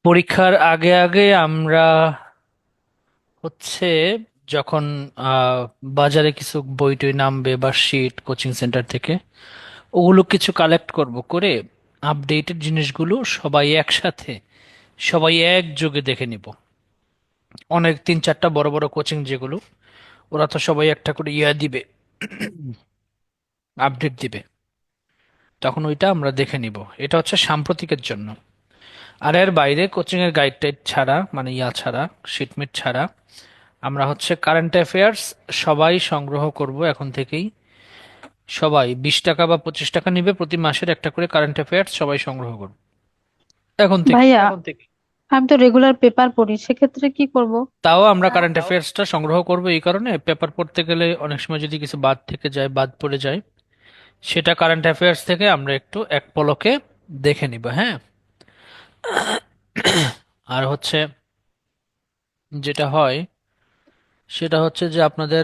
পরীক্ষার আগে আগে আমরা হচ্ছে যখন আহ, বাজারে কিছু বই টই নামবে বা শিট কোচিং সেন্টার থেকে ওগুলো কিছু কালেক্ট করব করে আপডেটেড জিনিসগুলো সবাই একসাথে সবাই একযোগে দেখে নিব। অনেক তিন চারটা বড় বড় কোচিং যেগুলো ওরা তো সবাই একটা করে দিবে, আপডেট দিবে। তখন ওইটা আমরা দেখে নিব। এটা হচ্ছে সাম্প্রতিকের জন্য। আর এর বাইরে কোচিং এর গাইড টাইড ছাড়া, মানে ছাড়া, শিটমিট ছাড়া আমরা হচ্ছে কারেন্ট অ্যাফেয়ার্স সবাই সংগ্রহ করব এখন থেকেই। সবাই 20 টাকা বা 25 টাকা নিবে, প্রতি মাসের একটা করে কারেন্ট অ্যাফেয়ার্স সবাই সংগ্রহ করব এখন থেকে। ভাইয়া, আমি তো রেগুলার পেপার পড়ি, সেক্ষেত্রে কি করব? তাও আমরা কারেন্ট অ্যাফেয়ার্সটা সংগ্রহ করব এই কারণে, পেপার পড়তে গেলে অনেক সময় যদি কিছু বাদ থেকে যায়, বাদ পড়ে যায়, সেটা কারেন্ট অ্যাফেয়ার্স থেকে আমরা একটু এক পলকে দেখে নিব, হ্যাঁ। আর হচ্ছে যেটা হয় সেটা হচ্ছে যে আপনাদের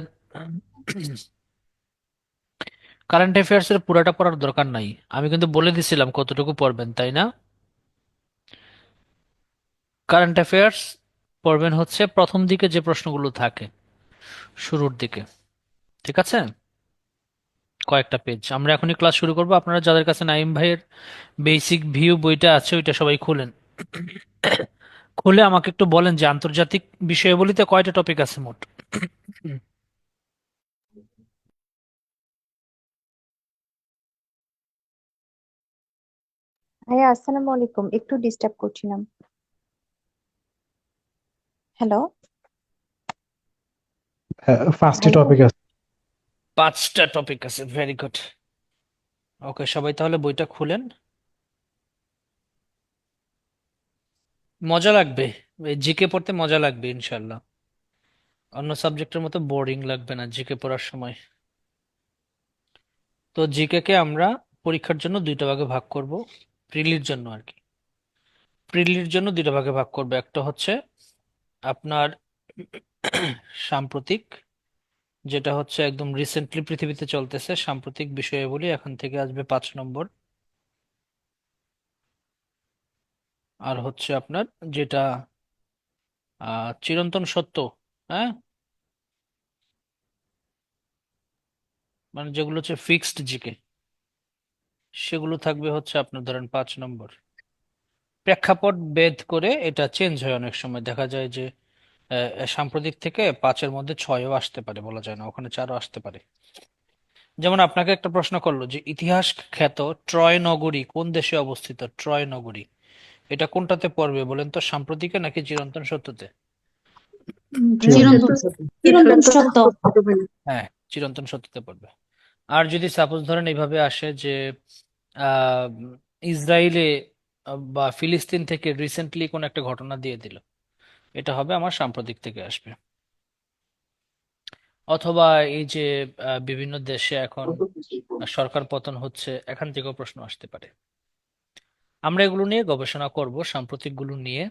কারেন্ট অ্যাফেয়ার্স এর পুরাটা পড়ার দরকার নাই। আমি কিন্তু বলে দিছিলাম কতটুকু পড়বেন, তাই না? কারেন্ট অ্যাফেয়ার্স পড়বেন হচ্ছে প্রথম দিকে যে প্রশ্নগুলো থাকে, শুরুর দিকে, ঠিক আছে? কয়েকটা পেজ। আমরা এখনই ক্লাস শুরু করব। আপনারা যাদের কাছে নাইম ভাইয়ের বেসিক ভিউ বইটা আছে ওইটা সবাই খুলেন। খুলে আমাকে একটু বলেন যে আন্তর্জাতিক বিষয়াবলিতে কয়টা টপিক আছে মোট। ভাইয়া আসসালামু আলাইকুম, একটু ডিস্টার্ব করছিলাম। হ্যালো। পাঁচটি ভাইয়া। টপিক আছে। 5টা টপিক আছে, ভেরি গুড। ওকে, সবাই তাহলে বইটা খুলেন। মজা লাগবে, জিকে পড়তে মজা লাগবে ইনশাল্লাহ। অন্য সাবজেক্টের মতো বোরিং লাগবে না জিকে পড়ার সময়। তো জিকে কে আমরা পরীক্ষার জন্য দুইটা ভাগে ভাগ করব, প্রিলির জন্য আর কি। প্রিলির জন্য দুইটা ভাগে ভাগ করব, একটা হচ্ছে আপনার সাম্প্রতিক, যেটা হচ্ছে একদম রিসেন্টলি পৃথিবীতে চলতেছে সাম্প্রতিক বিষয়াবলী, এখান থেকে আসবে 5 নম্বর। আর হচ্ছে আপনার যেটা চিরন্তন সত্য, হ্যাঁ, মানে যেগুলো হচ্ছে ফিক্সড জিকে, সেগুলো থাকবে হচ্ছে আপনার ধরেন 5 নম্বর। প্রেক্ষাপট ভেদ করে এটা চেঞ্জ হয়, অনেক সময় দেখা যায় যে সাম্প্রতিক থেকে 5-এর মধ্যে 6ও আসতে পারে, বলা যায় না, ওখানে 4ও আসতে পারে। যেমন আপনাকে একটা প্রশ্ন করলো যে ইতিহাস খ্যাত ট্রয় নগরী কোন দেশে অবস্থিত। ট্রয় নগরী এটা কোনটাতে পড়বে বলেন তো, সাম্প্রতিকে নাকি চিরন্তন সত্যতে? চিরন্তন। চিরন্তন চিরন্তন সত্য। হ্যাঁ, চিরন্তন সত্যতে পড়বে। আর যদি সাপোজ ধরেন এইভাবে আসে যে আহ ইসরায়েলে বা ফিলিস্তিন থেকে রিসেন্টলি কোন একটা ঘটনা দিয়ে দিল, এটা হবে আমার সাম্প্রতিক থেকে আসবে। অথবা এই যে বিভিন্ন দেশে এখন সরকার পতন হচ্ছে, এখান থেকেও প্রশ্ন আসতে পারে। আমরা এগুলো নিয়ে গবেষণা করব, সাম্প্রতিক গুলো নিয়ে।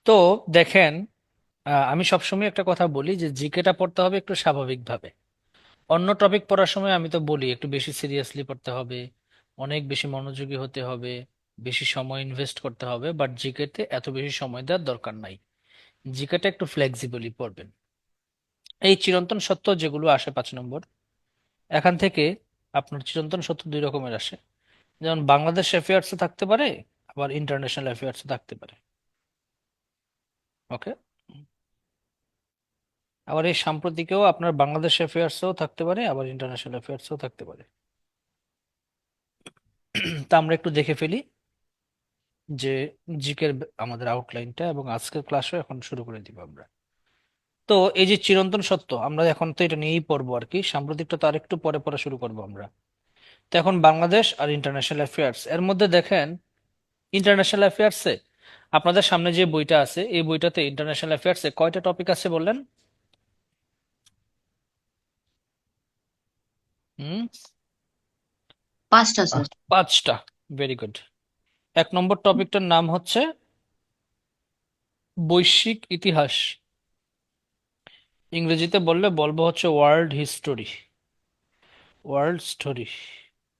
তো দেখেন, আমি সবসময় একটা কথা বলি যে জিকেটা পড়তে হবে একটু স্বাভাবিকভাবে। অন্য টপিক পড়ার সময় আমি তো বলি একটু বেশি সিরিয়াসলি পড়তে হবে, অনেক বেশি মনোযোগী হতে হবে, বেশি সময় ইনভেস্ট করতে হবে, বাট জিকেতে এত বেশি সময় দেওয়ার দরকার নাই। জিকেটা একটু ফ্লেক্সিবলি পড়বেন। এই চিরন্তন সত্য যেগুলো আসে 5 নম্বর, এখান থেকে আপনার চিরন্তন সত্য দুই রকমের আসে। যেমন বাংলাদেশ অ্যাফেয়ার্সে থাকতে পারে, আবার ইন্টারন্যাশনাল অ্যাফেয়ার্সে থাকতে পারে। ওকে। আবার এই সাম্প্রতিকেও আপনার বাংলাদেশ অ্যাফেয়ার্সেও থাকতে পারে, আবার ইন্টারন্যাশনাল অ্যাফেয়ার্সেও থাকতে পারে। তা আমরা একটু দেখে ফেলি যে জিকের আমাদের আউটলাইনটা, এবং আজকের ক্লাসও এখন শুরু করে দিব আমরা। তো এই যে চিরন্তন সত্য, আমরা এখন তো এটা নিয়েই পড়বো আর কি, সাম্প্রতিকটা তো আর একটু পরে পড়া শুরু করবো আমরা। তো এখন বাংলাদেশ আর ইন্টারন্যাশনাল অ্যাফেয়ার্স এর মধ্যে দেখেন, ইন্টারন্যাশনাল অ্যাফেয়ার্সে আপনাদের সামনে যে বইটা আছে এই বইটাতে ইন্টারন্যাশনাল অ্যাফেয়ার্সে কয়টা টপিক আছে বললেন? হুম, পাঁচটা স্যার। পাঁচ। 5টা। Very good. 1 নম্বর টপিকটার নাম হচ্ছে বৈশ্বিক ইতিহাস। ইংরেজিতে বললে বলবো হচ্ছে world history. World story,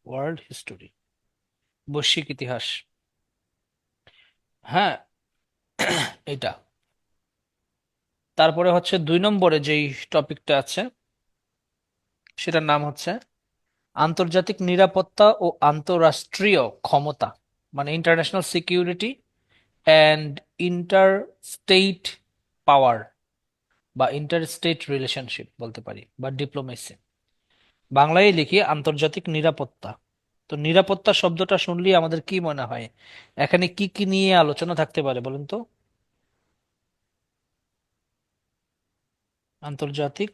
world history, বৈশ্বিক ইতিহাস। হ্যাঁ, এটা। তারপরে হচ্ছে 2 নম্বরে যেই টপিকটা আছে সেটার নাম হচ্ছে আন্তর্জাতিক নিরাপত্তা ও আন্তঃরাষ্ট্রীয় ক্ষমতা, মানে international security and interstate power, বা ইন্টার স্টেট রিলেশনশিপ বলতে পারি, বা ডিপ্লোমেসি। বাংলায় লিখি আন্তর্জাতিক নিরাপত্তা। তো নিরাপত্তা শব্দটা শুনলেই আমাদের কি মনে হয়? এখানে কি কি নিয়ে আলোচনা থাকতে পারে বলুন তো? আন্তর্জাতিক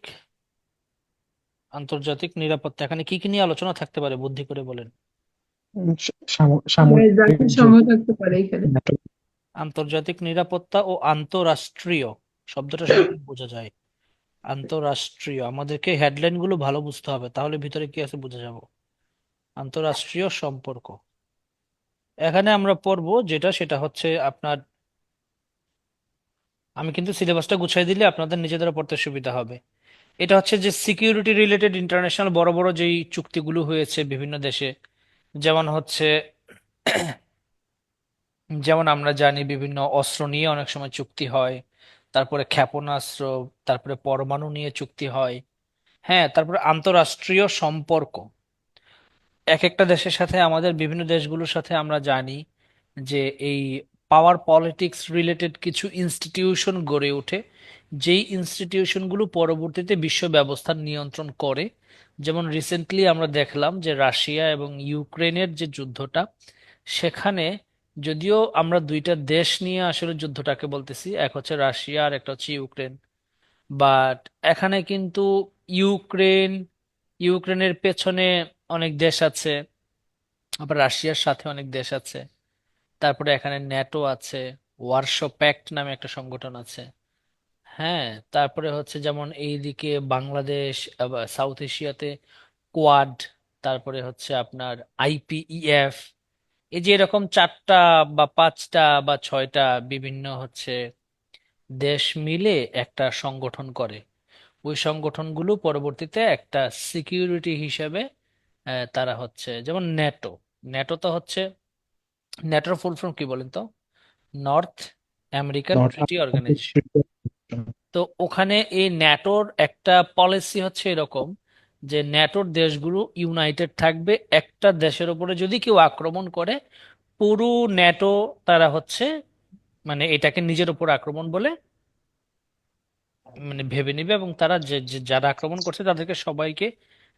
আন্তর্জাতিক নিরাপত্তা, এখানে কি কি নিয়ে আলোচনা থাকতে পারে বুদ্ধি করে বলেন। সামরিক যে জাতিসংঘ থাকতে পারে এখানে। NATO আন্তর্জাতিক নিরাপত্তা ও আন্তঃরাষ্ট্রীয় শব্দটা শুনলে বোঝা যায়। আন্তঃরাষ্ট্রীয়, আমাদেরকে হেডলাইন গুলো ভালো বুঝতে হবে, তাহলে ভিতরে কি আছে বুঝে যাব। আন্তঃরাষ্ট্রীয় সম্পর্ক, এখানে আমরা পড়বো যেটা সেটা হচ্ছে আপনার, আমি কিন্তু সিলেবাসটা গুছিয়ে দিলে আপনাদের নিজেদের পড়তে সুবিধা হবে। এটা হচ্ছে যে সিকিউরিটি রিলেটেড ইন্টারন্যাশনাল বড় বড় যেই চুক্তিগুলো হয়েছে বিভিন্ন দেশে, যেমন হচ্ছে যেমন আমরা জানি বিভিন্ন অস্ত্র নিয়ে অনেক সময় চুক্তি হয়, তারপরে ক্ষেপণাস্ত্র, তারপরে পরমাণু নিয়ে চুক্তি হয়। হ্যাঁ, তারপরে আন্তঃরাষ্ট্রীয় সম্পর্ক, এক একটা দেশের সাথে আমাদের বিভিন্ন দেশগুলোর সাথে আমরা জানি যে এই পাওয়ার পলিটিক্স রিলেটেড কিছু ইনস্টিটিউশন গড়ে ওঠে, যেই ইনস্টিটিউশনগুলো পরবর্তীতে বিশ্ব ব্যবস্থা নিয়ন্ত্রণ করে। যেমন রিসেন্টলি আমরা দেখলাম যে রাশিয়া এবং ইউক্রেনের যে যুদ্ধটা, সেখানে যদিও আমরা দুইটা দেশ নিয়ে আসলে যুদ্ধটাকে বলতেছি, এক হচ্ছে রাশিয়া আর একটা হচ্ছে ইউক্রেন, বাট এখানে কিন্তু ইউক্রেন ইউক্রেনের পেছনে অনেক দেশ আছে, আবার রাশিয়ার সাথে অনেক দেশ আছে। তারপরে এখানে ন্যাটো আছে, ওয়ারশো প্যাক্ট নামে একটা সংগঠন আছে। হ্যাঁ, তারপরে হচ্ছে যেমন এইদিকে বাংলাদেশ, আবার সাউথ এশিয়াতে কোয়াড, তারপরে হচ্ছে আপনার আইপিইএফ। এই যে এরকম 4টা বা 5টা বা 6টা বিভিন্ন হচ্ছে দেশ মিলে একটা সংগঠন করে। ওই সংগঠনগুলো পরবর্তীতে একটা সিকিউরিটি হিসেবে তারা হচ্ছে যেমন ন্যাটো। ন্যাটো তো হচ্ছে, ন্যাটোর ফুল ফর্ম কি বলেন তো? নর্থ আমেরিকান North ট্রিটি Atlantic অর্গানাইজেশন। Treaty তো ওখানে এই ন্যাটোর একটা পলিসি হচ্ছে এরকম যে ন্যাটোর দেশগুলো ইউনাইটেড থাকবে, একটা দেশের উপরে যদি কেউ আক্রমণ করে পুরো ন্যাটো তারা হচ্ছে মানে এটাকে নিজের উপর আক্রমণ বলে মানে ভেবে নিবে, এবং তারা যারা আক্রমণ করছে তাদেরকে সবাইকে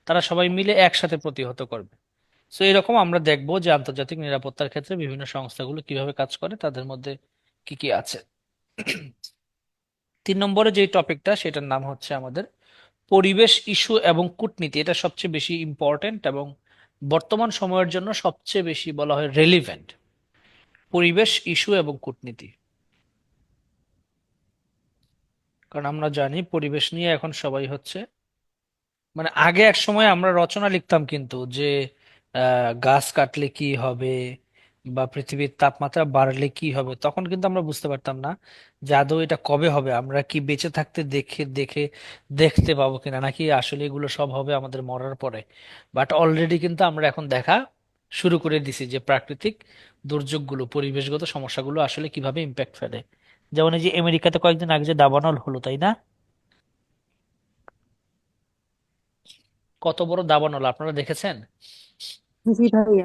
তারা সবাই মিলে একসাথে প্রতিহত করবে। সো এরকম আমরা দেখবো যে আন্তর্জাতিক নিরাপত্তার ক্ষেত্রে বিভিন্ন সংস্থাগুলো কিভাবে কাজ করে, তাদের মধ্যে কি কি আছে। 3 নম্বরে যে টপিকটা সেটার নাম হচ্ছে আমাদের পরিবেশ ইস্যু এবং কূটনীতি। এটা সবচেয়ে বেশি ইম্পর্টেন্ট এবং বর্তমান সময়ের জন্য সবচেয়ে বেশি বলা হয় রেলিভেন্ট, পরিবেশ ইস্যু এবং কূটনীতি। কারণ আমরা জানি পরিবেশ নিয়ে এখন সবাই হচ্ছে, মানে আগে এক সময় আমরা রচনা লিখতাম কিন্তু যে গাছ কাটলে কি হবে বা পৃথিবীর তাপমাত্রা বাড়লে কি হবে, তখন কিন্তু আমরা বুঝতে পারতাম না যে আদৌ এটা কবে হবে, আমরা কি বেঁচে থাকতে দেখে দেখে দেখতে পাবো কিনা, নাকি আসলে এগুলো সব হবে আমাদের মরার পরে। বাট অলরেডি কিন্তু আমরা এখন দেখা শুরু করে দিছি যে প্রাকৃতিক দুর্যোগগুলো, পরিবেশগত সমস্যাগুলো আসলে কিভাবে ইম্প্যাক্ট ফেলে। যেমন এই যে আমেরিকাতে কয়েকদিন আগে যে দাবানল হলো, তাই না? কত বড় দাবানল আপনারা দেখেছেন? জি ভাইয়া।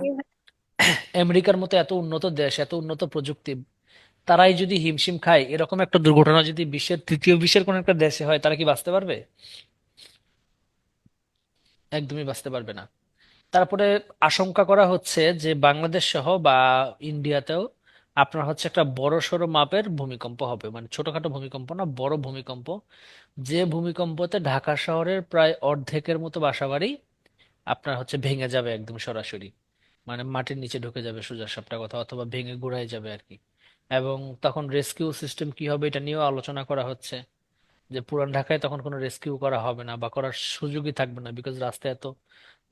আমেরিকার মতো এত উন্নত দেশ, এত উন্নত প্রযুক্তি, তারাই যদি হিমশিম খায়, এরকম একটা দুর্ঘটনা যদি বিশ্বের তৃতীয় বিশ্বের কোন একটা দেশে হয়, তারা কি বাঁচতে পারবে? একদমই বাঁচতে পারবে না। তারপরে আশঙ্কা করা হচ্ছে যে বাংলাদেশ সহ বা ইন্ডিয়াতেও আপনার হচ্ছে একটা বড় সড়ো মাপের ভূমিকম্প হবে, মানে ছোটখাটো ভূমিকম্প না, বড় ভূমিকম্প। যে ভূমিকম্পতে ঢাকা শহরের প্রায় অর্ধেকের মতো বাসাবাড়ি আপনার হচ্ছে ভেঙে যাবে একদম সরাসরি, মানে মাটির নিচে ঢুকে যাবে সোজা সাপটা কথা, অথবা ভেঙে গুড়ায় যাবে আর কি। এবং তখন রেস্কিউ সিস্টেম কি হবে এটা নিয়েও আলোচনা করা হচ্ছে, যে পুরান ঢাকায় তখন কোনো রেস্কিউ করা হবে না বা করার সুযোগই থাকবে না, বিকজ রাস্তা এত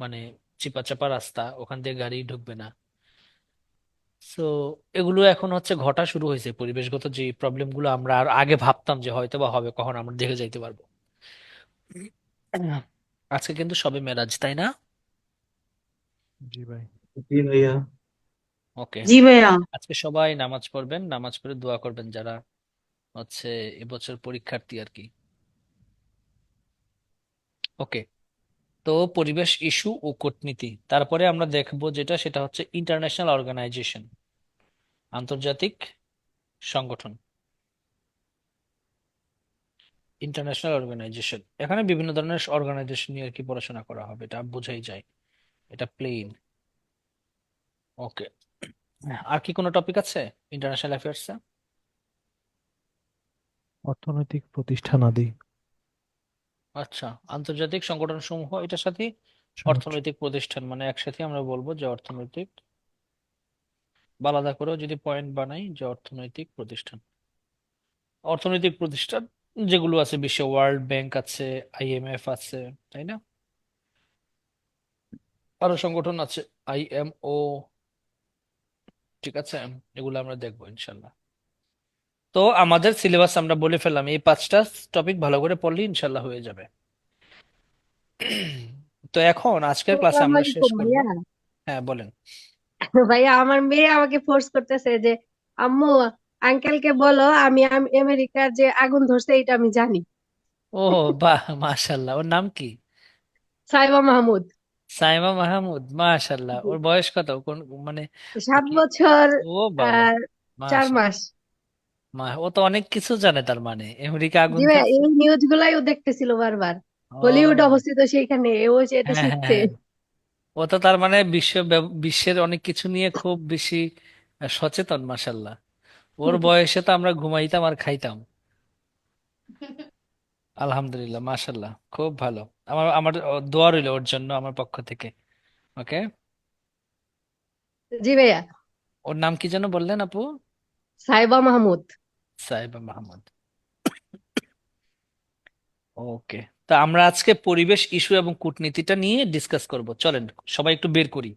মানে চিপা চাপা রাস্তা, ওখান দিয়ে গাড়ি ঢুকবে না। সো এগুলো এখন হচ্ছে ঘটা শুরু হয়েছে, পরিবেশগত যে প্রবলেম গুলো আমরা আর আগে ভাবতাম যে হয়তো বা হবে, কখন আমরা দেখে যাইতে পারবো। আজকে কিন্তু সবে মেরাজ, তাই না? জি ভাই। জি ভাইয়া। ওকে, জি ভাইয়া। আজকে সবাই নামাজ পড়বেন, নামাজ পড়ে দোয়া করবেন যারা হচ্ছে এবছর পরীক্ষার্থী আর কি। ওকে, তো পরিবেশ ইস্যু ও কূটনীতি, তারপরে আমরা দেখবো যেটা সেটা হচ্ছে ইন্টারন্যাশনাল অর্গানাইজেশন, আন্তর্জাতিক সংগঠন। ইন্টারন্যাশনাল অর্গানাইজেশন, এখানে বিভিন্ন ধরনের অর্গানাইজেশন নিয়ে আর কি পড়াশোনা করা হবে, এটা বোঝাই যায়, এটা প্লেন। ওকে, আর কি কোনো টপিক আছে ইন্টারন্যাশনাল অ্যাফেয়ার্স? অর্থনৈতিক প্রতিষ্ঠান আদি। আচ্ছা, আন্তর্জাতিক সংগঠন সমূহ, এটার সাথে সমুদ্র। অর্থনৈতিক প্রতিষ্ঠান, মানে একসাথে আমরা বলবো যে অর্থনৈতিক, বা আলাদা করেও যদি পয়েন্ট বানাই যে অর্থনৈতিক প্রতিষ্ঠান। অর্থনৈতিক প্রতিষ্ঠান যেগুলো আছে বিশ্বে, ওয়ার্ল্ড ব্যাংক আছে, আইএমএফ আছে, তাই না? আরো সংগঠন আছে, আইএমও, ঠিক আছে, এগুলো আমরা দেখবো ইনশাল্লাহ। তো আমাদের সিলেবাস আমরা বলে ফেললাম, এই 5টা টপিক ভালো করে পড়লে ইনশাল্লাহ হয়ে যাবে। তো এখন আজকের ক্লাসে আসসালামু আমরা শেষ আলাইকুম করব। ভাইয়া। হ্যাঁ বলেন। ভাইয়া আমার মেয়ে আমাকে ফোর্স করতেছে যে আম্মু আঙ্কেলকে বলো আমি আমেরিকার যে আগুন ধরছে এটা আমি জানি। ও, বাহ, মাশাল্লাহ, ওর নাম কি? সাইবা মাহমুদ। সাইমা মাহমুদ, মাশাল্লাহ। জি। ওর বয়স কত, কোন মানে, ও 7 কি? বছর ও বাবা, আর 4 মাশাল্লাহ। মাস। ও তো অনেক কিছু জানে, তার মানে আমেরিকা জি আগুন ভাইয়া, ধরছে। এই নিউজ গুলাই ও দেখতেছিল বারবার। হলিউড ও, অবস্থিত সেইখানে ও এটা হ্যাঁ হ্যাঁ শিখছে। হ্যাঁ, ও তো তার মানে বিশ্বের অনেক কিছু নিয়ে খুব বেশি সচেতন, মাশাল্লাহ। ওর বয়সে তো আমরা ঘুমাইতাম আর খাইতাম। আলহামদুলিল্লাহ, মাশাল্লাহ, খুব ভালো। আমার আমার দোয়া রইল ওর জন্য আমার পক্ষ থেকে। ওকে, জি ভাইয়া। ওর নাম কি যেন বললেন আপু? সাইবা মাহমুদ। সাইবা মাহমুদ। ওকে, তা আমরা আজকে পরিবেশ ইস্যু এবং কূটনীতিটা নিয়ে ডিসকাস করব, চলেন সবাই একটু বের করি।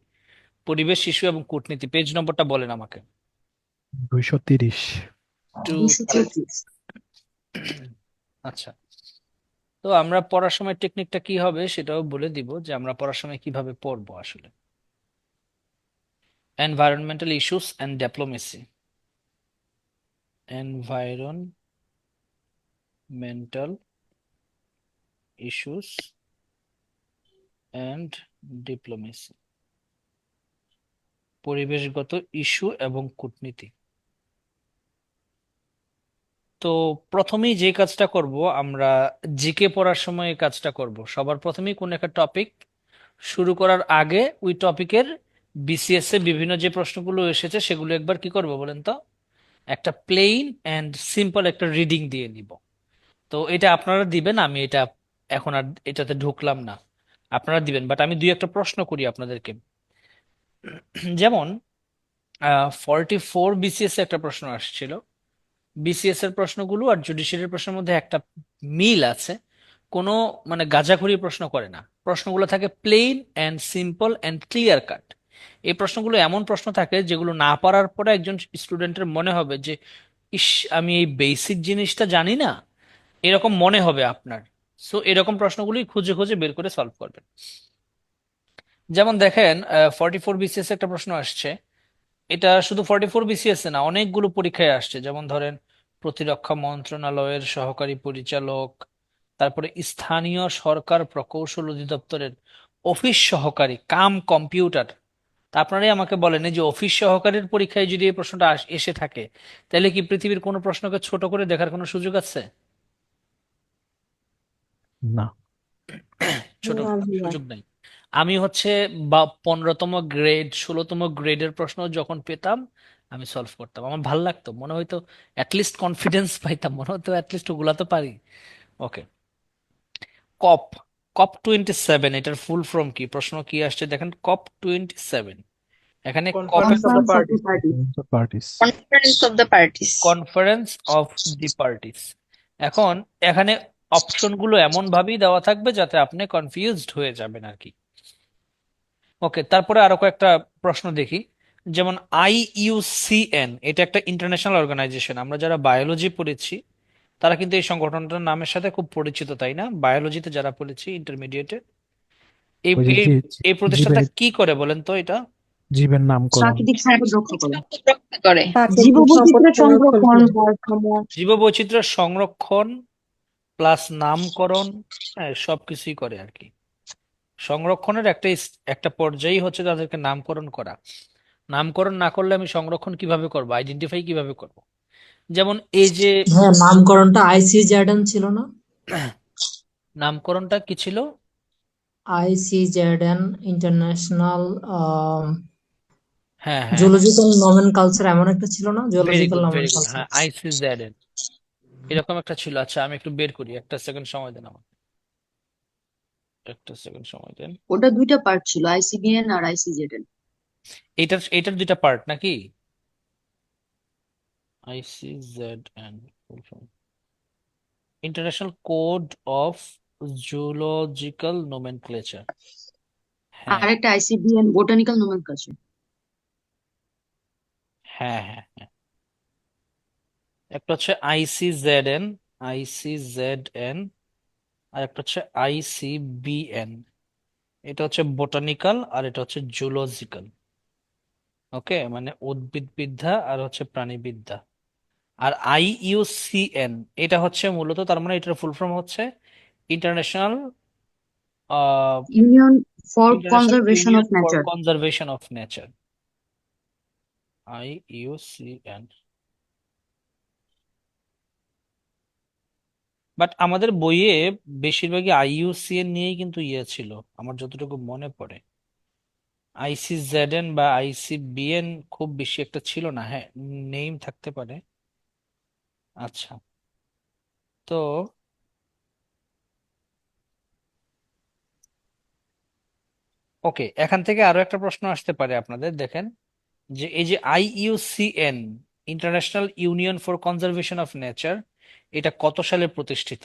পরিবেশ ইস্যু এবং কূটনীতি, পেজ নম্বরটা বলেন আমাকে। 230। 230। আচ্ছা, তো আমরা পড়ার সময় টেকনিকটা কি হবে সেটাও বলে দিব, যে আমরা পড়ার সময় কিভাবে পড়বো আসলে। Environmental issues and diplomacy, environmental issues and diplomacy, পরিবেশগত ইস্যু এবং কূটনীতি। তো প্রথমেই যে কাজটা করব আমরা, জিকে পড়ার সময় এই কাজটা করব। সবার প্রথমেই কোন একটা টপিক শুরু করার আগে ওই টপিকের বিসিএস এ বিভিন্ন যে প্রশ্নগুলো এসেছে সেগুলো একবার কি করব বলেন তো, একটা প্লেন এন্ড সিম্পল একটা রিডিং দিয়ে নিব। তো এটা আপনারা দিবেন, আমি এটা এখন আর এটাতে ঢুকলাম না, আপনারা দিবেন, বাট আমি দুই একটা প্রশ্ন করি আপনাদেরকে। যেমন 44 বিসিএস এ একটা প্রশ্ন আসছিল, বিসিএস এর প্রশ্নগুলো আর জুডিশিয়ারির প্রশ্নের মধ্যে একটা মিল আছে, কোনো মানে গাঁজাখুরি প্রশ্ন করে না, প্রশ্নগুলো থাকে plain and simple and clear cut. এই প্রশ্নগুলো এমন প্রশ্ন থাকে যেগুলো না পারার পরে একজন স্টুডেন্টের মনে হবে যে ইস, আমি এই বেসিক জিনিসটা জানি না, এরকম মনে হবে আপনার। সো এরকম প্রশ্নগুলি খুঁজে খুঁজে বের করে সলভ করবেন। যেমন দেখেন, 44 বিসিএস একটা প্রশ্ন আসছে, এটা শুধু 44 বিসিএস না, অনেকগুলো পরীক্ষায় আসছে। যেমন ধরেন প্রতিরক্ষা মন্ত্রণালয়ের সহকারী পরিচালক, তারপরে স্থানীয় সরকার প্রকৌশল অধিদপ্তরের অফিস সহকারী কাম কম্পিউটার। তা আপনারাই আমাকে বলেন, এই যে অফিস সহকারীর পরীক্ষায় যদি এই প্রশ্নটা এসে থাকে, তাহলে কি পৃথিবীর কোনো প্রশ্নকে ছোট করে দেখার কোনো সুযোগ আছে? না। ছোট না ভাইয়া। সুযোগ নাই। আমি হচ্ছে বা 15তম গ্রেড 16তম গ্রেডের প্রশ্ন যখন পেতাম আমি সলভ করতাম, আমার ভাল লাগতো, মনে হয়তো অ্যাটলিস্ট কনফিডেন্স পাইতাম, মনে হতো অ্যাটলিস্ট ওগুলা তো পারি। ওকে, কপ, COP27 এটার ফুল ফর্ম কি, প্রশ্ন কি আসছে দেখেন, COP27, এখানে কপ, Conference of the parties. Parties. Conference of the parties. Conference of the parties. এখন এখানে অপশনগুলো এমন ভাবেই দেওয়া থাকবে যাতে আপনি কনফিউজড হয়ে যাবেন আর কি। ওকে, তারপরে আরো কয়েকটা প্রশ্ন দেখি। যেমন IUCN, এটা একটা ইন্টারন্যাশনাল অর্গানাইজেশন, আমরা যারা বায়োলজি পড়েছি তারা কিন্তু এই সংগঠনটার নামের সাথে খুব পরিচিত, তাই না? বায়োলজিতে যারা পড়েছি ইন্টারমিডিয়েটে, এই ওই যে এই জি। এই জি প্রতিষ্ঠানটা ভাই। কি করে বলেন তো এটা? জীবের নামকরণ, প্রাকৃতিক সম্পদ রক্ষা করে, রক্ষা করে। প্রাকৃতিক সম্পদ জীববৈচিত্র্য সংরক্ষণ সংরক্ষণ, করে। ভারসাম্য। জীববৈচিত্র্য সংরক্ষণ প্লাস নামকরণ, হ্যাঁ সবকিছুই করে আর কি। সংরক্ষণের একটা পর্যায়ই হচ্ছে তাদেরকে নামকরণ করা। নামকরণ না করলে আমি সংরক্ষণ কিভাবে করব, আইডেন্টিফাই কিভাবে করব? যেমন এই যে হ্যাঁ, নামকরণটা আইসি জ্যাডেন ছিল না? নামকরণটা কি ছিল? আইসি জ্যাডেন ইন্টারন্যাশনাল হ্যাঁ হ্যাঁ, জুলজিক্যাল নমেনকালচার, এমন একটা ছিল না? Very zoological good very good, nomenclature. হ্যাঁ ICZN এরকম একটা ছিল। আচ্ছা আমি একটু বের করি, একটা সেকেন্ড সময় দেন আমাকে, একটা সেকেন্ড সময় দেন। ওটা দুইটা পার্ট ছিল, আইসিবিএন আর আইসিজেডএন। এটার দুইটা পার্ট নাকি? ICZN international code of zoological nomenclature. হ্যাঁ আর একটা আইসিবিএন বোটানিক্যাল নোমেনক্লেচার। হ্যাঁ হ্যাঁ হ্যাঁ, একটা হচ্ছে আইসিজেডএন আর একটা হচ্ছে ICBN। এটা হচ্ছে বোটানিক্যাল আর এটা হচ্ছে জুলজিক্যাল। ওকে, মানে উদ্ভিদবিদ্যা আর হচ্ছে প্রাণীবিদ্যা। আর IUCN এটা হচ্ছে মূলত, তার মানে এটার ফুল ফর্ম হচ্ছে international union for international conservation union of for nature. Conservation of nature, IUCN। But আমাদের বইয়ে বেশিরভাগই IUCN নিয়েই কিন্তু ইয়ে ছিল, আমার যতটুকু মনে পড়ে। ICZN বা ICBN খুব বেশি একটা ছিল না, হ্যাঁ নেম থাকতে পারে। আচ্ছা, তো ওকে, এখান থেকে আরো একটা প্রশ্ন আসতে পারে আপনাদের। দেখেন যে এই যে IUCN international union for conservation of nature, এটা কত সালে প্রতিষ্ঠিত?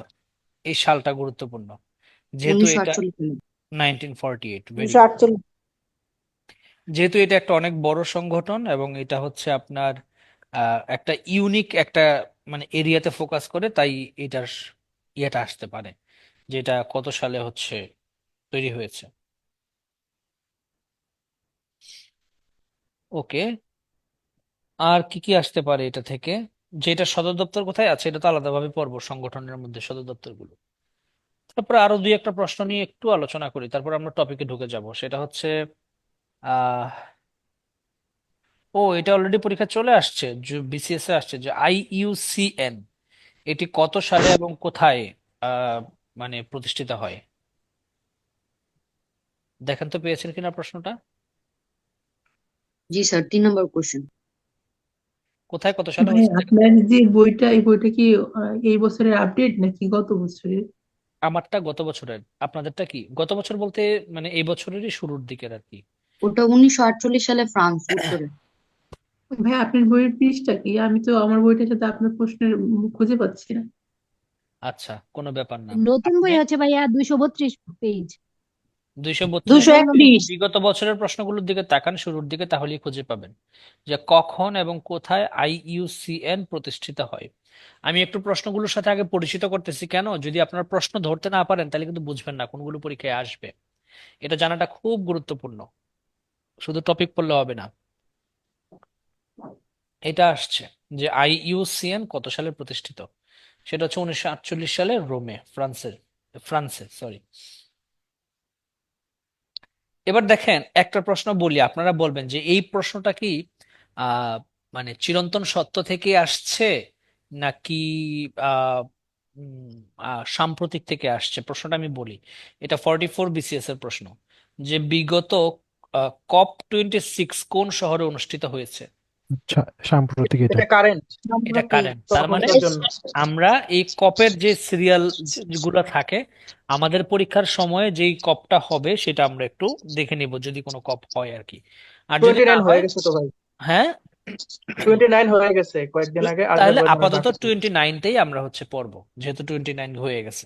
এই সালটা গুরুত্বপূর্ণ যেহেতু 1948 সালে। 1948। ভেরি 1948। যেহেতু এটা একটা অনেক বড় সংগঠন এবং এটা হচ্ছে আপনার একটা ইউনিক একটা মানে এরিয়াতে ফোকাস করে, তাই এটার ইয়েটা আসতে পারে যেটা কত সালে হচ্ছে তৈরি হয়েছে। ওকে, আর কি কি আসতে পারে এটা থেকে? যেটা সদর দপ্তর কোথায় আছে এটা তো আলাদাভাবে পড়বো, সংগঠনের মধ্যে সদর দপ্তর গুলো। তারপরে আরো দুই একটা প্রশ্ন নিয়ে একটু আলোচনা করি, তারপর আমরা টপিকে ঢুকে যাব। সেটা হচ্ছে আহ এটা অলরেডি পরীক্ষা চলে আসছে, BCS এ আসছে যে IUCN এটি কত সালে এবং কোথায় আহ মানে প্রতিষ্ঠিত হয়? দেখেন তো পেয়েছেন কিনা প্রশ্নটা, জি স্যার, 3 নম্বর কোশ্চেন। কোথায় কত সালে ভাই হয়েছে দেখেন তো। আপনার যে বইটা, এই বইটা কি এই বছরের আপডেট নাকি গত বছরের? আমারটা গত বছরের, আপনাদেরটা কি গত বছর বলতে মানে এই বছরেরই শুরুর দিকের আর কি। ওটা 1948 সালে ফ্রান্স, উত্তরে। ভাই আপনার বইয়ের পৃষ্ঠা কি? আমি তো আমার বইটার সাথে আপনার প্রশ্নের খুঁজে পাচ্ছি না। আচ্ছা কোনো ব্যাপার না, নতুন আপনি বই হচ্ছে ভাইয়া 232 পেজ। 232 দুশো আপনি একত্রিশ বিগত বছরের প্রশ্নগুলোর দিকে তাকান, শুরুর দিকে, তাহলেই খুঁজে পাবেন যে কখন এবং কোথায় IUCN প্রতিষ্ঠিত হয়। আমি একটু প্রশ্নগুলোর সাথে আগে পরিচিত করতেছি, কেন যদি আপনার প্রশ্ন ধরতে না পারেন তাহলে কিন্তু বুঝবেন না কোনগুলো পরীক্ষায় আসবে। এটা জানাটা খুব গুরুত্বপূর্ণ, শুধু টপিক পড়লে হবে না। এটা আসছে যে IUCN কত সালে প্রতিষ্ঠিত, সেটা হচ্ছে 1948 সালে রোমে, ফ্রান্সে সরি। এবার দেখেন একটা প্রশ্ন বলি, আপনারা বলবেন যে এই প্রশ্নটা কি আহ মানে চিরন্তন সত্য থেকে আসছে নাকি আহ সাম্প্রতিক থেকে আসছে। প্রশ্নটা আমি বলি, এটা 44 BCS এর প্রশ্ন, যে বিগত COP26 কোন শহরে অনুষ্ঠিত হয়েছে? আচ্ছা, সাম্প্রতিক এটা। এটা কারেন্ট, এটা কারেন্ট, তার মানে তখনকার জন্য। আমরা এই কপের যে সিরিয়াল গুলো থাকে, আমাদের পরীক্ষার সময়ে যেই কপটা হবে সেটা আমরা একটু দেখে নিব যদি কোনো কপ হয় আর কি। আর যদি না 29 হয়ে হয়, গেছে তো ভাই, হ্যাঁ 29 হয়ে গেছে কয়েকদিন আগে তাহলে আজারবাইজানে আপাতত ভার্সিটি। 29টাই আমরা হচ্ছে পড়বো, যেহেতু 29 হয়ে গেছে।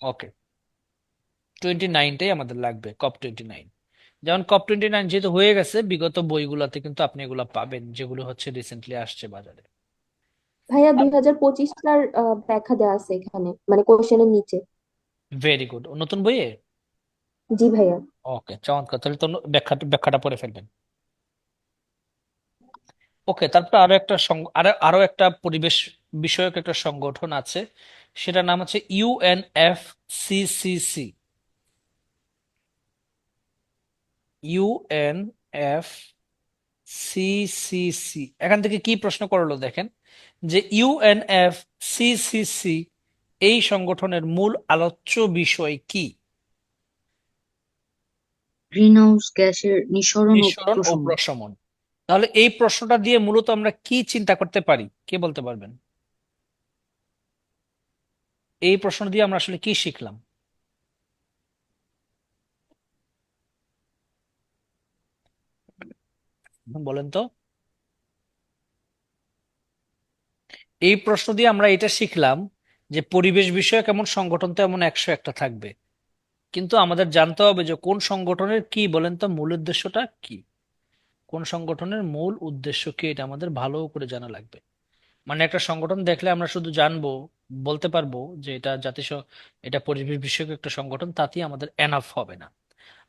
ওকে, 29টাই আমাদের লাগবে, COP29। যেমন COP29 যেহেতু হয়ে গেছে, বিগত বইগুলোতে কিন্তু আপনি এগুলো পাবেন যেগুলো হচ্ছে রিসেন্টলি আসছে বাজারে। ভাইয়া 2025টার ব্যাখ্যা দেওয়া আছে এখানে, মানে কোশ্চেনের নিচে। ভেরি গুড, নতুন বইয়ে। জি ভাইয়া। ওকে চমৎকার, তাহলে তো ব্যাখ্যাটা পড়ে ফেলবেন। ওকে, তারপর আরো একটা আরো একটা পরিবেশ বিষয়ক একটা সংগঠন আছে, সেটার নাম হচ্ছে ইউএনএফসিসিসি। ইউএনএফসিসিসি, এখান থেকে কি প্রশ্ন করলো দেখেন, যে ইউএনএফসিসিসি এই সংগঠনের মূল আলোচ্য বিষয় কি? গ্রিন হাউস গ্যাসের নিঃসরণ ও নিঃসরণ ও প্রশমন। প্রশমন। তাহলে এই প্রশ্নটা দিয়ে মূলত আমরা কি চিন্তা করতে পারি, কে বলতে পারবেন? এই প্রশ্ন দিয়ে আমরা আসলে কি শিখলাম? বলেন তো। এই প্রশ্ন দিয়ে আমরা এটা শিখলাম যে পরিবেশ বিষয়ক এমন সংগঠন তো এমন 101টা থাকবে, কিন্তু আমাদের জানতে হবে যে কোন সংগঠনের কি, বলেন তো, মূল উদ্দেশ্যটা কি, কোন সংগঠনের মূল উদ্দেশ্য কি, এটা আমাদের ভালো করে জানা লাগবে। মানে একটা সংগঠন দেখলে আমরা শুধু জানবো, বলতে পারবো যে এটা জাতিসংঘ, এটা পরিবেশ বিষয়ক একটা সংগঠন, তাতেই আমাদের এনাফ হবে না।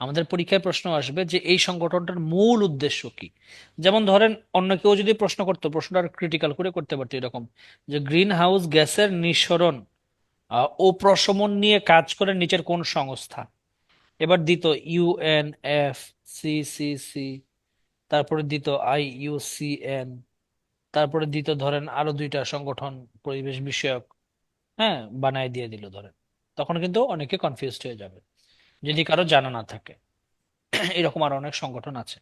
আমাদের পরীক্ষায় প্রশ্ন আসবে যে এই সংগঠনটার মূল উদ্দেশ্য কি। যেমন ধরেন অন্য কেউ যদি প্রশ্ন করতো, প্রশ্নটা ক্রিটিক্যাল করে করতে পারতো এরকম, যে গ্রিন হাউস গ্যাসের নিঃসরণ ও প্রশমন নিয়ে কাজ করে নিচের কোন সংস্থা? এবার দিত ইউএনএফসিসিসি, তারপরে দিত আইইউসিএন, তারপরে দিত ধরেন আরো দুইটা সংগঠন পরিবেশ বিষয়ক, হ্যাঁ, বানায় দিয়ে দিল ধরেন, তখন কিন্তু অনেকে কনফিউজড হয়ে যাবে যদি কারো জানা না থাকে। এরকম আরো অনেক সংগঠন আছে।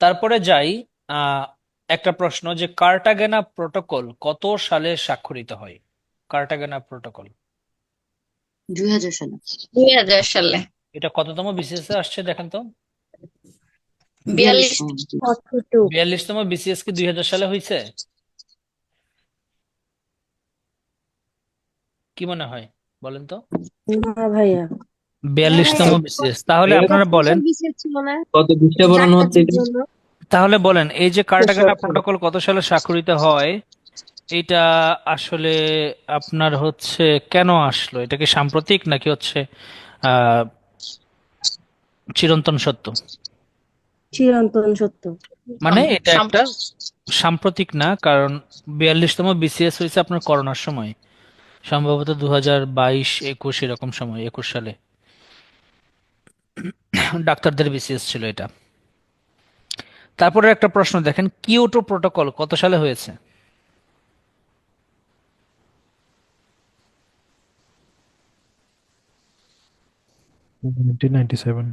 তারপরে যাই, আহ একটা প্রশ্ন, যে কার্টাগেনা প্রটোকল কত সালে স্বাক্ষরিত হয়? কার্টাগেনা প্রটোকল 2000 সালে। 2000 সালে। এটা কততম বিসিএস এ আসছে দেখেন তো? 42। 42তম বিসিএস কি 2000 সালে হয়েছে? কি মনে হয় বলেন তো? না ভাইয়া। 42তম বিসিএস, তাহলে আপনারা বলেন, বিসিএস ছিল না কত পৃষ্ঠা পড়ানো হচ্ছে ডাক্তারদের এটা? জন্য। তাহলে বলেন এই যে কার্টাগেনা প্রটোকল কত সালে স্বাক্ষরিত হয়, এটা আসলে আপনার হচ্ছে কেন আসলো? এটা কি সাম্প্রতিক নাকি হচ্ছে আহ চিরন্তন সত্য? চিরন্তন সত্য। মানে এটা একটা সাম্প্রতিক না, কারণ 42তম বিসিএস হয়েছে আপনার করোনার সময়, সম্ভবত 2022-21 এরকম সময়, 21 সালে ডাক্তারদের বিসিএস ছিল এটা। তারপরে একটা প্রশ্ন দেখেন, কিয়োটো প্রোটোকল কত সালে হয়েছে? নাইনটিন 97।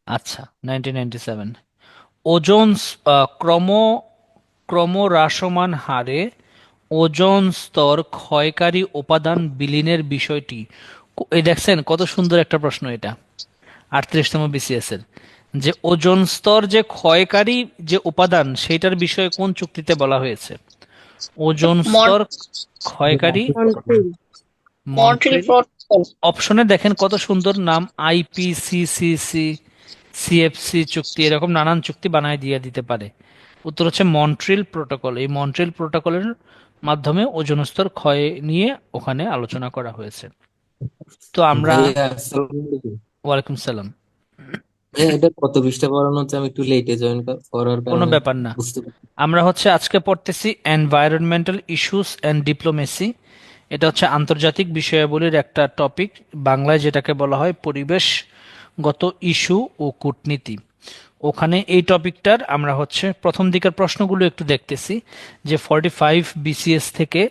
আচ্ছা, 1997। ওজোন ক্রমহ্রাসমান হারে ওজোন স্তর ক্ষয়কারী উপাদান বিলীনের বিষয়টি, এই দেখছেন কত সুন্দর একটা প্রশ্ন এটা, 38তম বিসিএস এর, যে ওজোন স্তর যে ক্ষয়কারী যে উপাদান, সেটার বিষয়ে কোন চুক্তিতে বলা হয়েছে? ওজোন স্তর ক্ষয়কারী মন্ট্রিল মন্ট্রিল। প্রটোকল। অপশনে দেখেন কত সুন্দর নাম, আইপিসিসিসি, সিএফসি চুক্তি, এরকম নানান চুক্তি বানায় দিয়ে দিতে পারে। উত্তর হচ্ছে মন্ট্রিল প্রটোকল। এই মন্ট্রিল প্রটোকলের মাধ্যমে ওজোন স্তর ক্ষয় নিয়ে ওখানে আলোচনা করা হয়েছে। তো আমরা, ভাইয়া আসসালামু আলাইকুম। ওয়ালাইকুম সালাম। ভাইয়া এটা কত পৃষ্ঠা পড়ানো হচ্ছে? আমি একটু লেটে জয়েন করার কোনো কারণে ব্যাপার না, বুঝতে পারছি। আমরা হচ্ছে আজকে পড়তেছি এনভায়রনমেন্টাল ইস্যুস অ্যান্ড ডিপ্লোমেসি। এটা হচ্ছে আন্তর্জাতিক বিষয়াবলীর একটা টপিক, বাংলায় যেটাকে বলা হয় পরিবেশগত ইস্যু ও কূটনীতি। ওখানে এই টপিকটার আমরা হচ্ছে প্রথম দিকের প্রশ্নগুলো একটু দেখতেছি, যে 45 বিসিএস থেকে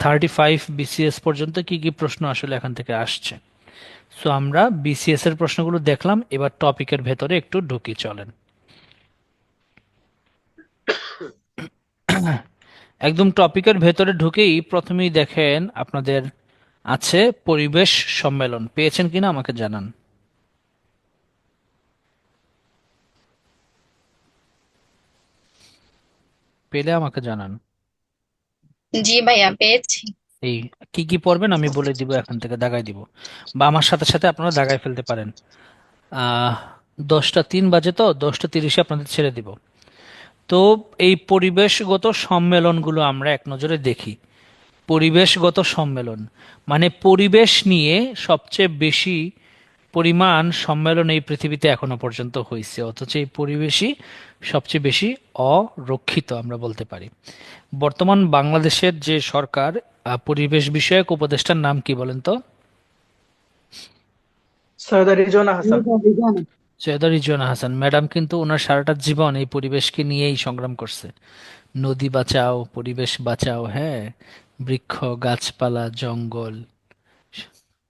35 বিসিএস পর্যন্ত কি কি প্রশ্ন আসলে এখান থেকে আসছে। সো আমরা বিসিএস এর প্রশ্নগুলো দেখলাম, এবার টপিকের ভেতরে একটু ঢুকি চলেন। একদম টপিকের ভেতরে ঢুকেই প্রথমেই দেখেন আপনাদের আছে পরিবেশ সম্মেলন, পেয়েছেন কিনা আমাকে জানান। পেলে আমাকে জানান। জি ভাইয়া পেয়েছি। এই কি কি পড়বেন আমি বলে দিব, এখান থেকে দাগাই দিব, বা আমার সাথে সাথে আপনারা দাগাই ফেলতে পারেন। 10টা 3 বাজে, তো 10টা 30-এ আপনাদের ছেড়ে দিব। তো এই পরিবেশগত সম্মেলনগুলো আমরা এক নজরে দেখি। পরিবেশগত সম্মেলন মানে পরিবেশ নিয়ে সবচেয়ে বেশি পরিমাণ সম্মেলন এই পৃথিবীতে এখনো পর্যন্ত হয়েছে, অথচ এই পরিবেশই সবচেয়ে বেশি অরক্ষিত আমরা বলতে পারি। বর্তমান বাংলাদেশের যে সরকার, পরিবেশ বিষয়ক উপদেষ্টার নাম কি বলেন তো? সৈয়দা রিজওয়ানা হাসান। সৈয়দা রিজওয়ানা হাসান ম্যাডাম কিন্তু ওনার সারাটা জীবন এই পরিবেশকে নিয়েই সংগ্রাম করছে। নদী বাঁচাও, পরিবেশ বাঁচাও, হ্যাঁ, বৃক্ষ, গাছপালা, জঙ্গল।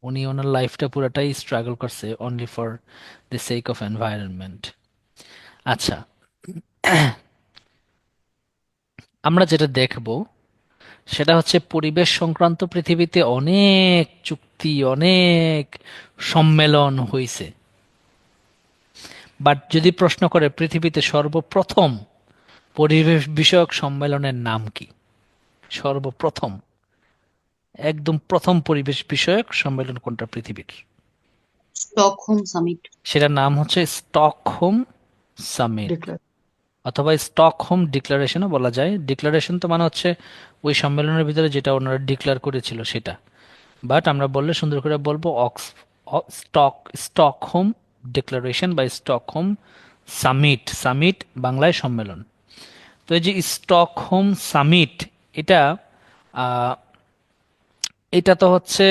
উনি ওনার লাইফটা পুরোটাই স্ট্রাগল করছে only for the sake of environment. আচ্ছা, আমরা যেটা দেখব সেটা হচ্ছে পরিবেশ সংক্রান্ত পৃথিবীতে অনেক চুক্তি, অনেক সম্মেলন হয়েছে, বাট যদি প্রশ্ন করে পৃথিবীতে সর্বপ্রথম পরিবেশ বিষয়ক সম্মেলনের নাম কি, সর্বপ্রথম একদম প্রথম পরিবেশ বিষয়ক সম্মেলন কোনটা পৃথিবীর? Stockholm summit. সেটার নাম হচ্ছে স্টকহোম সামিট, ডিক্লেয়ার। অথবা স্টকহোম ডিক্লারেশনও বলা যায়। ডিক্লারেশন তো মানে হচ্ছে ওই সম্মেলনের ভিতরে যেটা ওনারা ডিক্লেয়ার করেছিল সেটা, বাট আমরা বললে সুন্দর করে বলবো স্টকহোম ডিক্লারেশন বা স্টকহোম সামিট। সামিট বাংলায় সম্মেলন। তো এই যে স্টকহোম সামিট, এটা আহ, এটা তো হচ্ছে,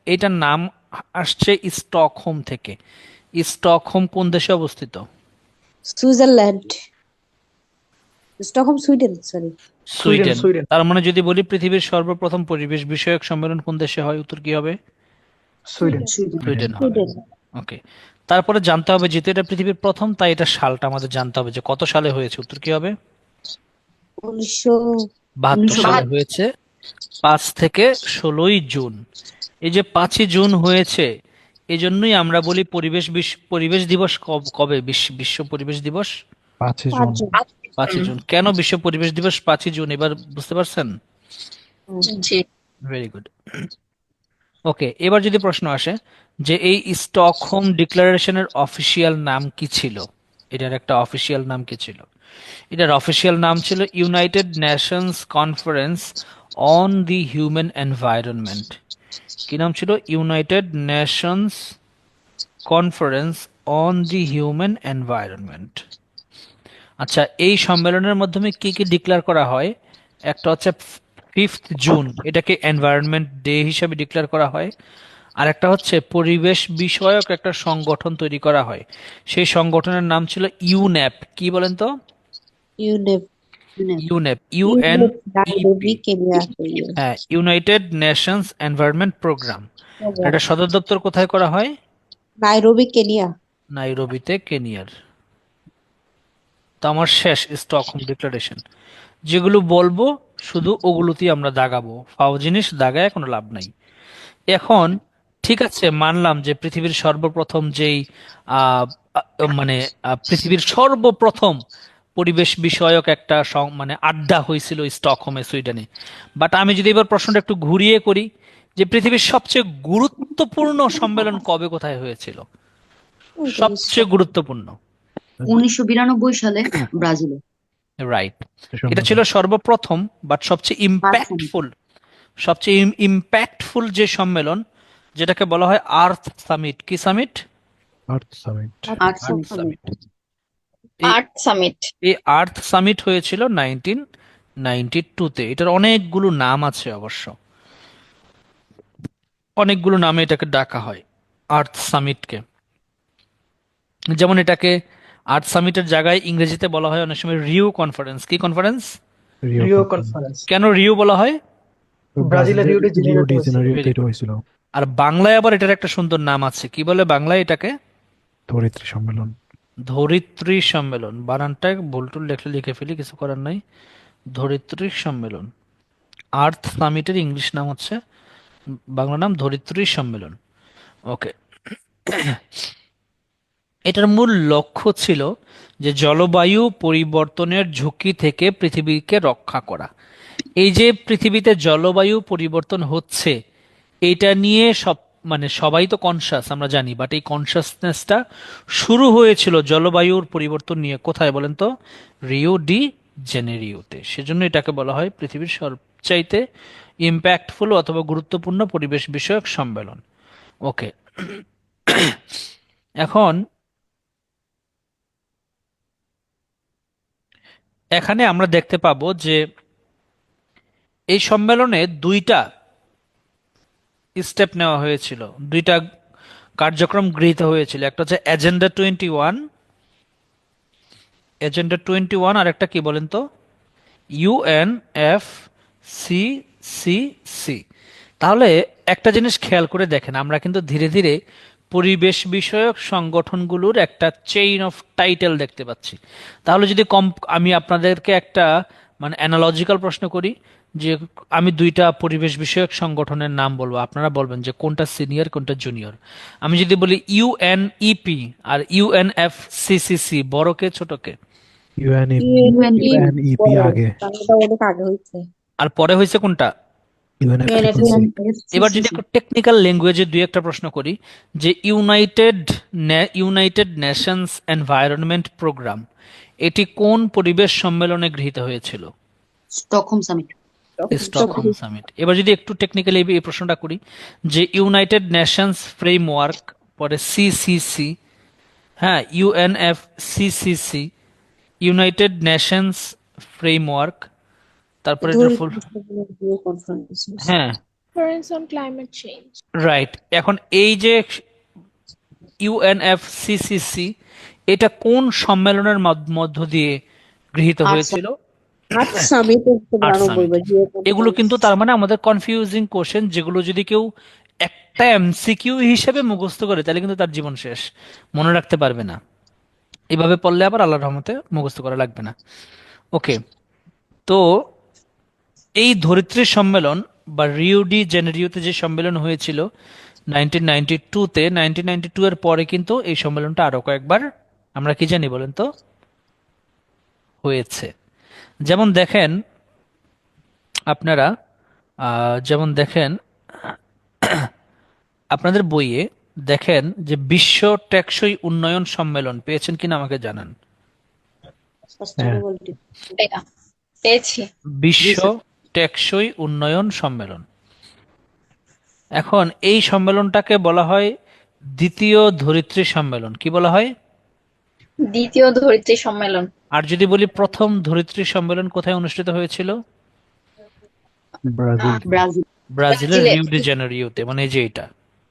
এটার নাম আসছে স্টকহোম থেকে। স্টকহোম কোন দেশে অবস্থিত? Switzerland, Stockholm, Sweden, sorry. Sweden. Sweden. তার মানে যদি বলি পৃথিবীর সর্বপ্রথম পরিবেশ বিষয়ক সম্মেলন কোন দেশে হয়, উত্তর কি হবে? সুইডেন। সুইডেন হবে। ওকে, তারপরে জানতে হবে, যেহেতু এটা পৃথিবীর প্রথম তাই এটা সালটা আমাদের জানতে হবে যে কত সালে হয়েছে। উত্তর কি হবে? 1972 সালে হয়েছে, 5 থেকে 16ই জুন। এই যে 5ই জুন হয়েছে, এই জন্যই আমরা বলি পরিবেশ দিবস কবে? বিশ্ব পরিবেশ দিবস 5 জুন। 5ই জুন। কেন বিশ্ব পরিবেশ দিবস 5ই জুন, এবার বুঝতে পারছেন? জি। Very good. ওকে, এবার যদি প্রশ্ন আসে যে এই স্টকহোম ডিক্লারেশনের অফিসিয়াল নাম কি ছিল, এটার একটা অফিসিয়াল নাম কি ছিল? এটার অফিসিয়াল নাম ছিল United Nations conference on the human environment. কি নাম ছিল? United Nations conference on the human environment. আচ্ছা, এই সম্মেলনের মাধ্যমে কি কি ডিক্লেয়ার করা হয়? একটা হচ্ছে 5th জুন, এটাকে এনভায়রনমেন্ট ডে হিসেবে ডিক্লেয়ার করা হয়। আর একটা হচ্ছে পরিবেশ বিষয়ক একটা সংগঠন তৈরি করা হয়, সেই সংগঠনের নাম ছিল ইউনেপ। কি বলেন তো? ইউনেপ, ইউনেপ, ইউএন, নাইরোবি, কেনিয়া। হ্যাঁ, ইউনাইটেড নেশনস এনভায়রনমেন্ট প্রোগ্রাম। এটা সদর দপ্তর কোথায় করা হয়? Nairobi, Kenya. নাইরোবিতে, কেনিয়ার। তো আমার শেষ স্টকহোম ডিক্লারেশন। যেগুলো বলবো শুধু ওগুলোতেই আমরা দাগাবো, ফাও জিনিস দাগায় কোনো লাভ নাই। এখন ঠিক আছে, মানলাম যে পৃথিবীর সর্বপ্রথম যেই আহ, মানে পৃথিবীর সর্বপ্রথম পরিবেশ বিষয়ক একটা মানে আড্ডা হয়েছিল স্টকহোমে, সুইডেনে। বাট আমি যদি এবার প্রশ্নটা একটু ঘুরিয়ে করি, যে পৃথিবীর সবচেয়ে গুরুত্বপূর্ণ সম্মেলন কবে কোথায় হয়েছিল? সবচেয়ে গুরুত্বপূর্ণ। 1992 সালে ব্রাজিলে। রাইট, এটা ছিল সর্বপ্রথম, বাট সবচেয়ে ইম্প্যাক্টফুল যে সম্মেলন, যেটাকে বলা হয় আর্থ সামিট। কি summit? Earth Summit. Art summit. Art summit. এই আর্থ সামিট হয়েছিল 1992-তে। এটার অনেকগুলো নাম আছে অবশ্য, অনেকগুলো নামে এটাকে ডাকা হয় আর্থ সামিটকে। যেমন এটাকে আর্থ সামিটের জায়গায় ইংরেজিতে বলা হয় অনেক সময় রিও কনফারেন্স। কি কনফারেন্স? Rio conference. কেন রিও বলা হয়? ব্রাজিলের রিও ডি রিও জেনিরোতে ডি হয়েছিল। জেনারিওতে এটা হয়েছিল। আর বাংলায় আবার এটার একটা সুন্দর নাম আছে। কি বলে বাংলায় এটাকে? ধরিত্রী সম্মেলন। ধরিত্রী সম্মেলন। বানানটা ভুল টুল লেখলে লিখে ফেলি, কিছু করার নাই। ধরিত্রী সম্মেলন। আর্থ সামিটের ইংলিশ নাম হচ্ছে, বাংলা নাম ধরিত্রী সম্মেলন। ওকে, এটার মূল লক্ষ্য ছিল যে জলবায়ু পরিবর্তনের ঝুঁকি থেকে পৃথিবীকে রক্ষা করা। এই যে পৃথিবীতে জলবায়ু পরিবর্তন হচ্ছে, এটা নিয়ে মানে সবাই তো কনসাস আমরা জানি, বাট এই কনসাসনেসটা শুরু হয়েছিল জলবায়ুর পরিবর্তন নিয়ে কোথায় বলেন তো? রিও ডি জেনেরিওতে। সেজন্য এটাকে বলা হয় পৃথিবীর সবচাইতে ইম্প্যাক্টফুল অথবা গুরুত্বপূর্ণ পরিবেশ বিষয়ক সম্মেলন। ওকে, এখন এখানে আমরা দেখতে পাবো যে এই সম্মেলনে দুইটা স্টেপ নেওয়া হয়েছিল, দুইটা কার্যক্রম গৃহীত হয়েছিল। একটা হচ্ছে এজেন্ডা 21 আর একটা কি বলেন তো, UNFCCC। তাহলে একটা জিনিস খেয়াল করে দেখেন, আমরা কিন্তু ধীরে ধীরে পরিবেশ বিষয়ক সংগঠনগুলোর একটা চেইন অফ টাইটেল দেখতে পাচ্ছি। তাহলে যদি আমি আপনাদেরকে একটা মানে অ্যানালজিক্যাল প্রশ্ন করি যে আমি দুইটা পরিবেশ বিষয়ক সংগঠনের নাম বলবো, আপনারা বলবেন যে কোনটা সিনিয়র কোনটা জুনিয়র। আমি যদি বলি UNEP আর UNFCCC, বড় কে ছোট কে? ইউএনইপি আগে, আর পরে হয়েছে কোনটা? ইউএনএফসিসি। এবার যদি একটু টেকনিক্যাল ল্যাঙ্গুয়েজে দুই একটা প্রশ্ন করি যে ইউনাইটেড নেশনস এনভায়রনমেন্ট প্রোগ্রাম, এটি কোন পরিবেশ সম্মেলনে গৃহীত হয়েছিল? Stockholm summit. Stockholm summit. এবার যদি একটু টেকনিক্যালি এই প্রশ্নটা করি যে ইউনাইটেড নেশনস ফ্রেমওয়ার্ক, পরে CCC, হ্যাঁ UNFCCC, ইউনাইটেড নেশনস ফ্রেমওয়ার্ক, তারপরে এটার ফুল, হ্যাঁ রাইট। এখন এই যে UNFCCC, এটা কোন সম্মেলনের মধ্য দিয়ে গৃহীত হয়েছিল? আট সামিট। এগুলো কিন্তু তার মানে আমাদের কনফিউজিং কোশ্চেন, যেগুলো যদি কেউ একটা MCQ হিসেবে মুখস্থ করে তাহলে কিন্তু তার জীবন শেষ, মনে রাখতে পারবে না। এভাবে পড়লে আবার আল্লাহর রহমতে মুখস্থ করা লাগবে না। ওকে, তো এই ধরিত্রী সম্মেলন বা রিও ডি জেনেরিওতে যে সম্মেলন হয়েছিল 1992-তে, 1992 এর পরে কিন্তু এই সম্মেলনটা আরো কয়েকবার আমরা কি জানি বলেন তো হয়েছে। যেমন দেখেন আপনারা, যেমন দেখেন আপনাদের বইয়ে দেখেন যে বিশ্ব টেকসই উন্নয়ন সম্মেলন পেয়েছেন কিনা আমাকে জানান। পেয়েছি। বিশ্ব টেকসই উন্নয়ন সম্মেলন। এখন এই সম্মেলনটাকে বলা হয় দ্বিতীয় ধরিত্রী সম্মেলন। কি বলা হয়? দ্বিতীয় ধরিত্রী সম্মেলন। আর যদি বলি প্রথম ধরিত্রী সম্মেলন কোথায় অনুষ্ঠিত হয়েছিল? ব্রাজিল। ব্রাজিল। ব্রাজিলের ব্রাজিলে। রিও ডি জেনেরিওতে, মানে এই যে এটা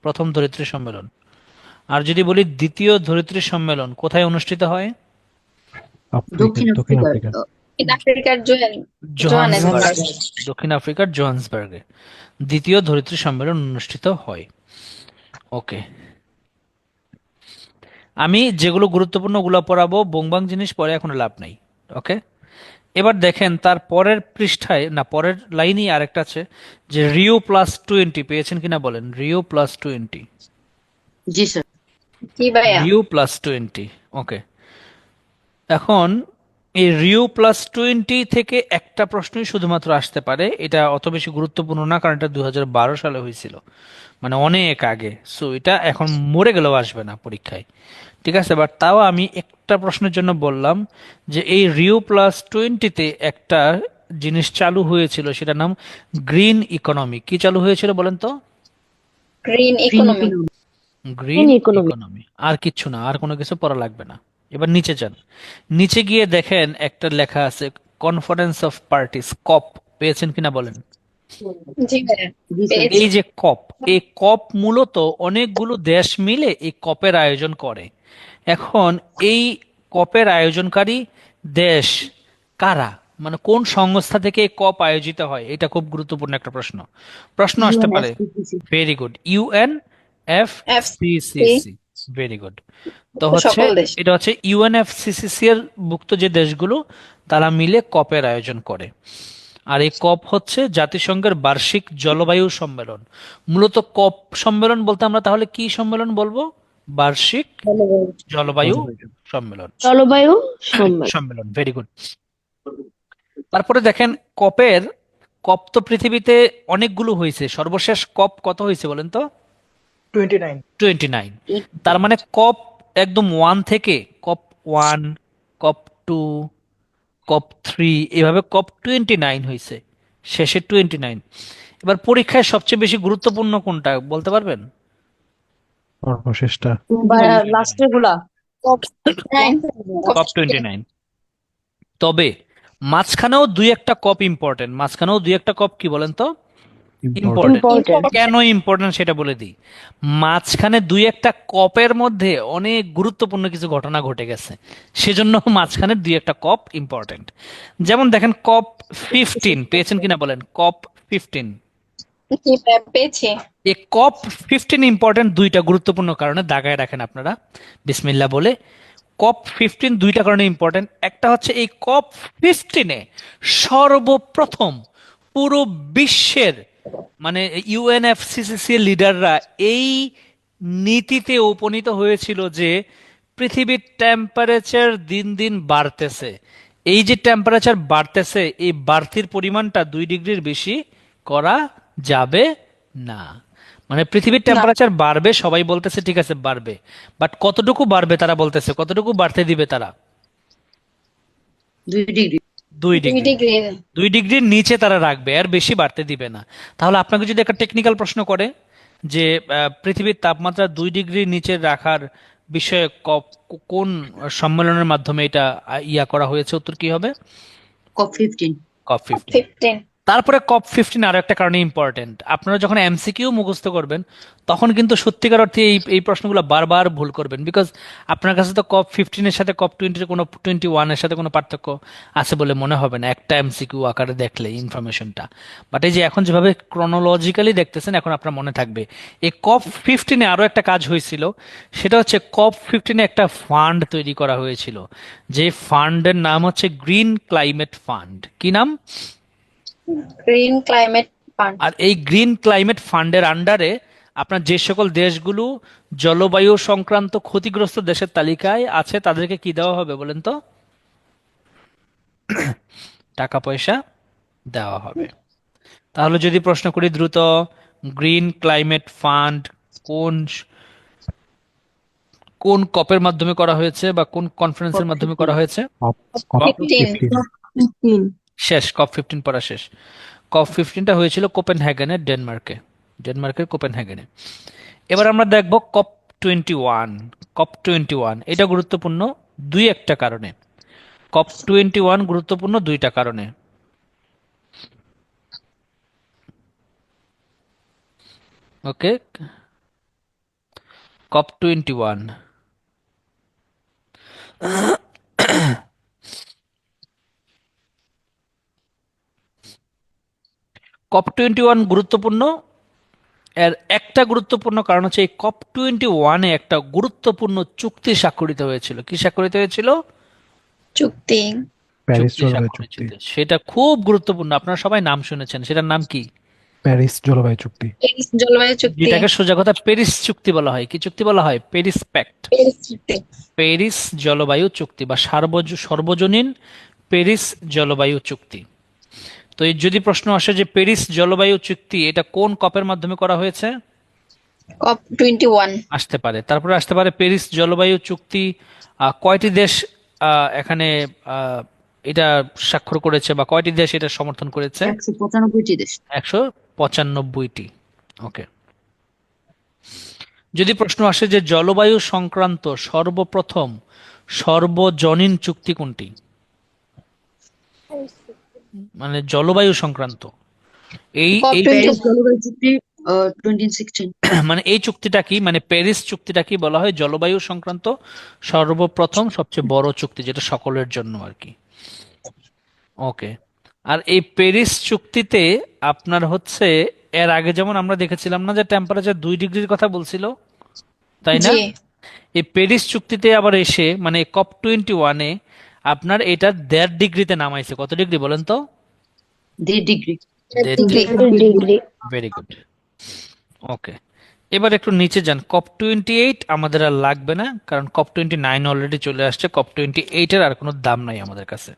প্রথম ধরিত্রী সম্মেলন। আর যদি বলি দ্বিতীয় ধরিত্রী সম্মেলন কোথায় অনুষ্ঠিত হয়? দক্ষিণ দক্ষিণ আফ্রিকার আফ্রিকা। দক্ষিণ আফ্রিকার জোহান্সবার্গ। জোহানেসবার্গ। দক্ষিণ আফ্রিকার জোহান্সবার্গে দ্বিতীয় ধরিত্রী সম্মেলন অনুষ্ঠিত হয়। ওকে, আমি যেগুলো গুরুত্বপূর্ণ ওগুলো পড়াবো, বোংবাং জিনিস পরে এখন লাভ নাই। ওকে, এবার দেখেন তার পরের পৃষ্ঠায়, না পরের লাইনই আরেকটা আছে যে Rio+20 পেয়েছেন কিনা বলেন। Rio+20, জি স্যার। জি ভাইয়া। Rio+20। ওকে, এখন এই Rio+20 থেকে একটা প্রশ্নই শুধুমাত্র আসতে পারে, এটা অত বেশি গুরুত্বপূর্ণ না কারণ এটা 2012 সালে হয়েছিল, মানে অনেক আগে। সো এটা এখন মরে গেলেও আসবে না পরীক্ষায়, ঠিক আছে। বাট তাও আমি একটা প্রশ্নের জন্য বললাম যে এই Rio+20-তে একটা জিনিস চালু হয়েছিল, সেটার নাম গ্রিন ইকোনমি। কি চালু হয়েছিল বলেন তো? Green economy. Green economy. আর কিচ্ছু না, আর কোনো কিছু পড়া লাগবে না। এবার নিচে যান, নিচে গিয়ে দেখেন একটা লেখা আছে কনফারেন্স অফ পার্টিস, কপ পেয়েছেন কিনা বলেন। জি ভাইয়া, জি স্যার। পেয়েছি। এই যে কপ, এই কপ মূলত অনেকগুলো দেশ মিলে এই কপের আয়োজন করে। এখন এই কপের আয়োজনকারী দেশ কারা, মানে কোন সংস্থা থেকে এই কপ আয়োজিত হয়, এটা খুব গুরুত্বপূর্ণ একটা প্রশ্ন আসতে পারে। UNFCCC। Very good, UNFCCC, very good. তো হচ্ছে সকল দেশ। এটা হচ্ছে UNFCCC এর ভুক্ত যে দেশগুলো তারা মিলে কপের আয়োজন করে। আর এই কপ হচ্ছে জাতিসংঘের বার্ষিক জলবায়ু সম্মেলন। মূলত কপ সম্মেলন বলতে আমরা তাহলে কি সম্মেলন বলবো? বার্ষিক জলবায়ু সম্মেলন। জলবায়ু সম্মেলন। সম্মেলন, ভেরি গুড। তারপরে দেখেন কপ তো পৃথিবীতে অনেকগুলো হয়েছে, সর্বশেষ কপ কত হয়েছে বলেন তো? 29। 29। তার মানে কপ একদম 1 থেকে কপ 1, কপ 2, কপ 3, এভাবে কপ 29 হয়েছে, শেষে 29। এবার পরীক্ষায় সবচেয়ে বেশি গুরুত্বপূর্ণ কোনটা বলতে পারবেন? সর্বশেষটা লাস্টের গুলা কপ 9 কপ 29। তবে মাঝখানেও দুই একটা কপ ইম্পর্টেন্ট, মাঝখানেও দুই একটা কপ কি বলেন তো ইম্পর্টেন্ট। কেন ইম্পর্টেন্ট সেটা বলে দিই। মাঝখানে দুই একটা কপের মধ্যে অনেক গুরুত্বপূর্ণ কিছু ঘটনা ঘটে গেছে, সেজন্য মাঝখানে দুই একটা কপ ইম্পর্টেন্ট। যেমন দেখেন কপ 15 পেয়েছেন কিনা বলেন, কপ 15। জি ভাইয়া পেয়েছি। এই কপ 15 ইম্পর্টেন্ট দুইটা গুরুত্বপূর্ণ কারণে, দাগায় রাখেন আপনারা বিসমিল্লাহ বলে। কপ 15 দুইটা কারণে ইম্পর্টেন্ট। একটা হচ্ছে এই কপ 15-এ সর্বপ্রথম পুরো বিশ্বের মানে ইউএনএফসিসিসি লিডাররা এই নীতিতে উপনীত হয়েছিল যে পৃথিবীর টেম্পারেচার দিন দিন বাড়তেছে। এই যে টেম্পারেচার বাড়তেছে, এই বাড়তির পরিমাণটা 2 ডিগ্রির বেশি করা যাবে না। মানে পৃথিবীর টেম্পারেচার বাড়বে, সবাই বলতেছে ঠিক আছে বাড়বে, বাট কতটুকু বাড়বে তারা বলতেছে, কতটুকু বাড়তে দিবে তারা? 2 ডিগ্রি। 2 ডিগ্রি। 2 ডিগ্রি। 2 ডিগ্রির নিচে তারা রাখবে, আর বেশি বাড়তে দিবে না। তাহলে আপনাকে যদি একটা টেকনিক্যাল প্রশ্ন করে যে পৃথিবীর তাপমাত্রা 2 ডিগ্রির নিচে রাখার বিষয়ে কোন সম্মেলনের মাধ্যমে এটা করা হয়েছে, উত্তর কি হবে? কপ 15। কপ 15। 15। তারপরে কপ 15 আরো একটা কারণে ইম্পর্টেন্ট। আপনারা যখন এমসিকিউ মুখস্থ করবেন তখন কিন্তু সত্যিকার অর্থে এই প্রশ্নগুলো বারবার ভুল করবেন, বিকজ আপনার কাছে তো কপ 15-এর সাথে কপ 20-এর কোনো 21-এর সাথে কোনো পার্থক্য আছে বলে মনে হবে না একটা এমসিকিউ আকারে দেখলে ইনফরমেশনটা। বাট এই যে এখন যেভাবে ক্রনোলজিক্যালি দেখতেছেন, এখন আপনার মনে থাকবে। এই কপ 15-এ আরো একটা কাজ হয়েছিল, সেটা হচ্ছে কপ 15-এ একটা ফান্ড তৈরি করা হয়েছিল, যে ফান্ডের নাম হচ্ছে গ্রিন ক্লাইমেট ফান্ড। কি নাম? Green climate fund. আর এই গ্রিন ক্লাইমেট ফান্ডের আন্ডারে আপনার যে সকল দেশগুলো জলবায়ু সংক্রান্ত ক্ষতিগ্রস্ত দেশের তালিকায় আছে তাদেরকে কি দেওয়া হবে বলেন তো? টাকা পয়সা দেওয়া হবে। তাহলে যদি প্রশ্ন করি দ্রুত, গ্রিন ক্লাইমেট ফান্ড কোন কোন কপের মাধ্যমে করা হয়েছে বা কোন কনফারেন্সের মাধ্যমে করা হয়েছে? কপ 15। 15 শেষ, কপ 15 পড়া শেষ। কপ 15টা হয়েছিল কোপেনহেগেনে, ডেনমার্কের কোপেনহেগেনে। এবার আমরা দেখব কপ 21। কপ 21 এটা গুরুত্বপূর্ণ দুই একটা কারণে। কপ 21 গুরুত্বপূর্ণ দুইটা কারণে। ওকে, কপ 21 কপ 21 গুরুত্বপূর্ণ। এর একটা গুরুত্বপূর্ণ কারণ হচ্ছে এই কপ 21-এ একটা গুরুত্বপূর্ণ চুক্তি স্বাক্ষরিত হয়েছিল। কি স্বাক্ষরিত হয়েছিল? চুক্তি। প্যারিস চুক্তি জলবায়ু স্বাক্ষরিত চুক্তি। হয়েছিল। সেটা খুব গুরুত্বপূর্ণ, আপনারা সবাই নাম শুনেছেন। সেটার নাম কি? প্যারিস জলবায়ু চুক্তি। প্যারিস জলবায়ু চুক্তি। যেটাকে সোজা কথা প্যারিস চুক্তি বলা হয়। কি চুক্তি বলা হয়? Paris pact. প্যারিস চুক্তি। প্যারিস জলবায়ু চুক্তি বা সর্বজনীন প্যারিস জলবায়ু চুক্তি। তো এই যদি প্রশ্ন আসে যে প্যারিস জলবায়ু চুক্তি এটা কোন কপের মাধ্যমে করা হয়েছে, কপ 21। আসতে পারে। তারপরে আসতে পারে প্যারিস জলবায়ু চুক্তি কয়টি দেশ এখানে এটা স্বাক্ষর করেছে বা কয়টি দেশ এটা সমর্থন করেছে? 195টি দেশ। 195টি। ওকে। যদি প্রশ্ন আসে যে জলবায়ু সংক্রান্ত সর্বপ্রথম সর্বজনীন চুক্তি কোনটি, মানে জলবায়ু সংক্রান্ত এই কপ এই 20 প্যারিস জলবায়ু চুক্তি 2016। মানে এই চুক্তিটা কি, মানে প্যারিস চুক্তিটা কি বলা হয়? জলবায়ু সংক্রান্ত সর্বপ্রথম সবচেয়ে বড় চুক্তি, যেটা সকলের জন্য আর কি। ওকে। আর এই প্যারিস চুক্তিতে আপনার হচ্ছে এর আগে যেমন আমরা দেখেছিলাম না যে টেম্পারেচার 2 ডিগ্রির কথা বলছিল, তাই না? জি। এই প্যারিস চুক্তিতে আবার এসে মানে কপ 21-এ আপনার এটা 1.5 ডিগ্রিতে নামাইছে। কত ডিগ্রি বলেন তো? 1.5 degree. 1.5 degree. Very good. Okay, এবার একটু নিচে যান। কপ 28 আমাদের আর লাগবে না, কারণ কপ 29 অলরেডি চলে আসছে। কপ 28-এর আর কোনো দাম নাই আমাদের কাছে।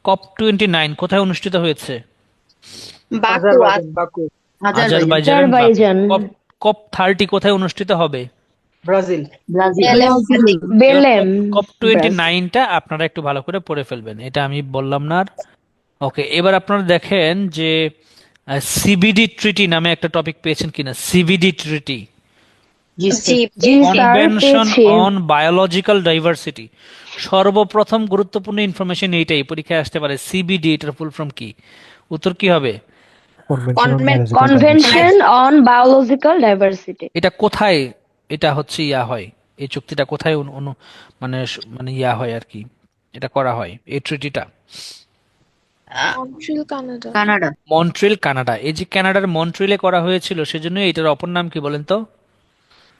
কপ 29 কোথায় অনুষ্ঠিত হয়েছে? বাকু। বাকু। আজারবাইজানের বাকু। কপ কপ 30 কোথায় অনুষ্ঠিত হবে? ব্রাজিল। বেলেম কপ 29টা আপনারা একটু ভালো করে পড়ে ফেলবেন, এটা আমি বললাম না আর। ওকে, এবার আপনারা দেখেন যে সিবিডি ট্রিটি নামে একটা টপিক পেয়েছেন কিনা। সিবিডি ট্রিটি জি জি স্যার জি স্যার কনভেনশন পেয়েছি। অন বায়োলজিক্যাল ডাইভার্সিটি, সর্বপ্রথম গুরুত্বপূর্ণ ইনফরমেশন এইটাই, পরীক্ষায় আসতে পারে। সিবিডি এটার ফুল ফর্ম কি? উত্তর কি হবে? Convention on biological convention on biological diversity. Diversity. এটা কোথায়, এটা হচ্ছে ইয়া হয়, এই চুক্তিটা কোথায় মানে মানে ইয়া হয় আর কি, এটা করা হয় এই ট্রিটিটা? Canada Montreal, Canada. এই যে কানাডার মন্ট্রিলে করা হয়েছিল, সেজন্য এটার অপর নাম কি বলেন তো?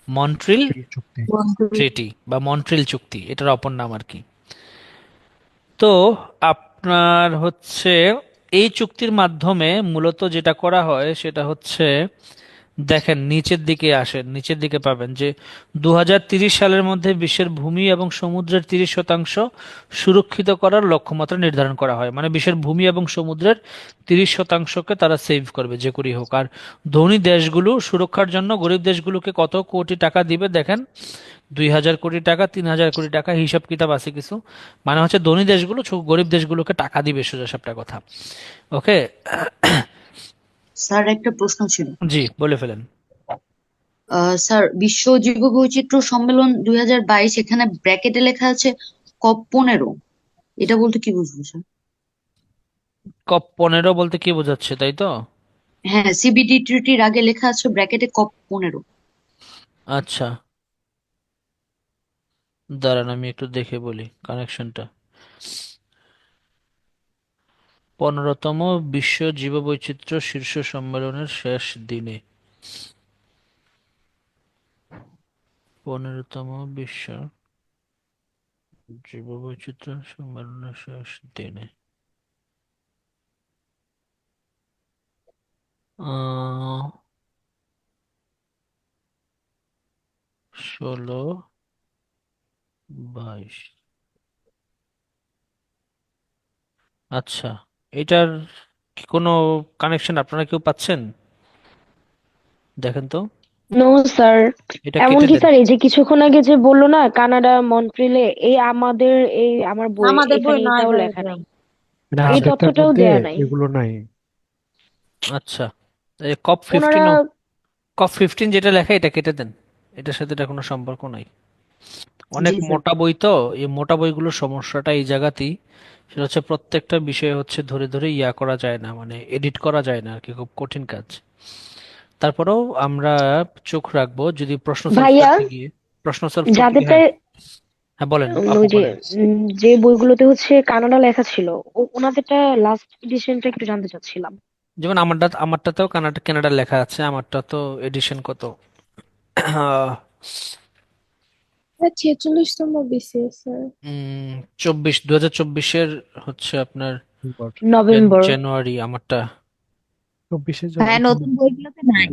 মন্ট্রিল চুক্তি। ট্রিটি বা মন্ট্রিল চুক্তি, এটার অপর নাম আর কি। তো আপনার হচ্ছে এই চুক্তির মাধ্যমে মূলত যেটা করা হয় সেটা হচ্ছে, দেখেন নিচের দিকে আসেন, নিচের দিকে পাবেন যে 2030 সালের মধ্যে বিশ্বের ভূমি এবং সমুদ্রের 30% সুরক্ষিত করার লক্ষ্যমাত্রা নির্ধারণ করা হয়। মানে বিশ্বের ভূমি এবং সমুদ্রের 30%কে তারা সেভ করবে যে করেই হোক। আর ধনী দেশগুলো সুরক্ষার জন্য গরিব দেশগুলোকে কত কোটি টাকা দিবে দেখেন, 2000 কোটি টাকা, 3000 কোটি টাকা, হিসাব কিতাব আছে কিছু। মানে হচ্ছে ধনী দেশগুলো গরিব দেশগুলোকে টাকা দিবে, সোজা সাপটা কথা। ওকে, স্যার একটা প্রশ্ন ছিল। জি বলে ফেলেন। স্যার বিশ্ব জীববৈচিত্র্য সম্মেলন 2022, এখানে ব্র্যাকেটে লেখা আছে COP 15, এটা বলতে কি বুঝবো স্যার? COP 15 বলতে কি বোঝাচ্ছে, তাই তো? হ্যাঁ, সিবিডি ট্রিটির আগে লেখা আছে ব্র্যাকেটে COP 15। আচ্ছা, দাঁড়ান আমি একটু দেখে বলি কানেকশনটা। 15তম বিশ্ব জীববৈচিত্র্য শীর্ষ সম্মেলনের শেষ দিনে, 15তম বিশ্ব জীববৈচিত্র্য সম্মেলনের শেষ দিনে 16-22। আচ্ছা, এটার কি কোনো কানেকশন আপনারা কেউ পাচ্ছেন? দেখেন তো, নো স্যার। এটা কেটে এমনকি দেন। স্যার এই যে কিছুক্ষণ আগে যে বললো না কানাডা মন্ট্রিলে, এই আমাদের এই আমার বই আমাদের বই এখানে নাই এটাও ভাইয়া লেখা দেওয়া। নেই, মানে এই আপডেটটার তথ্যটাও মধ্যে দেয়া নাই। এগুলো নাই। আচ্ছা, কপ ওনারা 15, COP 15 যেটা লেখা এটা কেটে দেন, এটার সাথে এটা কোনো সম্পর্ক নাই। অনেক জি স্যার। মোটা বই তো, এই মোটা বইগুলোর সমস্যাটা এই জায়গাতেই, সেটা হচ্ছে প্রত্যেকটা বিষয় হচ্ছে ধরে ধরে ইয়া করা যায় না, মানে এডিট করা যায় না আর কি, খুব কঠিন কাজ। তারপরেও আমরা চোখ রাখবো, যদি প্রশ্ন সলভ ভাইয়া করতে গিয়ে, প্রশ্ন সলভ করতে গিয়ে, যাদেরটা হ্যাঁ হ্যাঁ বলেন আপু ওই যে বলেন। যে বইগুলোতে হচ্ছে কানাডা লেখা ছিল, ওনাদেরটা লাস্ট এডিশনটা একটু জানতে চাচ্ছিলাম। যেমন আমারটাতেও কানাডা কানাডার লেখা আছে, আমারটা তো এডিশন কত, 46তম বিসিএস স্যার। 2024 হচ্ছে আপনার নভেম্বর। জানুয়ারি আমারটা। 24 হ্যাঁ, জানুয়ারি তো নতুন বইগুলোতে নাই।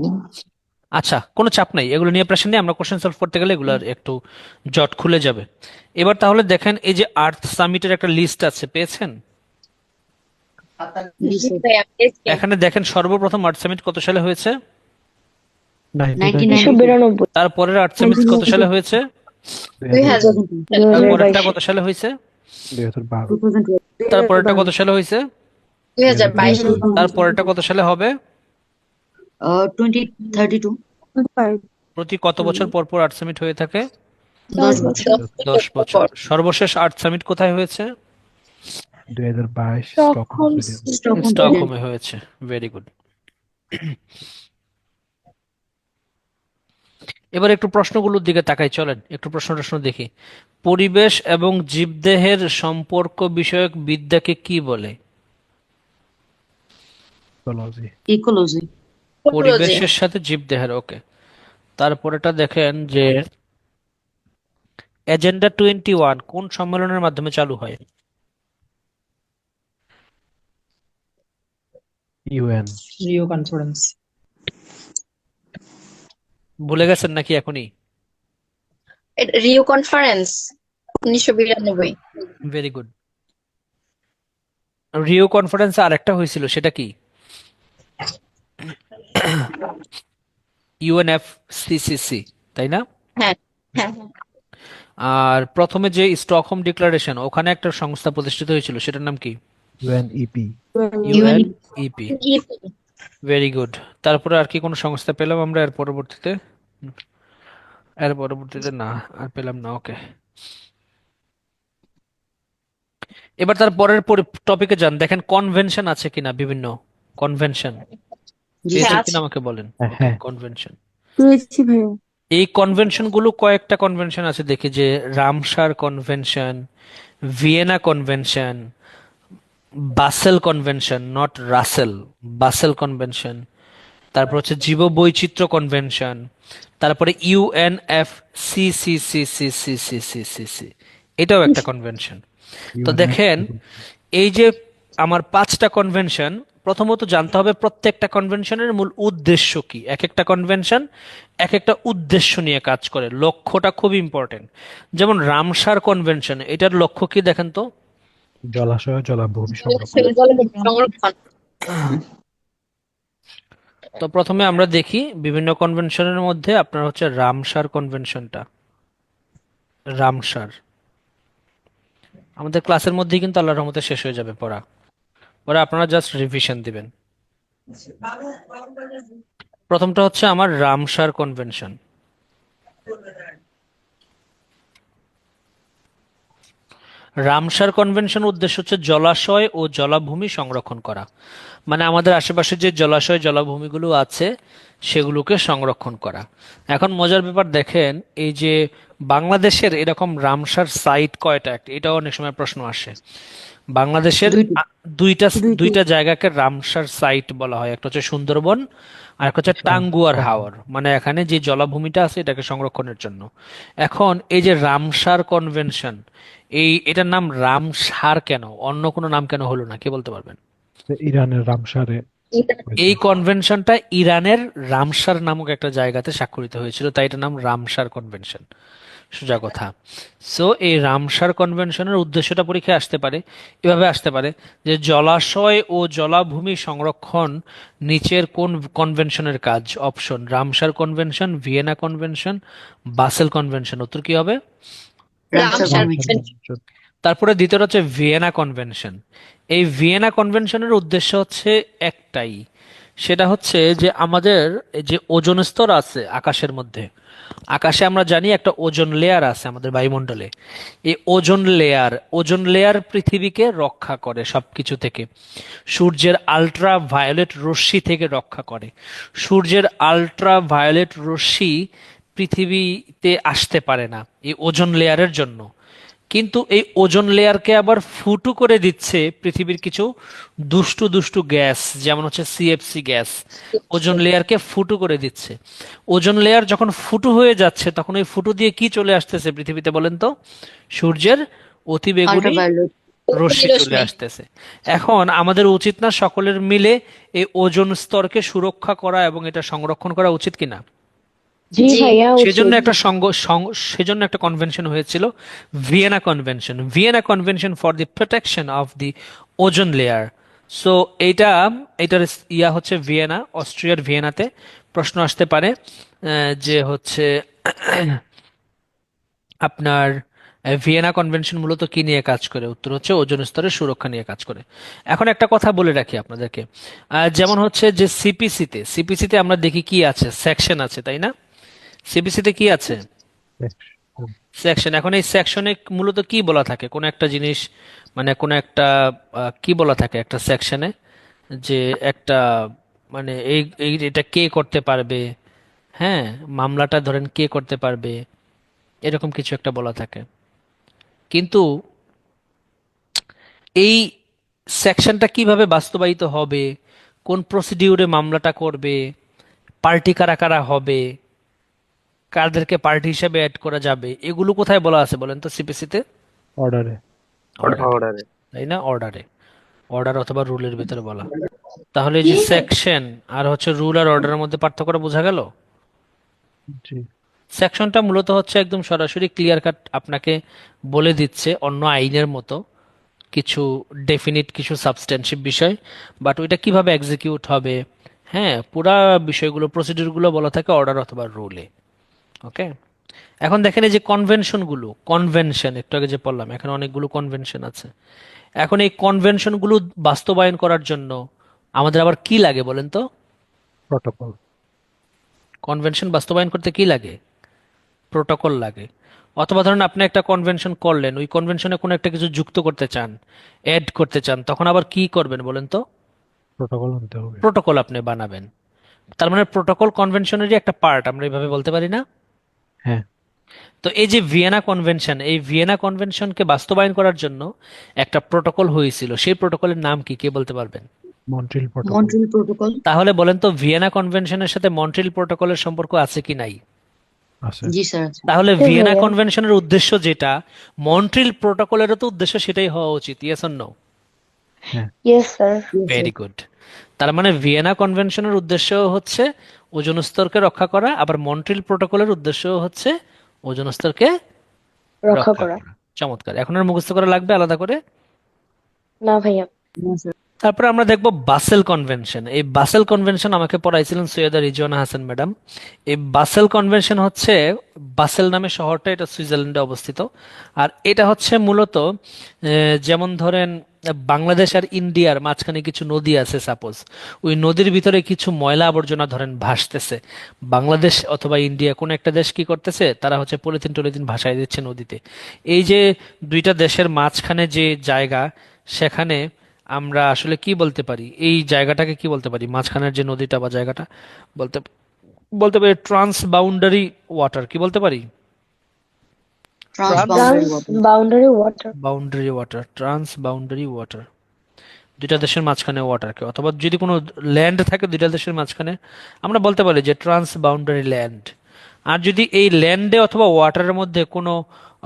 আচ্ছা, কোনো চাপ নাই, এগুলো নিয়ে প্রেশার নেই, আমরা কোশ্চেন সলভ করতে গেলে এগুলোর একটু জট খুলে যাবে। এবার তাহলে দেখেন, এই যে আর্থ সামিটের একটা লিস্ট আছে, পেয়েছেন? জি জি স্যার। ভাইয়া পেয়েছি। এখানে দেখেন সর্বপ্রথম আর্থ সামিট কত সালে হয়েছে, 1992, 1992। তারপরের আর্থ সামিট কত সালে হয়েছে, 2000 তারপরেরটা 2022। কত সালে হয়েছে, 2012, 2012। তারপরেরটা কত সালে হয়েছে, 2022 তারপরেরটা কত সালে হবে? 2032। প্রতি কত বছর পর পর আর্থ সামিট হয়ে থাকে? 10 বছর। 10 বছর। সর্বশেষ আর্থ সামিট কোথায় হয়েছে? 2022 স্টকহোম। সুইডেন। স্টকহোম। স্টকহোমে হয়েছে। Very good. এবার একটু প্রশ্নগুলোর দিকে তাকাই, চলেন একটু প্রশ্ন দেখি। পরিবেশ এবং জীবদেহের সম্পর্ক বিষয়ক বিদ্যাকে কি বলে? ইকোলজি। ইকোলজি। পরিবেশের সাথে জীবদেহের, ওকে। তারপরেটা দেখেন যে এজেন্ডা 21 কোন সম্মেলনের মাধ্যমে চালু হয়? ইউএন। Rio conference. ভুলে গেছেন নাকি এখনই? Rio conference 1992। Very good. Rio কনফারেন্সে আরেকটা হয়েছিল, সেটা কি? ইউএনএফসিসিসি, তাই না? হ্যাঁ হ্যাঁ আর প্রথমে যে স্টকহোম ডিক্লারেশন, ওখানে একটা সংস্থা প্রতিষ্ঠিত হয়েছিল, সেটার নাম কি? ইউএনইপি। ইউএনইপি। হ্যাঁ। Very good. তারপরে আর কি কোনো সংস্থা পেলাম আমরা এর পরবর্তীতে? এর পরবর্তীতে না, আর পেলাম না। ওকে, এবার তার পরের টপিকে যান, দেখেন কনভেনশন আছে কিনা, বিভিন্ন কনভেনশন জি হ্যাঁ পেয়েছেন স্যার। আছে। কিনা আমাকে বলেন। ওকে, হ্যাঁ। কনভেনশন, পেয়েছি ভাইয়া। এই কনভেনশন গুলো কয়েকটা কনভেনশন আছে দেখি, যে Ramsar convention, Vienna convention, Basel convention, not Russell, Basel convention, তারপর হচ্ছে জীববৈচিত্র্য কনভেনশন, তারপরে UNF C C C C C C C C C, এটাও একটা কনভেনশন। তো UNF দেখেন, এই যে আমার 5টা কনভেনশন, প্রথমত জানতে হবে প্রত্যেকটা কনভেনশনের মূল উদ্দেশ্য কি। এক একটা কনভেনশন এক একটা উদ্দেশ্য নিয়ে কাজ করে, লক্ষ্যটা খুব ইম্পর্টেন্ট। যেমন রামসার কনভেনশন, এটার লক্ষ্য কি দেখেন তো। জলাশয় জলাভূমি সংরক্ষণ। জলাশয় জলভূমি সংরক্ষণ। তো প্রথমে আমরা দেখি বিভিন্ন কনভেনশনের মধ্যে আপনার হচ্ছে রামসার কনভেনশনটা। রামসার আমাদের ক্লাসের মধ্যেই কিন্তু আল্লাহর রহমতে শেষ হয়ে যাবে পড়া, পরে আপনারা জাস্ট রিভিশন দিবেন। প্রথমটা হচ্ছে আমার রামসার কনভেনশন। রামসার কনভেনশন উদ্দেশ্য হচ্ছে জলাশয় ও জলাভূমি সংরক্ষণ করা, মানে আমাদের আশেপাশে যে জলাশয় জলাভূমিগুলো আছে সেগুলোকে সংরক্ষণ করা। এখন মজার ব্যাপার দেখেন, এই যে বাংলাদেশের এরকম রামসার সাইট কয়টা, এটাও অনেক সময় প্রশ্ন আসে। বাংলাদেশের দুইটি। দুইটা দুইটি। দুইটা জায়গাকে রামসার সাইট বলা হয়, একটা হচ্ছে সুন্দরবন আর একটা হচ্ছে টাঙ্গুয়ার হাওর, মানে এখানে যে জলাভূমিটা আছে এটাকে সংরক্ষণের জন্য। এখন এই যে রামসার কনভেনশন, এটার নাম রামসার কেন, অন্য কোনো নাম কেন হলো না, কে বলতে পারবেন? ইরানের রামসারে হয়েছে। এই কনভেনশনটা ইরানের রামসার নামক একটা জায়গাতে স্বাক্ষরিত হয়েছিল, তাই এটার নাম রামসার কনভেনশন, সোজা কথা। সো এই রামসার কনভেনশনের উদ্দেশ্যটা পরীক্ষায় আসতে পারে, এভাবে আসতে পারে যে জলাশয় ও জলাভূমি সংরক্ষণ নিচের কোন কনভেনশনের কাজ। Option Ramsar convention, Vienna convention, Basel convention. উত্তর কি হবে? Ramsar Ramsar convention. কনভেনশন। তারপরে দ্বিতীয়টা হচ্ছে ভিয়েনা কনভেনশন। এই ভিয়েনা কনভেনশনের উদ্দেশ্য হচ্ছে একটাই, সেটা হচ্ছে যে আমাদের এই যে ওজোন স্তর আছে আকাশের মধ্যে, আকাশে আমরা জানি একটা ওজোন লেয়ার আছে আমাদের বায়ুমণ্ডলে। এই ওজোন লেয়ার পৃথিবীকে রক্ষা করে সবকিছু থেকে, সূর্যের আল্ট্রা ভায়োলেট রশ্মি থেকে রক্ষা করে। সূর্যের আল্ট্রা ভায়োলেট রশ্মি পৃথিবীতে আসতে পারে না এই ওজোন লেয়ারের জন্য, কিন্তু এই ওজোন লেয়ারকে আবার ফুটো করে দিচ্ছে পৃথিবীর কিছু দুষ্টু দুষ্টু গ্যাস, যেমন হচ্ছে সিএফসি গ্যাস, ওজোন লেয়ারকে ফুটো করে দিচ্ছে। ওজোন লেয়ার যখন ফুটো হয়ে যাচ্ছে তখন ওই ফুটো দিয়ে কি চলে আসতেছে পৃথিবীতে বলেন তো? সূর্যের অতিবেগুনি আল্ট্রাভায়োলেট। রশ্মি চলে আসতেছে। এখন আমাদের উচিত না সকলের মিলে এই ওজোন স্তরকে সুরক্ষা করা এবং এটা সংরক্ষণ করা, উচিত কিনা? জি জি। ভাইয়া, সেজন্য উচিত। একটা সেজন্য একটা কনভেনশন হয়েছিল, Vienna convention for the protection of the ozone layer. So এটার ইয়া হচ্ছে ভিয়েনা, অস্ট্রিয়ার ভিয়েনাতে। প্রশ্ন আসতে পারে যে হচ্ছে আপনার ভিয়েনা কনভেনশন মূলত কি নিয়ে কাজ করে? উত্তর হচ্ছে ওজোন স্তরের সুরক্ষা নিয়ে কাজ করে। এখন একটা কথা বলে রাখি আপনাদেরকে, যেমন হচ্ছে যে সিপিসিতে আমরা দেখি কি আছে, সেকশন আছে, তাই না? সিপিসিতে কি আছে? সেকশন। এখন এই সেকশনে মূলত কি বলা থাকে, কোন একটা জিনিস, মানে কোন একটা কি বলা থাকে একটা সেকশনে, যে একটা মানে এটা কে করতে পারবে, হ্যাঁ, মামলাটা ধরেন কে করতে পারবে, এরকম কিছু একটা বলা থাকে। কিন্তু এই সেকশনটা কিভাবে বাস্তবায়িত হবে, কোন প্রসিডিউরে মামলাটা করবে, পার্টি কারা কারা হবে, কাদেরকে পার্টি হিসেবে অ্যাড করা যাবে, এগুলো কোথায় বলা আছে বলেন তো সিপিসিতে? অর্ডারে। অর্ডারে, তাই না? অর্ডার অথবা রুলের ভিতরে বলা। তাহলে এই যে সেকশন আর হচ্ছে রুল আর অর্ডারের মধ্যে পার্থক্যটা বোঝা গেল? জি। সেকশনটা মূলত হচ্ছে একদম সরাসরি ক্লিয়ার কাট আপনাকে বলে দিচ্ছে, অন্য আইনের মতো কিছু ডেফিনিট কিছু সাবস্টেন্সিভ বিষয়, বাট ওইটা কিভাবে এক্সিকিউট হবে, হ্যাঁ, পুরা বিষয়গুলো প্রসিডিউরগুলো বলা থাকে অর্ডার অথবা রুলে। ওকে, এখন দেখেন এই যে কনভেনশন একটু আগে যে বললাম, এখানে অনেকগুলো কনভেনশন আছে। এখন এই কনভেনশনগুলো বাস্তবায়ন করার জন্য আমাদের আবার কি লাগে বলেন তো? প্রটোকল। কনভেনশন বাস্তবায়ন করতে কি লাগে? প্রোটোকল লাগে। অথবা ধরেন আপনি একটা কনভেনশন করলেন, ওই কনভেনশনে কোনো একটা কিছু যুক্ত করতে চান, অ্যাড করতে চান, তখন আবার কি করবেন বলেন তো? প্রোটোকল আনতে হবে। প্রোটোকল আপনি বানাবেন। তার মানে প্রোটোকল কনভেনশনেরই একটা পার্ট, আমরা এইভাবে বলতে পারি না? হ্যাঁ। তো এই যে ভিয়েনা কনভেনশন, এই ভিয়েনা কনভেনশনকে বাস্তবায়ন করার জন্য একটা প্রোটোকল হয়েছিল, সেই প্রোটোকলের নাম কি, কে বলতে পারবেন? Montreal protocol. Montreal protocol. তাহলে বলেন তো ভিয়েনা কনভেনশনের সাথে মন্ট্রিল প্রোটোকলের সম্পর্ক আছে কি নাই? আছে। জি স্যার আছে। তাহলে আছে ভিয়েনা ভাইয়া। কনভেনশনের উদ্দেশ্য যেটা, মন্ট্রিল প্রোটোকলেরও তো উদ্দেশ্য সেটাই হওয়া উচিত। Yes or no? হ্যাঁ। Yes sir. Yes, very sir. Good. তার মানে ভিয়েনা কনভেনশনের উদ্দেশ্য হচ্ছে ওজোন স্তরকে রক্ষা করা, আবার মন্ট্রিল প্রোটোকলের উদ্দেশ্য হচ্ছে ওজোন স্তরকে রক্ষা রক্ষা করা। করা। চমৎকার। এখন আর মুখস্থ করা লাগবে আলাদা করে? না ভাইয়া। No, sir. তারপরে আমরা দেখব বাসেল কনভেনশন। এই বাসেল কনভেনশন আমাকে পড়াইছিলেন সৈয়দা রিজওয়ানা হাসান ম্যাডাম। এই বাসেল কনভেনশন হচ্ছে, বাসেল নামে শহরটা, এটা সুইজারল্যান্ডে অবস্থিত। আর এটা হচ্ছে মূলত যেমন ধরেন বাংলাদেশ আর ইন্ডিয়ার মাঝখানে কিছু নদী আছে সাপোজ, ওই নদীর ভিতরে কিছু ময়লা আবর্জনা ধরেন ভাসতেছে, বাংলাদেশ অথবা ইন্ডিয়া কোন একটা দেশ কি করতেছে, তারা হচ্ছে পলিথিন টলিথিন ভাসায় দিচ্ছে নদীতে। এই যে দুইটা দেশের মাঝখানে যে জায়গা, সেখানে আমরা আসলে কি বলতে পারি, এই জায়গাটাকে কি বলতে পারি, মাঝখানের যে নদীটা বা জায়গাটা, বলতে বলতে পারি ট্রান্স বাউন্ডারি ওয়াটার। কি বলতে পারি? Transboundary trans water. Boundary water. Boundary water, trans boundary water. দুইটা দেশের মাঝখানে ওয়াটারকে, অথবা যদি কোনো ল্যান্ড থাকে দুইটা দেশের মাঝখানে, আমরা বলতে পারি যে ট্রান্স বাউন্ডারি ল্যান্ড। আর যদি এই ল্যান্ডে অথবা ওয়াটারের মধ্যে কোনো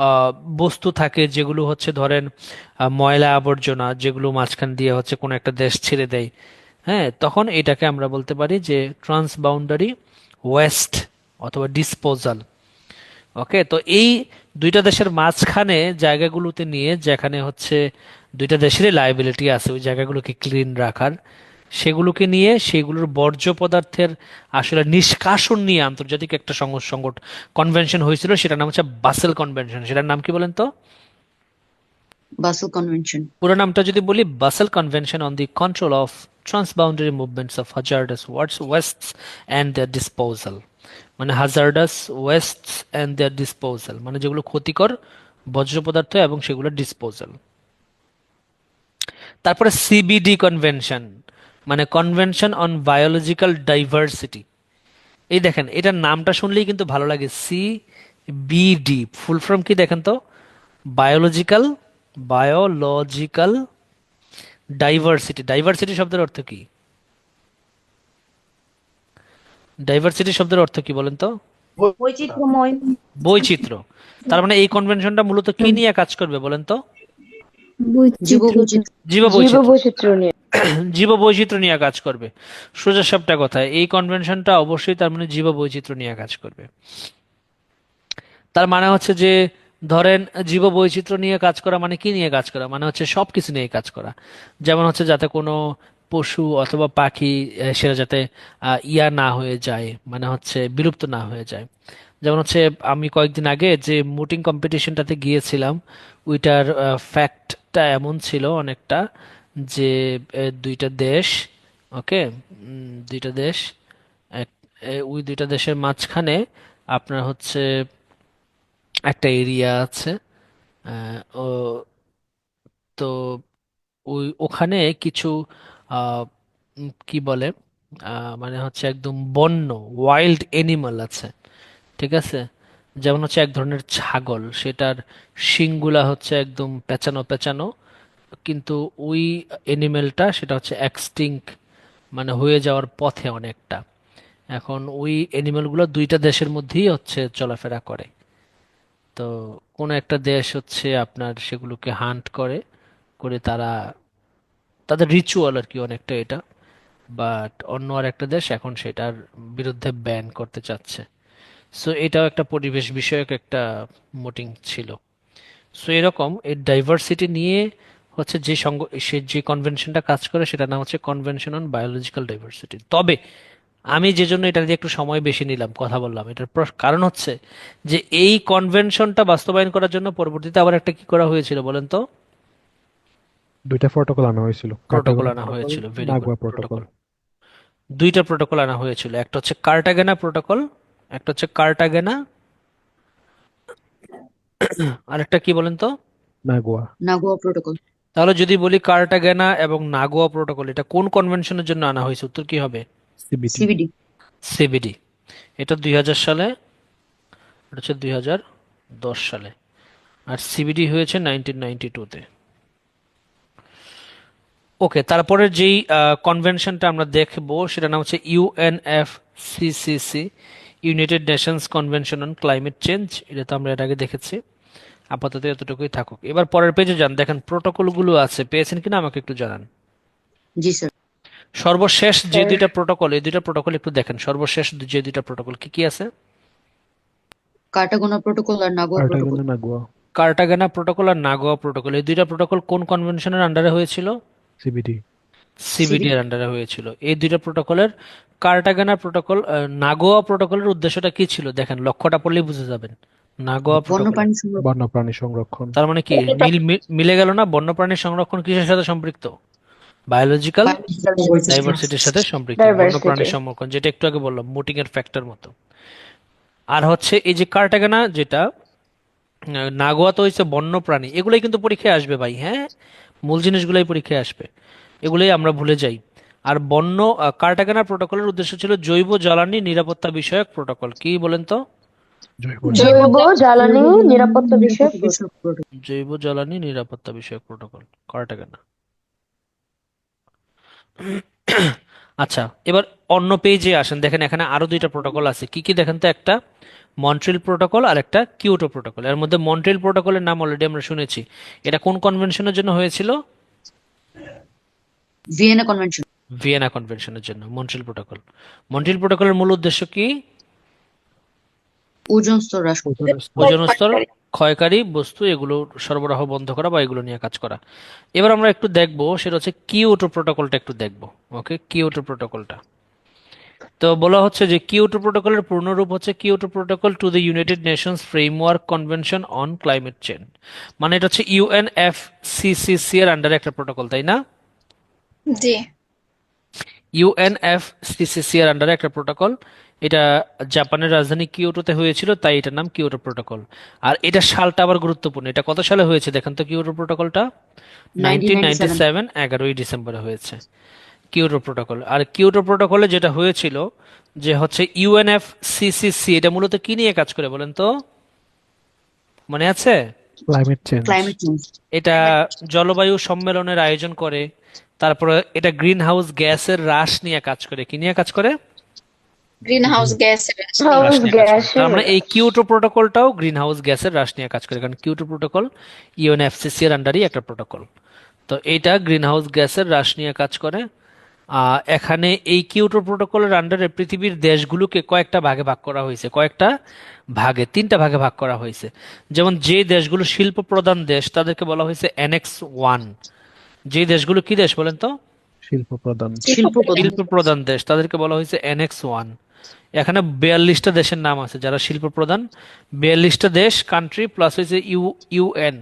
আহ, বস্তু থাকে যেগুলো হচ্ছে ধরেন ময়লা আবর্জনা, যেগুলো মাঝখান দিয়ে হচ্ছে কোনো একটা দেশ ছেড়ে দেয়, হ্যাঁ, তখন এটাকে আমরা বলতে পারি যে ট্রান্স বাউন্ডারি ওয়েস্ট অথবা ডিসপোজাল। ওকে, তো এই দুইটা দেশের মাঝখানে জায়গাগুলোতে নিয়ে, যেখানে হচ্ছে দুইটা দেশেরই লায়াবিলিটি আছে ওই জায়গাগুলোকে ক্লিন রাখার, সেগুলোকে নিয়ে সেগুলোর বর্জ্য পদার্থের আসলে নিষ্কাশন নিয়ে আন্তর্জাতিক একটা কনভেনশন হয়েছিল, সেটার নাম হচ্ছে বাসেল কনভেনশন। সেটার নাম কি বলেন তো? Basel Convention. পুরো নামটা যদি বলি, Basel convention on the control of transboundary movements of hazardous wastes and their disposal. মানে hazardous wastes and their disposal মানে যেগুলো ক্ষতিকর বর্জ্য পদার্থ এবং সেগুলোর ডিসপোজাল। তারপরে সিবিডি কনভেনশন, মানে কনভেনশন অন বায়োলজিক্যাল ডাইভার্সিটি। এই দেখেন, এটার নামটা শুনলেই কিন্তু ভালো লাগে, সিবিডি। ফুল ফর্ম কি দেখেন তো? Biological diversity. ডাইভার্সিটি শব্দের অর্থ কি? ডাইভার্সিটি শব্দের অর্থ কি বলেন তো? বৈচিত্র্যময়। বৈচিত্র্য। তার মানে এই কনভেনশনটা মূলত কি নিয়ে কাজ করবে বলেন তো? জীববৈচিত্র্য। জীববৈচিত্র্য। জীববৈচিত্র্য নিয়ে। জীববৈচিত্র্য নিয়ে কাজ করবে। সোজা সাপটা কথা, এই কনভেনশনটা অবশ্যই তার মানে জীববৈচিত্র্য নিয়ে কাজ করবে। তার মানে হচ্ছে যে ধরেন জীববৈচিত্র্য নিয়ে কাজ করা মানে কি নিয়ে কাজ করা, মানে হচ্ছে সবকিছু নিয়ে কাজ করা। যেমন হচ্ছে যাতে কোনো পশু অথবা পাখি সেটা যাতে ইয়া না হয়ে যায়, মানে হচ্ছে বিলুপ্ত না হয়ে যায়। যেমন হচ্ছে আমি কয়েকদিন আগে যে মুটিং কম্পিটিশনটাতে গিয়েছিলাম, ওইটার ফ্যাক্টটা এমন ছিল অনেকটা, যে দুইটা দেশ, ওকে, দুইটা দেশ, ওই দুইটা দেশের মাঝখানে আপনার হচ্ছে একটা এরিয়া আছে, ও, তো ওখানে কিছু আহ, কি বলে, মানে হচ্ছে একদম বন্য ওয়াইল্ড এনিমাল আছে, ঠিক আছে? যেমন হচ্ছে এক ধরনের ছাগল, সেটার শিংগুলা হচ্ছে একদম পেঁচানো পেঁচানো, কিন্তু ওই এনিমেলটা সেটা হচ্ছে এক্সটিংক্ট, মানে হয়ে যাওয়ার পথে অনেকটা। এখন ওই এনিমেলগুলো দুইটা দেশের মধ্যেই হচ্ছে চলাফেরা করে। তো কোন একটা দেশ হচ্ছে আপনার সেগুলোকে হান্ট করে করে তারা, তাদের রিচুয়াল আর কি অনেকটা এটা, বাট অন্য আর একটা দেশ এখন সেটার বিরুদ্ধে ব্যান করতে চাচ্ছে। সো এটাও একটা পরিবেশ বিষয়ক একটা মিটিং ছিল। সো এরকম এই ডাইভার্সিটি নিয়ে হচ্ছে সে যে কনভেনশনটা কাজ করে সেটার নাম হচ্ছে কনভেনশন অন বায়োলজিক্যাল ডাইভার্সিটি। তবে আমি যে জন্য এটা দিয়ে একটু সময় বেশি নিলাম, কথা বললাম, এটার কারণ হচ্ছে যে এই কনভেনশনটা বাস্তবায়ন করার জন্য পরবর্তীতে আবার একটা কি করা হয়েছিল বলেন তো? দুইটা প্রোটোকল আনা হয়েছিল, প্রোটোকল কার্টাগেনা আনা প্রোটোকল, হয়েছিল। Very good. Nagoya protocol, protocol. দুইটা প্রোটোকল আনা হয়েছিল, একটা হচ্ছে কার্টাগেনা প্রোটোকল, একটা হচ্ছে কার্টাগেনা আরেকটা কি বলেন তো? নাগোয়া। Nagoya protocol. তাহলে যদি বলি কার্টাগেনা এবং নাগোয়া প্রোটোকল, এটা কোন কনভেনশনের জন্য আনা হয়েছে? উত্তর কি হবে? সিবিটি। সিবিডি। সিবিডি। এটা 2000 সালে, এটা হচ্ছে 2010 সালে, আর সিবিডি হয়েছে 1992-তে। ওকে, তারপরে যেই কনভেনশনটা আমরা দেখবো সেটার নাম হচ্ছে UNFCCC, United Nations convention on climate change. এটা তো আমরা এর আগে দেখেছি, আপাতত এতটুকুই থাকুক। এবার পরের পেজে যান, দেখেন প্রোটোকল গুলো আছে, পেয়েছেন কিনা আমাকে একটু জানান। জি স্যার। সর্বশেষ যে স্যার দুইটা প্রোটোকল, এই দুইটা প্রোটোকল একটু দেখেন, সর্বশেষ যে দুইটা প্রোটোকল কি কি আছে? কার্টাগোনা প্রোটোকল আর নাগোয়া প্রোটোকল। কার্টাগেনা, নাগোয়া। কার্টাগেনা প্রোটোকল আর নাগোয়া প্রোটোকল, এই দুইটা প্রোটোকল কোন কনভেনশনের আন্ডারে হয়েছিল? সিবিটি। সিবিডি এর আন্ডারে হয়েছিল। এই দুইটা প্রোটোকলের, কার্টাগেনা প্রোটোকল, নাগোয়া প্রোটোকলের উদ্দেশ্যটা কি ছিল দেখেন, লক্ষ্যটা পড়লেই বুঝে যাবেন। নাগোয়া প্রোটোকল বন্যপ্রাণী সংরক্ষণ। বন্যপ্রাণী সংরক্ষণ। তার মানে কি মিলে গেল না? বন্যপ্রাণী সংরক্ষণ কিসের সাথে সম্পৃক্ত? বায়োলজিক্যাল বায়োলজিক্যাল ডাইভার্সিটির সাথে সম্পৃক্ত। বন্যপ্রাণী ডাইভার্সিটি। সংরক্ষণ, যেটা একটু আগে বললাম, মুটিং এর ফ্যাক্টর মতো। আর হচ্ছে এই যে কার্টাগেনা, যেটা নাগোয়া, তো হচ্ছে বন্যপ্রাণী। এগুলোই কিন্তু পরীক্ষায় আসবে ভাই, হ্যাঁ, মূল জিনিসগুলোই পরীক্ষায় আসবে, এগুলোই আমরা ভুলে যাই। আর কার্টাগেনা প্রোটোকলের উদ্দেশ্য ছিল জৈব জ্বালানি নিরাপত্তা বিষয়ক প্রোটোকল। কি বলেন তো? জৈব জৈব জ্বালানি নিরাপত্তা বিষয়ক প্রোটোকল। জৈব জ্বালানি নিরাপত্তা বিষয়ক প্রোটোকল, কার্টাগেনা। আচ্ছা, এবার অন্য পেজে আসেন, দেখেন এখানে আরো দুইটা প্রোটোকল আছে। কি কি দেখেন তো? একটা মন্ট্রিল প্রোটোকল আর একটা কিয়োটো প্রোটোকল। এর মধ্যে মন্ট্রিল প্রোটোকলের নাম অলরেডি আমরা শুনেছি। এটা কোন কনভেনশনের জন্য হয়েছিল? Vienna convention. ভিয়েনা কনভেনশনের জন্য মন্ট্রিল প্রোটোকল। মন্ট্রিল প্রোটোকলের মূল উদ্দেশ্য কি? ওজোন স্তর হ্রাস করতে। ওজোন স্তর, ক্ষয়কারী বস্তু, এগুলো সরবরাহ বন্ধ করা বা এগুলো নিয়ে কাজ করা। এবার আমরা একটু দেখবো, সেটা হচ্ছে কিয়োটো প্রোটোকলটা একটু দেখবো। ওকে, কিয়োটো প্রোটোকলটা তো বলা হচ্ছে যে কিয়োটো প্রোটোকলের পূর্ণরূপ হচ্ছে Kyoto protocol to the United Nations framework convention on climate change. মানে এটা হচ্ছে ইউএনএফসিসিসি এর আন্ডারে একটা প্রোটোকল, তাই না? জি। ইউএনএফসিসিসি এর আন্ডারে একটা প্রোটোকল। এটা জাপানের রাজধানী কিয়োটোতে হয়েছিল, তাই এটার নাম কিয়োটো প্রোটোকল। আর এটা সালটা আবার গুরুত্বপূর্ণ, এটা কত সালে হয়েছে দেখেন তো? কিয়োটো প্রোটোকলটা 1997। 1997, 11ই ডিসেম্বরে হয়েছে কিয়োটো প্রোটোকল। আর কিয়োটো প্রোটোকলে যেটা হয়েছিল যে হচ্ছে ইউএনএফসিসিসি, এটা মূলত কি নিয়ে কাজ করে বলেন তো? মনে আছে? Climate change. Climate change. এটা জলবায়ু সম্মেলনের আয়োজন করে, তারপরে এটা গ্রিন হাউস গ্যাসের হ্রাস নিয়ে কাজ করে। কি নিয়ে কাজ করে? গ্রিন হাউস গ্যাস হ্রাস নিয়ে কাজ করে। গ্যাসের তার মানে এই কিয়োটো প্রোটোকলটাও গ্রিন হাউস গ্যাসের হ্রাস নিয়ে কাজ করে, কারণ কিয়োটো প্রোটোকল ইউএনএফসিসি এর আন্ডারই একটা প্রোটোকল। তো এইটা গ্রিন হাউস গ্যাসের হ্রাস নিয়ে কাজ করে। এখানে এই কিয়োটো প্রোটোকলের আন্ডারে পৃথিবীর দেশগুলোকে কয়েকটা ভাগে ভাগ করা হয়েছে, কয়েকটা ভাগে, তিনটা ভাগে ভাগ করা হয়েছে। যেমন যে দেশগুলো শিল্প প্রধান দেশ, তাদেরকে বলা হয়েছে অ্যানেক্স 1। যে দেশগুলো কি দেশ বলেন তো? শিল্প প্রদান। শিল্প প্রধান। শিল্প প্রধান দেশ, তাদেরকে বলা হয়েছে অ্যানেক্স 1। এখানে 42টা দেশের নাম আছে যারা শিল্প প্রধান, 42টা দেশ, কান্ট্রি, প্লাস হয়েছে ইউএন,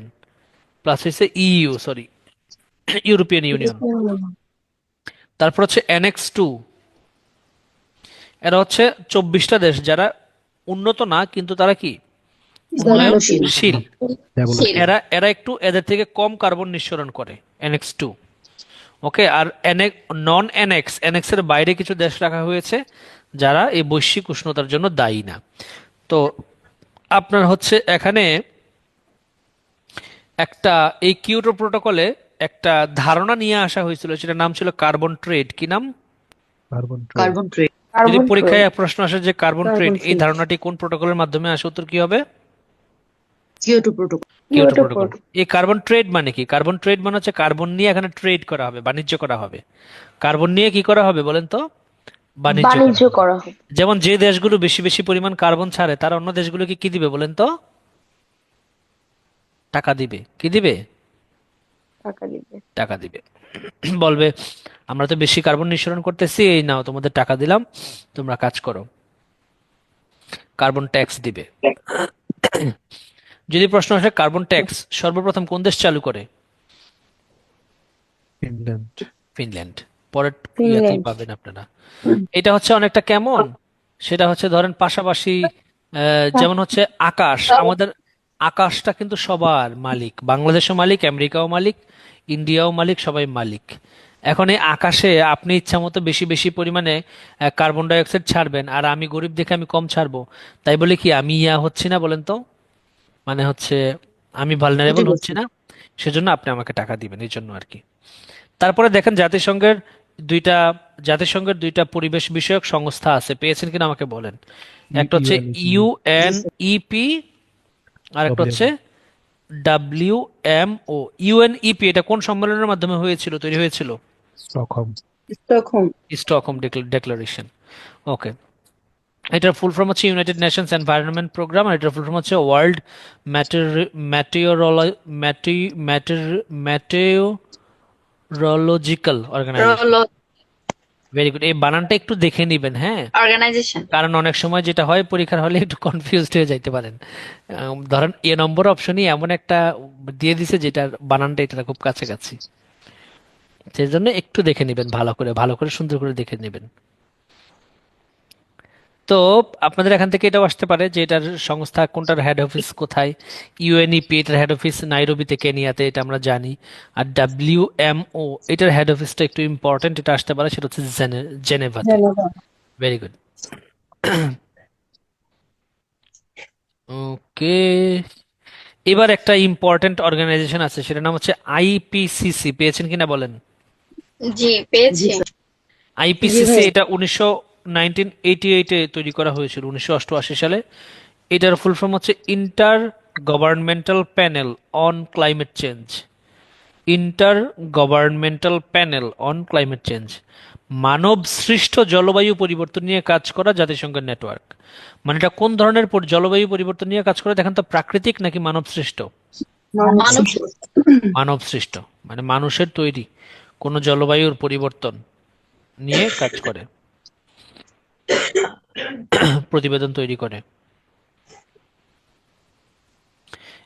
প্লাস হয়েছে ইইউ, সরি, ইউরোপিয়ান ইউনিয়ন। তারপর হচ্ছে অ্যানেক্স 2, এরা হচ্ছে 24টা দেশ যারা উন্নত না, কিন্তু তারা কি? উন্নয়নশীল। উন্নয়নশীল। ডেভেলপ। এরা এরা একটু এদের থেকে কম কার্বন নিঃসরণ করে, অ্যানেক্স 2। ওকে, আর নন অ্যানেক্স এর বাইরে কিছু দেশ রাখা হয়েছে যারা এই বৈশ্বিক উষ্ণতার জন্য দায়ী না। তো আপনার হচ্ছে এখানে একটা, এই কিয়োটো প্রোটোকলে একটা ধারণা নিয়ে আসা হয়েছিল, সেটার নাম ছিল কার্বন ট্রেড। কি নাম? Carbon trade. Carbon trade. যদি কার্বন পরীক্ষায় ট্রেড। প্রশ্ন আসে যে কার্বন ট্রেড, এই ধারণাটি কোন প্রোটোকলের মাধ্যমে আসে? উত্তর কি হবে? Kyoto protocol. Kyoto Kyoto protocol. এই কার্বন ট্রেড মানে কি? কার্বন ট্রেড মানে হচ্ছে কার্বন নিয়ে এখানে ট্রেড করা হবে, বাণিজ্য করা হবে। কার্বন নিয়ে কি করা হবে বলেন তো? বাণিজ্য করা বাণিজ্য হবে। করা হবে। যেমন যে দেশগুলো বেশি বেশি পরিমাণ কার্বন ছাড়ে, তারা অন্য দেশগুলোকে কি দিবে বলেন তো? টাকা দিবে। কি দিবে? টাকা দিবে। টাকা দিবে। বলবে আমরা তো বেশি কার্বন নিঃসরণ করতেছি, এই নাও তোমাদের টাকা দিলাম, তোমরা কাজ করো। কার্বন ট্যাক্স দিবে। যদি প্রশ্ন আসে কার্বন ট্যাক্স সর্বপ্রথম কোন দেশ চালু করে? ফিনল্যান্ড। ফিনল্যান্ড। পরের ইয়াতেই ফিনল্যান্ড। পাবেন আপনারা। এটা হচ্ছে অনেকটা কেমন, সেটা হচ্ছে ধরেন পাশাপাশি, যেমন হচ্ছে আকাশ, আমাদের আকাশটা কিন্তু সবার মালিক, বাংলাদেশও মালিক, আমেরিকাও মালিক, ইন্ডিয়াও মালিক, সবাই মালিক। এখন এই আকাশে আপনি ইচ্ছা মতো বেশি বেশি পরিমাণে কার্বন ডাই অক্সাইড ছাড়বেন, আর আমি গরিব দেখে আমি কম ছাড়বো, তাই বলে কি আমি হচ্ছি না বলেন তো? মানে হচ্ছে আমি ভালনারেবল এটাই হচ্ছি বলছি। না? সেজন্য আপনি আমাকে টাকা দিবেন, এই জন্য আর কি। তারপরে দেখেন দুইটা জাতিসংঘের দুইটা পরিবেশ বিষয়ক সংস্থা আছে, পেয়েছেন কিনা আমাকে বলেন। একটা হচ্ছে ইউএনইপি, জি স্যার। ইউএনইপি আর একটা হচ্ছে ডব্লিউএমও, ডাব্লিউএমও। ইউএনইপি এটা কোন সম্মেলনের মাধ্যমে তৈরি হয়েছিল? Stockholm. Stockholm. Stockholm declaration. Okay. এটার ফুল ফর্ম হচ্ছে ইউনাইটেড নেশনস এনভায়রনমেন্ট প্রোগ্রাম, আর এটার ফুল ফর্ম হচ্ছে World Meteorological Organization. Rolo very good. এই বানানটা একটু দেখে নিবেন, হ্যাঁ, organization. কারণ অনেক সময় যেটা হয় পরীক্ষার হলে একটু কনফিউজড হয়ে যাইতে পারেন। ধরেন নম্বর অপশনই এমন একটা দিয়ে দিছে যেটার বানানটা এটা খুব কাছাকাছি, সেই জন্য একটু দেখে নেবেন, ভালো করে সুন্দর করে দেখে নেবেন। তো আপনাদের এখান থেকে এটাও আসতে পারে যে এটার সংস্থা কোনটার হেড অফিস কোথায়। ইউএনইপি এটার হেড অফিস নাইরোবিতে, কেনিয়াতে, এটা আমরা জানি। আর ডাব্লিউএমও এটার হেড অফিসটা একটু ইম্পর্টেন্ট, এটা আসতে পারে, সেটা হচ্ছে জেনেভাতে। Very good. ওকে, এবার একটা ইম্পর্টেন্ট অর্গানাইজেশন আছে, সেটার নাম হচ্ছে আইপিসিসি। পেয়েছেন কিনা বলেন? জি, জি পেয়েছি। স্যার। জি আইপিসিসি ভাই। এটা 1988-এ তৈরি করা হয়েছিল, 1988 সালে। এটার ফুল ফর্ম হচ্ছে intergovernmental panel on climate change. Intergovernmental panel on climate change, মানব সৃষ্ট জলবায়ু পরিবর্তন নিয়ে কাজ করা জাতিসংঘের নেটওয়ার্ক। মানে এটা কোন ধরনের জলবায়ু পরিবর্তন নিয়ে কাজ করে দেখেন তো, প্রাকৃতিক নাকি মানব সৃষ্ট? মানব মানব সৃষ্ট, মানে মানুষের তৈরি কোন জলবায়ুর পরিবর্তন নিয়ে কাজ করে, প্রতিবেদন তৈরি করে।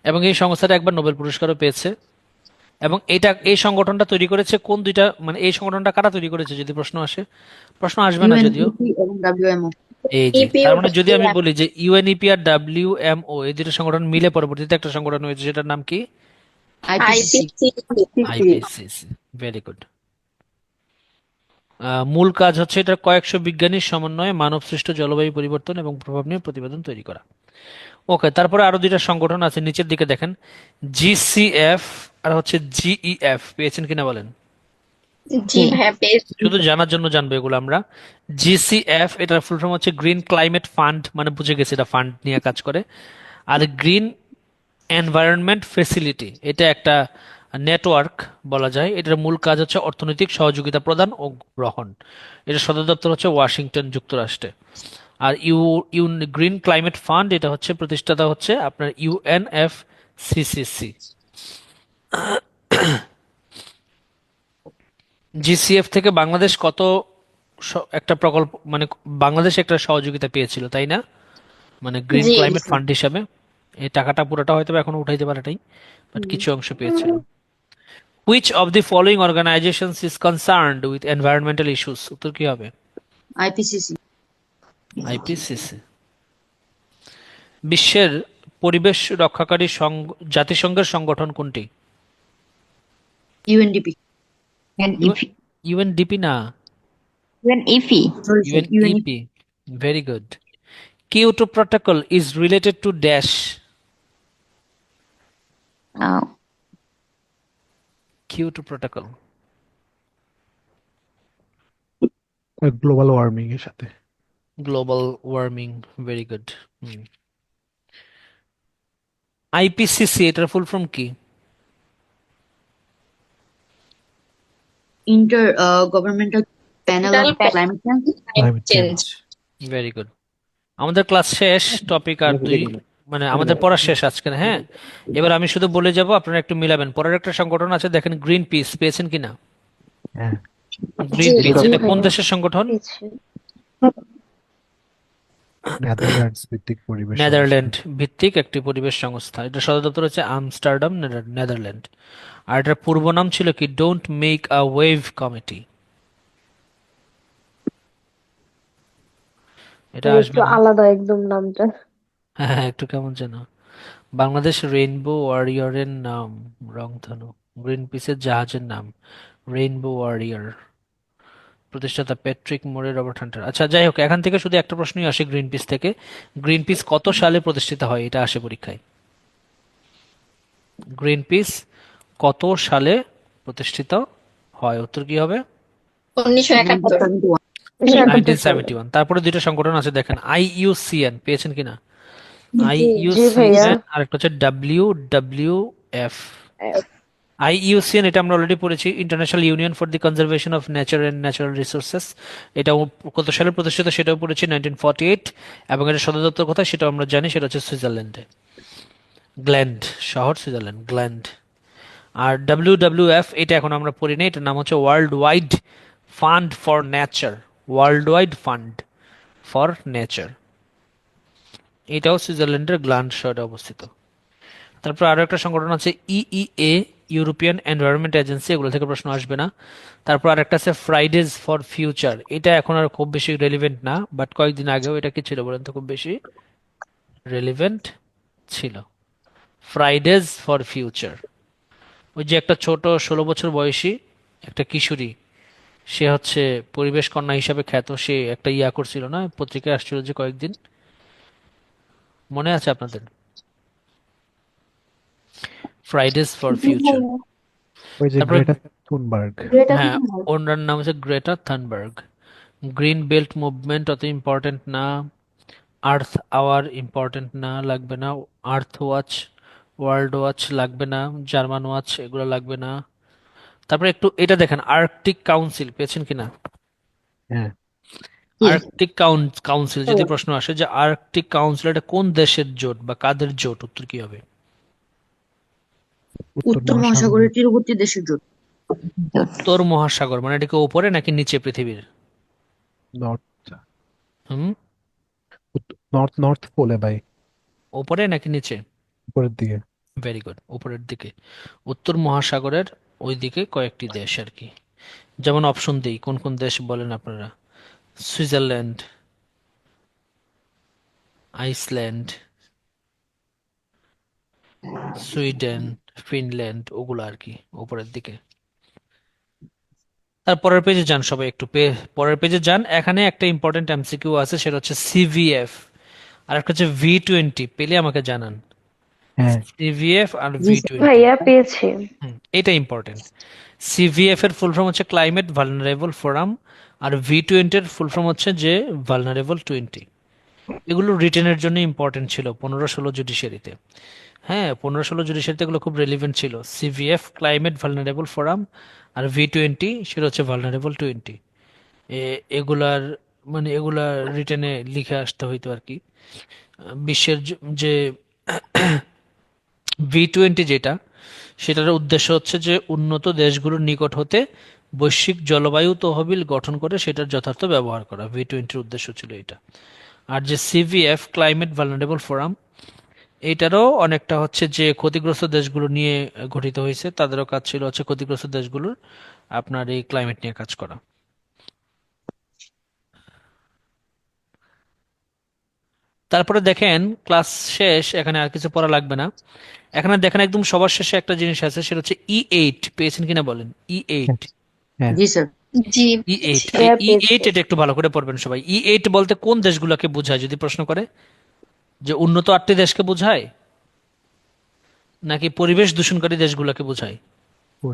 এবং এই সংস্থাটা একবার নোবেল পুরস্কারও পেয়েছে। এবং এই সংগঠনটা তৈরি করেছে কোন দুইটা, মানে এই সংগঠনটা কারা তৈরি করেছে যদি প্রশ্ন আসে? প্রশ্ন আসবে না যদিও। ইউএনইপি এবং ডাব্লিউএমও। এই যে ইপিও তার মানে যদি আমি বলি যে ইউএনইপি আর ডাব্লিউএমও এই দুটো সংগঠন মিলে পরবর্তীতে একটা সংগঠন হয়েছে, সেটার নাম কি? IPCC. IPC IPCC. Very good. মূল কাজ হচ্ছে এটা কয়েকশো বিজ্ঞানীর সমন্বয়ে মানবসৃষ্ট জলবায়ু পরিবর্তন এবং প্রভাব নিয়ে প্রতিবেদন তৈরি করা। ওকে, তারপরে আরো দুইটা সংগঠন আছে, নিচের দিকে দেখেন, জিসিএফ আর হচ্ছে জিইএফ। পেয়েছেন কিনা বলেন? জি ভাইয়া পেয়েছি। শুধু জানার জন্য জানবো এগুলো আমরা। জিসিএফ এটার ফুল ফর্ম হচ্ছে গ্রিন ক্লাইমেট ফান্ড, মানে বুঝে গেছি এটা ফান্ড নিয়ে কাজ করে। আর গ্রিন এনভায়রনমেন্ট ফেসিলিটি এটা একটা নেটওয়ার্ক বলা যায়। এটার মূল কাজ হচ্ছে অর্থনৈতিক সহযোগিতা প্রদান ও গ্রহণ। এটার সদর দপ্তর হচ্ছে ওয়াশিংটন যুক্তরাষ্ট্রে। আর ইউ ইউ গ্রিন ক্লাইমেট ফান্ড এটা হচ্ছে প্রতিষ্ঠাতা হচ্ছে আপনার ইউএনএফসিসিসি। জিসিএফ থেকে বাংলাদেশ কত একটা প্রকল্প, মানে বাংলাদেশ একটা সহযোগিতা পেয়েছিল তাই না, মানে গ্রিন জি ক্লাইমেট ফান্ড হিসাবে। এই টাকাটা পুরোটা হয়তো বা এখনো উঠাইতে পারে নাই, বাট কিছু অংশ পেয়েছিল। Which of the following organisations is concerned with environmental issues? উত্তর কি হবে? আইপিসিসি। আইপিসিসি। বিশ্বের পরিবেশ রক্ষাকারী জাতিসংঘের সংগঠন কোনটি? ইউএনডিপি। ইউএনডিপি না, UNEP. Sorry sir, UNEP. UNEP. Very good. Kyoto protocol is related to dash. Kyoto protocol. Global warming এর সাথে। Global warming. Very good. IPCC এটার ফুল ফর্ম কি? Intergovernmental panel on climate change. Climate change. Change. Very good. আমাদের class শেষ, topic আর দুই, মানে আমাদের পড়া শেষ আজকে, হ্যাঁ। এবার আমি শুধু বলে যাব, আপনারা একটু মিলাবেন। পরের একটা সংগঠন আছে দেখেন, গ্রিন পিস। পেয়েছেন কিনা? হ্যাঁ, গ্রিন পিস জি এটা কোন ভাইয়া দেশের সংগঠন? পেয়েছি। নেদারল্যান্ডস ভিত্তিক পরিবেশ সংস্থা। নেদারল্যান্ড ভিত্তিক একটি পরিবেশ সংস্থা। এটা সদর দপ্তর হচ্ছে আমস্টারডাম, নেদারল্যান্ড। আর এটার পূর্ব নাম ছিল কি? Don't make a wave committee. এটা আসবে একটু না? আলাদা একদম নামটা। হ্যাঁ, একটু কেমন যেন বাংলাদেশ রেইনবো ওয়ারিয়রের নাম রংধনু। গ্রিন পিসের জাহাজের নাম রেইনবো ওয়ারিয়র। প্রতিষ্ঠাতা প্যাট্রিক মোরে, রবার্ট হান্টার। আচ্ছা, যাই হোক, এখান থেকে শুধু একটা প্রশ্নই আসে গ্রিন পিস থেকে। গ্রিন পিস কত সালে প্রতিষ্ঠিত হয়, এটা আসে পরীক্ষায়। গ্রিন পিস কত সালে প্রতিষ্ঠিত হয়? উত্তর কি হবে? 1971। 1971। তারপরে দুইটা সংগঠন আছে দেখেন, IUCN, পেয়েছেন কিনা? জি ভাইয়া। IUCN আর একটা হচ্ছে WWF। IUCN এটা আমরা অলরেডি পড়েছি, international union for the conservation of nature and natural resources. এটা কত সালে প্রতিষ্ঠিত সেটাও পড়েছি, 1948। এবং এটা সদর দপ্তর কোথায় সেটাও আমরা জানি, সেটা হচ্ছে সুইজারল্যান্ডে। গ্ল্যান্ড শহর, সুইজারল্যান্ড, গ্ল্যান্ড। আর WWF এটা এখন আমরা পড়ি না, এটার নাম হচ্ছে world wide fund for nature. World wide fund for nature, এটাও সুইজারল্যান্ডের গ্ল্যান্ড শহরে অবস্থিত। তারপর আরো একটা সংগঠন আছে EEA, ইউরোপিয়ান এনভায়রনমেন্ট এজেন্সি, এগুলো থেকে প্রশ্ন আসবে না। তারপর আরেকটা আছে ফ্রাইডেজ ফর ফিউচার, এটা এখন আর খুব বেশি রেলিভেন্ট না, বাট কয়েকদিন আগেও এটা কি ছিল বলেন তো, খুব বেশি রেলিভেন্ট ছিল। ফ্রাইডেজ ফর ফিউচার, ওই যে একটা ছোট 16 বছর বয়সী একটা কিশোরী, সে হচ্ছে পরিবেশ কন্যা হিসাবে খ্যাত, সে একটা ইয়া করছিল না, পত্রিকায় আসছিল যে কয়েকদিন, মনে আছে আপনাদের? Fridays for future. ওই যে তারপরে গ্রেটা থুনবার্গ। হ্যাঁ, ওনার নাম হচ্ছে Greta Thunberg. Green belt movement অত ইম্পর্টেন্ট না। আর্থ আওয়ার ইম্পর্টেন্ট না, লাগবে না। আর্থ ওয়াচ, ওয়ার্ল্ড ওয়াচ লাগবে না, জার্মান ওয়াচ এগুলো লাগবে না। তারপরে একটু এটা দেখেন, আর্কটিক কাউন্সিল, পেয়েছেন কিনা? হ্যাঁ, আর্কটিক কাউন্সিল যদি প্রশ্ন আসে যে আর্কটিক কাউন্সিল এটা কোন দেশের জোট বা কাদের জোট, উত্তর কি হবে? উত্তর মহাসাগরের তীরবর্তী দেশের জোট। উত্তর মহাসাগর মানে এটা কি উপরে নাকি নিচে পৃথিবীর? নর্থ হুম, নর্থ পোলে ভাই, উপরে নাকি নিচে? উপরের দিকে। ভেরি গুড, উপরের দিকে। উত্তর মহাসাগরের ওই দিকে কয়েকটি দেশ আর কি। যেমন অপশন দিই, কোন কোন দেশ বলেন আপনারা? সুইজারল্যান্ড, আইসল্যান্ড, সুইডেন, ফিনল্যান্ড, ওগুলো আর কি উপরের দিকে। তার পরের পেজে যান সবাই, একটু পরের পেজে যান। এখানে একটা ইম্পর্টেন্ট MCQ আছে, সেটা হচ্ছে CVF, আর একটা হচ্ছে V20, পেলে আমাকে জানান। হ্যাঁ, CVF আর V20, ভাইয়া পেয়েছি। এটা ইম্পর্টেন্ট। CVF এর ফুল ফর্ম হচ্ছে ক্লাইমেট ভালনারেবল ফোরাম, আর V20 এর ফুল ফর্ম হচ্ছে যে ভালনারেবল 20। এগুলো রিটেনের জন্য ইম্পর্টেন্ট ছিল 15-16 জুডিশিয়ারিতে। হ্যাঁ, 15-16 জুডিশিয়ারিতে এগুলো খুব রেলিভেন্ট ছিল। CVF ক্লাইমেট ভালনারেবল ফোরাম, আর V20 সেটা হচ্ছে ভালনারেবল 20। এগুলার মানে এগুলা রিটেনে লিখে আসতে হইতো আর কি। বিশ্বের যে V20 যেটা, সেটার উদ্দেশ্য হচ্ছে যে উন্নত দেশগুলোর নিকট হতে বৈশ্বিক জলবায়ু তহবিল গঠন করে সেটার যথার্থ ব্যবহার করা, V20-র উদ্দেশ্য ছিল এটা। আর যে CVF ক্লাইমেট ভালনারেবল ফোরাম, এইটারও অনেকটা হচ্ছে যে ক্ষতিগ্রস্ত দেশগুলো নিয়ে গঠিত হয়েছে, তাদেরও কাজ ছিল হচ্ছে ক্ষতিগ্রস্ত দেশগুলোর আপনার এই ক্লাইমেট নিয়ে কাজ করা। তারপরে দেখেন ক্লাস শেষ, এখানে আর কিছু পড়া লাগবে না। এখানে দেখেন একদম সবার শেষে একটা জিনিস আছে, সেটা হচ্ছে E8, পেয়েছেন কিনা বলেন? E8, হ্যাঁ, জি স্যার। জি E8, হ্যাঁ, এই পেয়েছি। E8 এটা একটু ভালো করে পড়বেন সবাই। E8 বলতে কোন দেশগুলোকে বোঝায় যদি প্রশ্ন করে? যে উন্নত 8টি দেশকে বোঝায় নাকি পরিবেশ দূষণকারী দেশগুলোকে বোঝায়?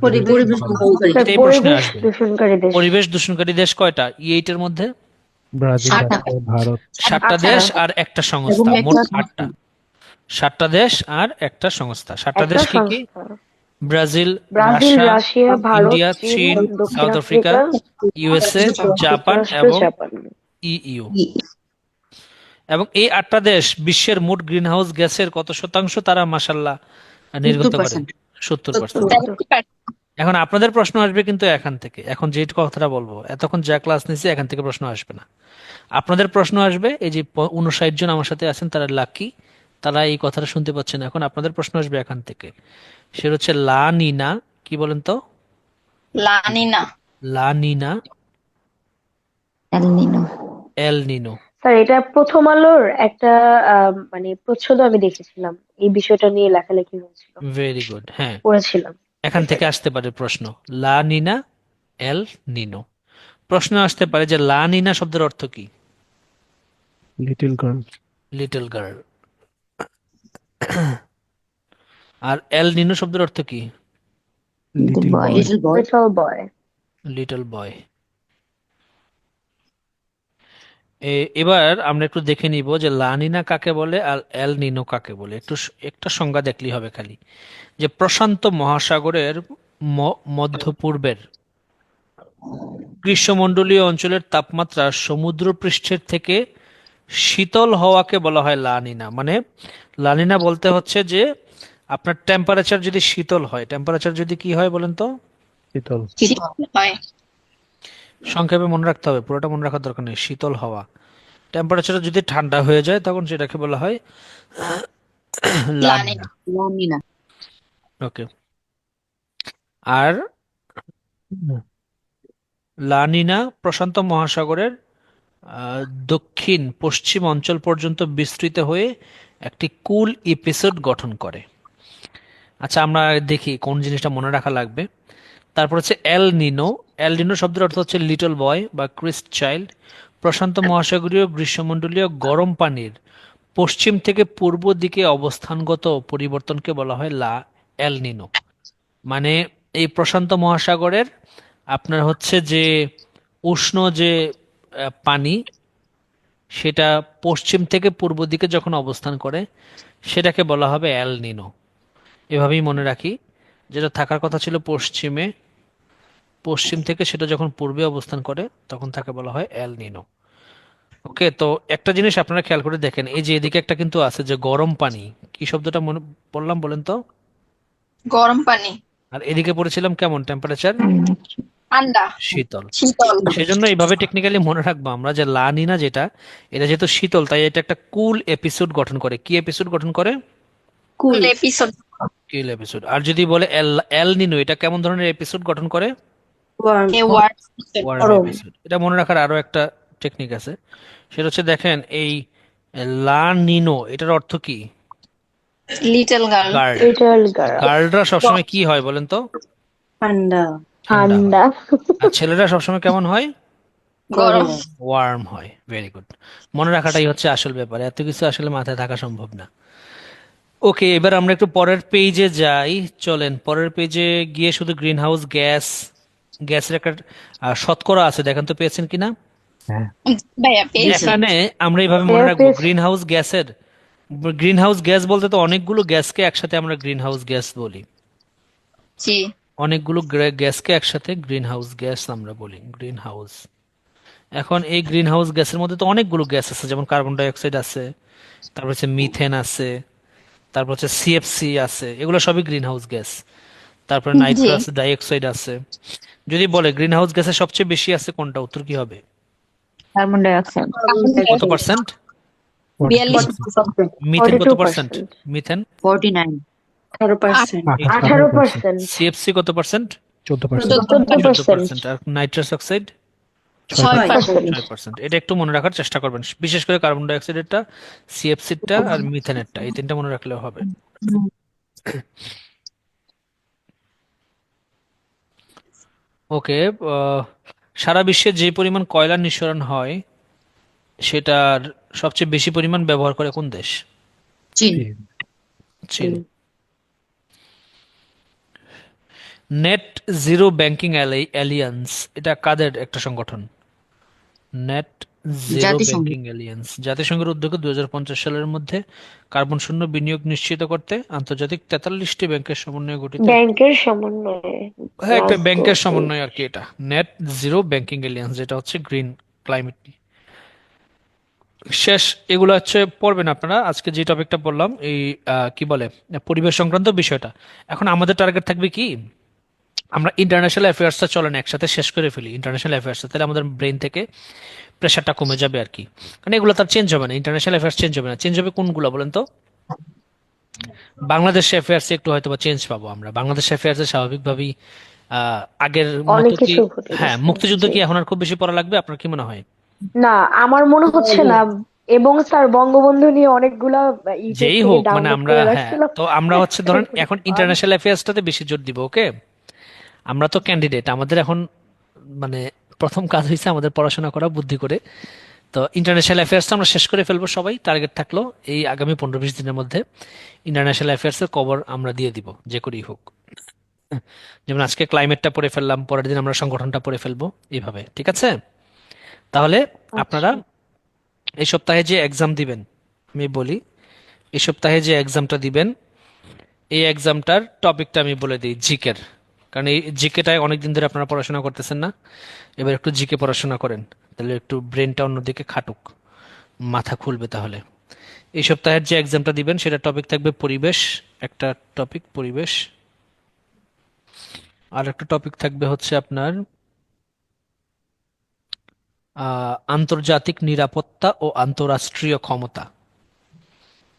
পরিবেশ দূষণকারী। এটাই প্রশ্নে পরিবেশ আসবে। দূষণকারী দেশ। পরিবেশ দূষণকারী দেশ কয়টা E8 এর মধ্যে? ব্রাজিল, 7টা। রাশিয়া, ভারত। 7টা আচ্ছা। দেশ আর একটা সংস্থা, এবং মোট একটা 8টা। 7টা দেশ আর একটা সংস্থা। 7টা একটা দেশ কি কি? সংস্থা। Brazil, Brazil, Russia, Russia, Bharat, India, চীন, চীন, দক্ষিণ south Africa, Africa, USA, Japan যুক্তরাষ্ট্র, এবং জাপান। EU। এবং এই 8টা দেশ বিশ্বের মোট গ্রিনহাউস গ্যাসের কত শতাংশ তারা মাশাআল্লাহ নির্গত করে? 70%। 70%। এখন আপনাদের প্রশ্ন আসবে কিন্তু এখান থেকে, এখন যে কথাটা বলবো, এতক্ষণ যা ক্লাস নিয়েছি এখান থেকে প্রশ্ন আসবে না। আপনাদের প্রশ্ন আসবে, এই যে 59 জন আমার সাথে আছেন তারা লাকি, তারা এই কথাটা শুনতে পাচ্ছেন। এখন আপনাদের প্রশ্ন আসবে এখান থেকে, সেটা হচ্ছে লা নিনা, কি বলেন তো? লানিনা। লা নিনা, এল নিনো। এল নিনো, স্যার এটা প্রথম আলোর একটা মানে প্রচ্ছদে আমি দেখেছিলাম, এই বিষয়টা নিয়ে লেখালেখি হয়েছিল, ভেরি গুড। হ্যাঁ, পড়েছিলাম। এখান থেকে আসতে পারে প্রশ্ন, লা নিনা, এল নিনো। প্রশ্ন আসতে পারে যে লা নিনা শব্দের অর্থ কি? Little girl. Little girl. আর এল নিনো শব্দের অর্থ কি? Little boy. Boy. Little boy. Little boy. Little boy. এবার আমরা একটু দেখে নিব যে লা নিনা কাকে বলে আর এল নিনো কাকে বলে। একটা সংজ্ঞা দেখলেই হবে খালি, যে প্রশান্ত মহাসাগরের মধ্যপূর্বের গ্রীষ্মমণ্ডলীয় অঞ্চলের তাপমাত্রা সমুদ্রপৃষ্ঠের থেকে শীতল হওয়াকে বলা হয় লা নিনা। মানে লা নিনা বলতে হচ্ছে যে আপনার টেম্পারেচার যদি শীতল হয়, টেম্পারেচার যদি কি হয় বলেন তো? শীতল। শীতল হয়। সংক্ষেপে মনে রাখতে হবে, পুরোটা মনে রাখার দরকার নেই। শীতল হওয়া, টেম্পারেচার যদি ঠান্ডা হয়ে যায় তখন সেটাকে বলা হয় লা লা নিনা। নিনা। লা নিনা। ওকে। আর লা নিনা প্রশান্ত মহাসাগরের দক্ষিণ পশ্চিম অঞ্চল পর্যন্ত বিস্তৃত হয়ে একটি কুল এপিসোড গঠন করে। আচ্ছা, আমরা দেখি কোন জিনিসটা মনে রাখা লাগবে। তারপর হচ্ছে এল নিনো। এল নিনো শব্দের অর্থ হচ্ছে লিটল বয় বা ক্রিস্ট চাইল্ড। প্রশান্ত মহাসাগরীয় গ্রীষ্মমণ্ডলীয় গরম পানির পশ্চিম থেকে পূর্ব দিকে অবস্থানগত পরিবর্তনকে বলা হয় লা এল নিনো। মানে এই প্রশান্ত মহাসাগরের আপনার হচ্ছে যে উষ্ণ যে পানি, সেটা পশ্চিম থেকে পূর্ব দিকে যখন অবস্থান করে সেটাকে বলা হবে এল নিনো। এভাবেই মনে রাখি, যেটা থাকার কথা ছিল পশ্চিমে, পশ্চিম থেকে সেটা যখন পূর্বে অবস্থান করে তখন তাকে বলা হয় এল নিনো। ওকে, তো একটা জিনিস আপনারা খেয়াল করে দেখেন, এই যে এদিকে একটা কিন্তু আছে যে গরম পানি, কি শব্দটা মনে বললাম বলেন তো? গরম পানি। আর এদিকে পড়েছিলাম কেমন টেম্পারেচার? ঠান্ডা। শীতল। শীতল। সেজন্য এইভাবে টেকনিক্যালি মনে রাখবো আমরা যে লা নিনা যেটা, এটা যেহেতু শীতল তাই এটা একটা কুল এপিসোড গঠন করে। কি এপিসোড গঠন করে? কুল এপিসোড। কুল এপিসোড। আর যদি বলে এল এল নিনো, এটা কেমন ধরনের এপিসোড গঠন করে? A word. Warm episode. এটা মনে রাখার আরো একটা টেকনিক আছে, সেটা হচ্ছে দেখেন এই লা নিনো এটার অর্থ কি? Little girl. Guard. Little girl. গার্ডরা সবসময় কি হয় বলেন তো? ঠান্ডা। ঠান্ডা হয়। ঠান্ডা। আর ছেলেরা সবসময় কেমন হয়? গরম। ওয়ার্ম হয়। Very good. মনে রাখাটাই হচ্ছে আসল ব্যাপার, এত কিছু আসলে মাথায় থাকা সম্ভব না। ওকে, এবার আমরা একটু পরের পেজে যাই। চলেন পরের পেজে গিয়ে শুধু গ্রিন হাউস গ্যাসের একটা শতকরা আছে, দেখেন তো পেয়েছেন কিনা? হ্যাঁ। ভাইয়া পেয়েছি। এখানে আমরা এইভাবে মনে রাখবো, পেয়েছি। গ্রিন হাউস গ্যাস বলতে তো অনেকগুলো গ্যাসকে একসাথে আমরা গ্রিন হাউস গ্যাস বলি। জি। অনেকগুলো গ্যাসকে একসাথে গ্রিন হাউস গ্যাস আমরা বলি, গ্রিন হাউস। এখন এই গ্রিন হাউস গ্যাসের মধ্যে তো অনেকগুলো গ্যাস আছে, যেমন কার্বন ডাই অক্সাইড আছে, তারপর হচ্ছে মিথেন আছে, তারপর হচ্ছে সিএফসি আছে, এগুলো সবই গ্রিন হাউস গ্যাস। তারপরে জি। নাইট্রাস ডাই অক্সাইড আছে। যদি বলে গ্রিন হাউস গ্যাসের সবচেয়ে বেশি আছে কোনটা, উত্তর কি হবে? Carbon die oxide. কত পার্সেন্ট? 42%। মিথেন কত 42%। পার্সেন্ট? মিথেন 49। 18%। 18%। সিএফসি কত পার্সেন্ট? 14%। 14%। আর নাইট্রাস অক্সাইড 6%। 6%। এটা একটু মনে রাখার চেষ্টা করবেন, বিশেষ করে কার্বন ডাই অক্সাইডেরটা, সিএফসিটা আর মিথেনেরটা, এই তিনটা মনে রাখলেও হবে। ওকে। সারা বিশ্বে যে পরিমাণ কয়লা নিঃসরণ হয় সেটার সবচেয়ে বেশি পরিমাণ ব্যবহার করে কোন দেশ? চীন। চীন। নেট জিরো ব্যাংকিং অ্যালিয়ান্স, এটা কাদের একটা সংগঠন? নেট জিরো জাতিসংঘ। ব্যাংকিং অ্যালিয়ান্স জাতিসংঘের উদ্যোগে 2050 সালের মধ্যে কার্বন শূন্য বিনিয়োগ নিশ্চিত করতে আন্তর্জাতিক 43টি ব্যাংকের সমন্বয়ে গঠিত ব্যাংকের সমন্বয়ে। হ্যাঁ, একটা গ্লাসগো। ব্যাংকের সমন্বয় আর কি। এটা নেট জিরো ব্যাংকিং অ্যালিয়ান্স, যেটা হচ্ছে গ্রিন ক্লাইমেট। শেষ, এগুলো হচ্ছে পড়বেন আপনারা। আজকে যে টপিকটা বললাম এই কি বলে পরিবেশ সংক্রান্ত বিষয়টা। এখন আমাদের টার্গেট থাকবে কি, আমরা ইন্টারন্যাশনাল অ্যাফেয়ার্সটা চলেন একসাথে শেষ করে ফেলি। ইন্টারন্যাশনাল অ্যাফেয়ার্সটা তাহলে আমাদের ব্রেন থেকে প্রেশারটা কমে যাবে আর কি। কারণ এগুলো তার চেঞ্জ হবে না, ইন্টারন্যাশনাল অ্যাফেয়ার্স চেঞ্জ হবে না। চেঞ্জ হবে কোনগুলো বলেন তো? বাংলাদেশ অ্যাফেয়ার্সে একটু হয়তো বা চেঞ্জ পাবো আমরা। বাংলাদেশ অ্যাফেয়ার্সে স্বাভাবিকভাবেই আগের অনেক মতো কি, কিছু ঘটে হ্যাঁ, গেছে। মুক্তিযুদ্ধ জি। কি এখন আর খুব বেশি পড়া লাগবে? আপনার কি মনে হয়? না, আমার মনে হচ্ছে না। এবং স্যার বঙ্গবন্ধু নিয়ে অনেকগুলা ইউটিউব যেই থেকে হোক মানে ডাউনলোড আমরা, করে হ্যাঁ, রাখছিলাম। তো আমরা হচ্ছে ধরেন এগুলো এখন পার- ইন্টারন্যাশনাল অ্যাফেয়ার্সটাতে বেশি জোর দিব, ওকে? আমরা তো ক্যান্ডিডেট, আমাদের এখন মানে প্রথম কাজ হয়েছে আমাদের পড়াশোনা করা বুদ্ধি করে। তো ইন্টারন্যাশনাল অ্যাফেয়ার্সটা আমরা শেষ করে ফেলবো, সবাই টার্গেট থাকলো এই আগামী 15-20 দিনের মধ্যে ইন্টারন্যাশনাল অ্যাফেয়ার্সের কভার আমরা দিয়ে দিব যে করেই হোক। যেমন আজকে ক্লাইমেটটা পড়ে ফেললাম, পরের দিন আমরা সংগঠনটা পড়ে ফেলবো, এইভাবে, ঠিক আছে? তাহলে আপনারা আচ্ছা। এই সপ্তাহে যে এক্সাম দিবেন, আমি বলি, এই সপ্তাহে যে এক্সামটা দিবেন, এই এক্সামটার টপিকটা আমি বলে দিই, জিকের। কারণ এই জিকেটায় অনেকদিন ধরে আপনারা পড়াশোনা করতেছেন না, এবার একটু জিকে পড়াশোনা করেন, তাহলে একটু ব্রেনটা অন্যদিকে খাটুক, মাথা খুলবে তাহলে। এই সপ্তাহের যে এক্সামটা দিবেন সেটা টপিক থাকবে পরিবেশ, একটা টপিক পরিবেশ, আর একটা টপিক থাকবে হচ্ছে আপনার আন্তর্জাতিক নিরাপত্তা ও আন্তঃরাষ্ট্রীয় ক্ষমতা।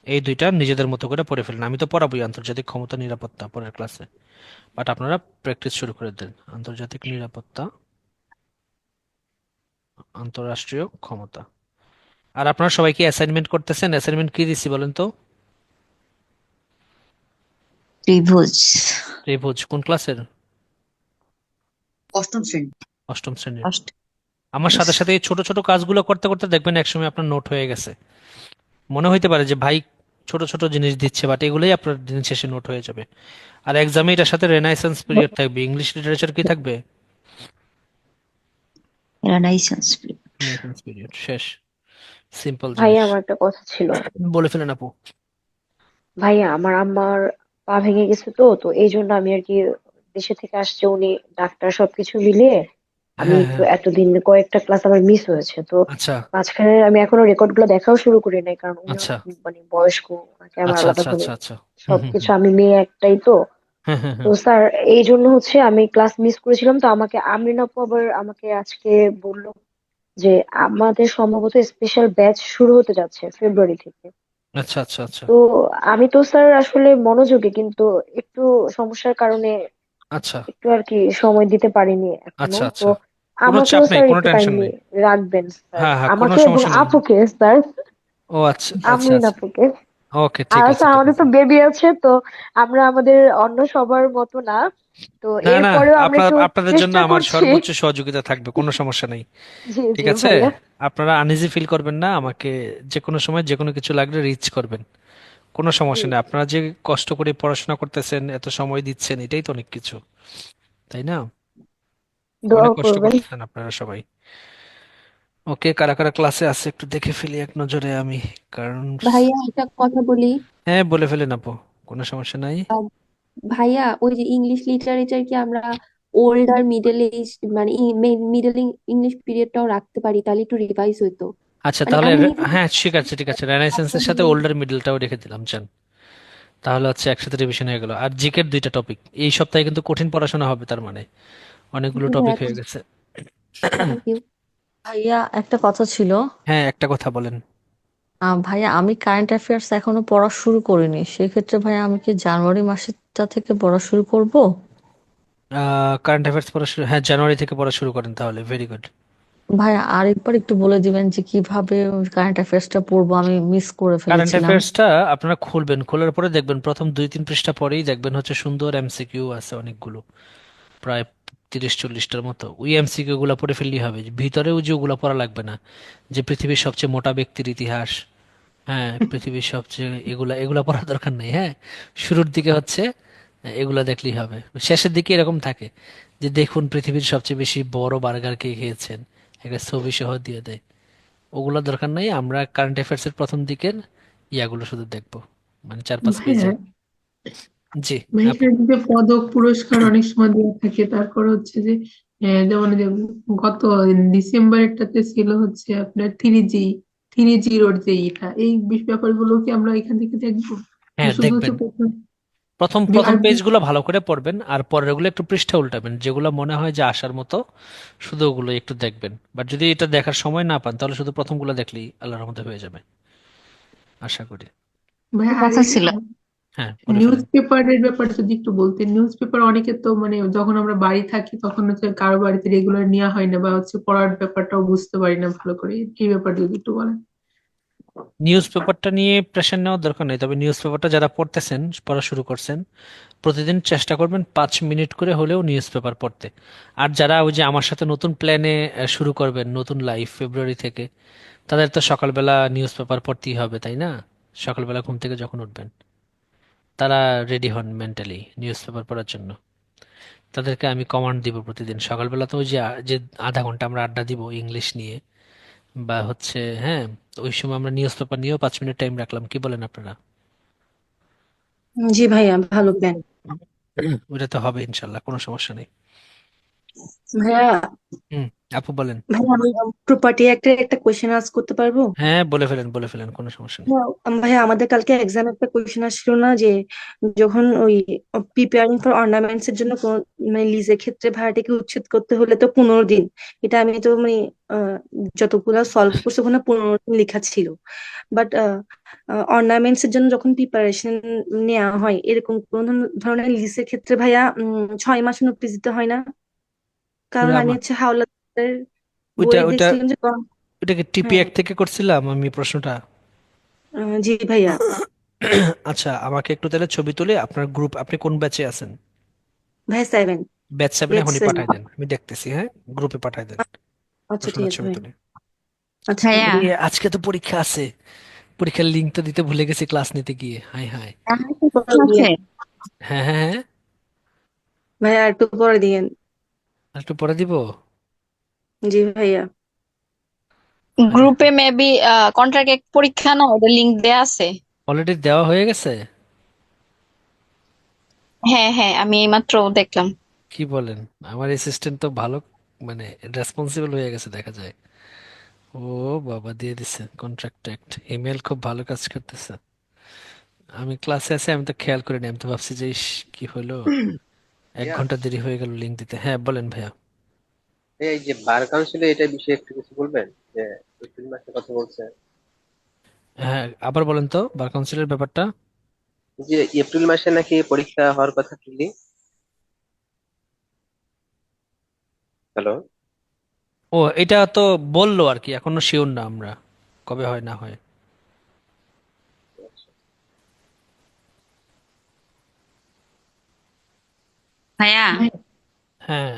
এই দুইটা নিজেদের মতো করে পড়ে ফেলেন, আমি তো পড়াবোই আন্তর্জাতিক ক্ষমতা নিরাপত্তা পরের ক্লাসে, বাট আপনারা প্র্যাকটিস শুরু করে দেন। আন্তর্জাতিক নিরাপত্তা, আন্তঃরাষ্ট্রীয় ক্ষমতা। আর আপনারা সবাই কি অ্যাসাইনমেন্ট করতেছেন? অ্যাসাইনমেন্ট কি দিছি বলেন তো? ত্রিভুজ। ত্রিভুজ কোন ক্লাসের? অষ্টম শ্রেণী। অষ্টম শ্রেণীর। অষ্ট আমার Yes. সাথে সাথে এই ছোট ছোট কাজগুলো করতে করতে দেখবেন একসময় আপনার নোট হয়ে গেছে। মনে হইতে পারে যে ভাই ছোট ছোট জিনিস দিচ্ছে, বাট এগুলোই আপনার দিন শেষে নোট হয়ে যাবে। আর এক্সামে এটার সাথে রেনাইসেন্স পিরিয়ড থাকবে, ইংলিশ লিটারেচার কি থাকবে? রেনাইসেন্স। রেনাইসেন্স পিরিয়ড শেষ, সিম্পল ভাইয়া, জিনিস। আমার একটা কথা ছিল। বলে ফেলেন আপু। ভাইয়া, আমার আম্মার পা ভেঙে গেছে, তো তো এই জন্য আমি আর কি দেশে থেকে আসছে উনি, ডাক্তার সবকিছু মিলিয়ে আমি হ্যাঁ একটু হ্যাঁ, এতদিন কয়েকটা ক্লাস আমার মিস হয়েছে তো। আচ্ছা মাঝখানে আমি এখনো রেকর্ড গুলো দেখাও শুরু করি নাই, কারণ উনি আচ্ছা অনেক মানে বয়স্ক, ওনাকে আমার আচ্ছা আচ্ছা আলাদাভাবে আচ্ছা আচ্ছা। হুম হুম সবকিছু, হুম। আমি মেয়ে একটাই তো। হ্যাঁ হ্যাঁ তো হ্যাঁ। স্যার, এই জন্য হচ্ছে আমি ক্লাস মিস করেছিলাম, তো আমাকে আমরিন আপু আবার আমাকে আজকে বললো যে আমাদের সম্ভবত স্পেশাল ব্যাচ শুরু হতে যাচ্ছে ফেব্রুয়ারি থেকে। আচ্ছা আচ্ছা আচ্ছা তো আমি তো স্যার আসলে মনোযোগী, কিন্তু একটু সমস্যার কারণে আচ্ছা একটু আর কি সময় দিতে পারিনি এখনো আচ্ছা তো। আচ্ছা। কোনো আমাকেও চাপ নেই, স্যার কোনো একটু টেনশন কাইন্ডলি নেই। রাখবেন স্যার, হ্যাঁ হ্যাঁ, কোনো আমাকে এবং সমস্যা নেই। আপুকে স্যার, ও আচ্ছা আচ্ছা আমরিন আচ্ছা। আপুকে। ওকে, ঠিক আর আছে স্যার ঠিক আমাদের আছে। তো বেবি আছে, তো আমরা আমাদের অন্য সবার মতো না, তো না না, এরপরেও আমরা একটু আপনাদের জন্য চেষ্টা আমার করছি। সর্বোচ্চ সহযোগিতা থাকবে, কোনো সমস্যা নেই। জি ঠিক জি আছে, ভাইয়া। আপনারা আনইজি ফিল করবেন না, আমাকে যে কোনো সময় যে কোনো কিছু লাগলে রিচ করবেন, কোনো জি সমস্যা নেই। জি। আপনারা যে কষ্ট করে পড়াশোনা করতেছেন, এত সময় দিচ্ছেন, এটাই তো অনেক কিছু, তাই না? দোয়া অনেক কষ্ট করবেন। করতেছেন আপনারা সবাই। ওকে, কারা কারা ক্লাসে আছে একটু দেখে ফেলি এক নজরে আমি, কারণ ভাইয়া, একটা কথা বলি। হ্যাঁ, বলে ফেলেন আপু, কোনো সমস্যা নাই। আহ, ভাইয়া, ওই যে ইংলিশ লিটারেচার কি আমরা ওল্ড আর মিডল এজ মানে মিডল ইংলিশ পিরিয়ডটাও রাখতে পারি, তাহলে একটু রিভাইজ হইতো। আচ্ছা মানে তাহলে আমি নিজে হ্যাঁ ঠিক আছে ঠিক আছে, রেনাইসেন্সের সাথে আপনাদের ওল্ডার মিডলটাও রেখে দিলাম, চান। তাহলে হচ্ছে একসাথে রিভিশন হয়ে গেল। আর জিকের দুইটা টপিক এই সপ্তাহে কিন্তু কঠিন পড়াশোনা হবে, তার মানে অনেকগুলো টপিক ভাইয়া, হয়ে গেছে। Thank you. ভাইয়া, একটা কথা ছিল। হ্যাঁ, একটা কথা বলেন। ভাইয়া, আমি কারেন্ট অ্যাফেয়ার্স এখনো পড়া শুরু করিনি, সেক্ষেত্রে ভাইয়া আমি কি জানুয়ারি মাসেরটা থেকে পড়া শুরু করব? কারেন্ট অ্যাফেয়ার্স পড়া শুরু, হ্যাঁ, জানুয়ারি থেকে পড়া শুরু করেন তাহলে, ভেরি গুড। ভাইয়া, আরেকবার একটু বলে দিবেন যে কিভাবে কারেন্ট অ্যাফেয়ার্সটা পড়বো, আমি মিস করে কারেন্ট ফেলেছিলাম। অ্যাফেয়ার্সটা আপনারা খুলবেন, খোলার পরে দেখবেন প্রথম 2-3 পৃষ্ঠা পরেই দেখবেন হচ্ছে সুন্দর এমসিকিউ আছে অনেকগুলো, প্রায় 30-40টার মতো। ওই এমসিকিউ গুলো পড়ে ফেললেই হবে, ভিতরেও যে ওগুলো পড়া লাগবে না, যে পৃথিবীর সবচেয়ে মোটা ব্যক্তির ইতিহাস, হ্যাঁ, পৃথিবীর সবচেয়ে, এগুলা এগুলা পড়ার দরকার নেই। হ্যাঁ, শুরুর দিকে হচ্ছে এগুলা দেখলেই হবে। শেষের দিকে এরকম থাকে যে দেখুন পৃথিবীর সবচেয়ে বেশি বড় বার্গার কে খেয়েছেন, একটা ছবি সহ দিয়ে দেয়। ওগুলা দরকার নাই, আমরা কারেন্ট অ্যাফেয়ার্স এর প্রথম দিকের ইয়াগুলো শুধু দেখবো, মানে 4-5 ভাইয়া পেজের। জি ভাইয়া আপু। যে পদক পুরস্কার অনেক সময় দেওয়া থাকে, তারপর হচ্ছে যে যেমন এই যে গত ডিসেম্বরেরটাতে ছিল হচ্ছে আপনার 3G 3 জিরোর যে এটা, এই ব্যাপারগুলো কি আমরা এখান থেকে দেখবো? হ্যাঁ, শুধু হচ্ছে দেখবেন প্রথম প্রথম আর প্রথম পেজগুলো ভালো করে পড়বেন, আর পরেরগুলো একটু পৃষ্ঠা উল্টাবেন, যেগুলো মনে হয় যে আসার মতো শুধু ওগুলো একটু দেখবেন। বাট যদি এটা দেখার সময় না পান তাহলে শুধু প্রথমগুলো দেখলেই আল্লাহর রহমতে হয়ে যাবে, আশা করি। ভাইয়া আর কথা ছিল। হ্যাঁ বলে নিউজ ফেলেন। পেপারের ব্যাপারে যদি একটু বলতেন। নিউজ পেপার অনেকে তো মানে যখন আমরা বাড়ি থাকি তখন হচ্ছে কারো বাড়িতে রেগুলার নেওয়া হয় না, বা হচ্ছে পড়ার ব্যাপারটাও বুঝতে পারি না ভালো করে। এই ব্যাপারে যদি একটু বলেন। নিউজ পেপারটা নিয়ে প্রেশার নেওয়ার দরকার নেই, তবে নিউজ পেপারটা যারা পড়তেছেন, পড়া শুরু করছেন, প্রতিদিন চেষ্টা করবেন 5 মিনিট করে হলেও নিউজ পেপার পড়তে। আর যারা ওই যে আমার সাথে নতুন প্ল্যানে শুরু করবেন, নতুন লাইফ ফেব্রুয়ারি থেকে, তাদের তো সকালবেলা নিউজ পেপার পড়তেই হবে, তাই না? সকালবেলা ঘুম থেকে যখন উঠবেন, তারা রেডি হন মেন্টালি নিউজ পেপার পড়ার জন্য। তাদেরকে আমি কমান্ড দিব প্রতিদিন সকালবেলা, তো ওই যে যে আধা ঘন্টা আমরা আড্ডা দিব ইংলিশ নিয়ে বা হচ্ছে, হ্যাঁ, তো ওই সময় আমরা নিউজ পেপার নিয়েও 5 মিনিট টাইম রাখলাম, কি বলেন আপনারা? জি ভাইয়া, ভালো প্ল্যান। ওটা তো হবে ইনশাল্লাহ, কোনো সমস্যা নেই। ভাইয়া, হুম, আপু বলেন। ভাইয়া আমি প্রপার্টি একটা একটা কোয়েশ্চেন আস্ক করতে পারবো? হ্যাঁ বলে ফেলেন, কোনো সমস্যা নেই। হ্যাঁ, ভাইয়া আমাদের কালকে এক্সাম একটা কোয়েশ্চেন আসছিল না যে যখন ওই প্রিপেয়ারিং ফর অর্নামেন্টস এর জন্য মানে লিজের ক্ষেত্রে ভাড়াটাকে উচ্ছেদ করতে হলে তো 15 দিন। এটা আমি তো মানে আহ, যতগুলো সলভ করছি ওখানে 15 দিন লেখা ছিল। বাট অর্নামেন্টস এর জন্য যখন প্রিপারেশন নেওয়া হয় এরকম কোন ধরনের লিজের ক্ষেত্রে ভাইয়া 6 মাস নোটিস দিতে হয় না? কারণ ওটা আমি আমার হচ্ছে হাওলাদারের ওইটা বইয়ে ওইটা দেখছিলাম যে ওইটা কি টিপি হ্যাঁ, এক থেকে করছিলাম আমি প্রশ্নটা? জি ভাইয়া। আচ্ছা, আমাকে একটু তাহলে ছবি তুলে আপনার গ্রুপ, আপনি কোন ব্যাচে আছেন? ভাই 7, ব্যাচ 7 ব্যাচ এখনই 7। পাঠাই দেন, আমি দেখতেছি, হ্যাঁ, গ্রুপে পাঠাই দেন আচ্ছা ঠিক প্রশ্নটা আছে ছবি ভাই। তুলে। আচ্ছা ভাই। ভাইয়া আজকে তো পরীক্ষা আছে, পরীক্ষার লিঙ্ক তো দিতে ভুলে গেছি ক্লাস নিতে গিয়ে, হাই হাই। আমার কি প্রশ্ন পরে আছে? দিয়েন হ্যাঁ হ্যাঁ হ্যাঁ, ভাইয়া, আর একটু পরে দিয়েন। আর একটু পরে দিব। জি ভাইয়া। হাই গ্রুপে হাই, মেবি কন্ট্রাক্ট পরীক্ষা না, ওদের লিংক দেয়া আছে। অলরেডি দেওয়া হয়ে গেছে? হ্যাঁ হ্যাঁ, আমি এইমাত্র দেখলাম। কি বলেন! আমার অ্যাসিস্ট্যান্ট তো ভালো, মানে রেসপন্সিবল হয়ে গেছে দেখা যায়। ও বাবা, দিয়ে দিছে কন্ট্রাক্ট অ্যাক্ট, ইমেল খুব ভালো কাজ করতেছে। আমি ক্লাসে আছি, আমি তো খেয়াল করিনি, আমি তো ভাবছি যে ইস, কি হলো, এক ভাইয়া, ঘন্টা দেরি হয়ে গেল লিঙ্ক দিতে। হ্যাঁ বলেন ভাইয়া। এই যে বার কাউন্সিলে এটা বিষয়ে একটু কিছু বলবেন, যে এপ্রিল মাসে কথা বলছে, হ্যাঁ আবার বলেন তো বার কাউন্সিলের ব্যাপারটা। যে এপ্রিল মাসে নাকি পরীক্ষা হওয়ার কথা টিলি। হ্যালো। ও, এটা তো বললো আর কি, এখনো শিওর না আমরা কবে হয় না হয়। ভাইয়া হ্যাঁ,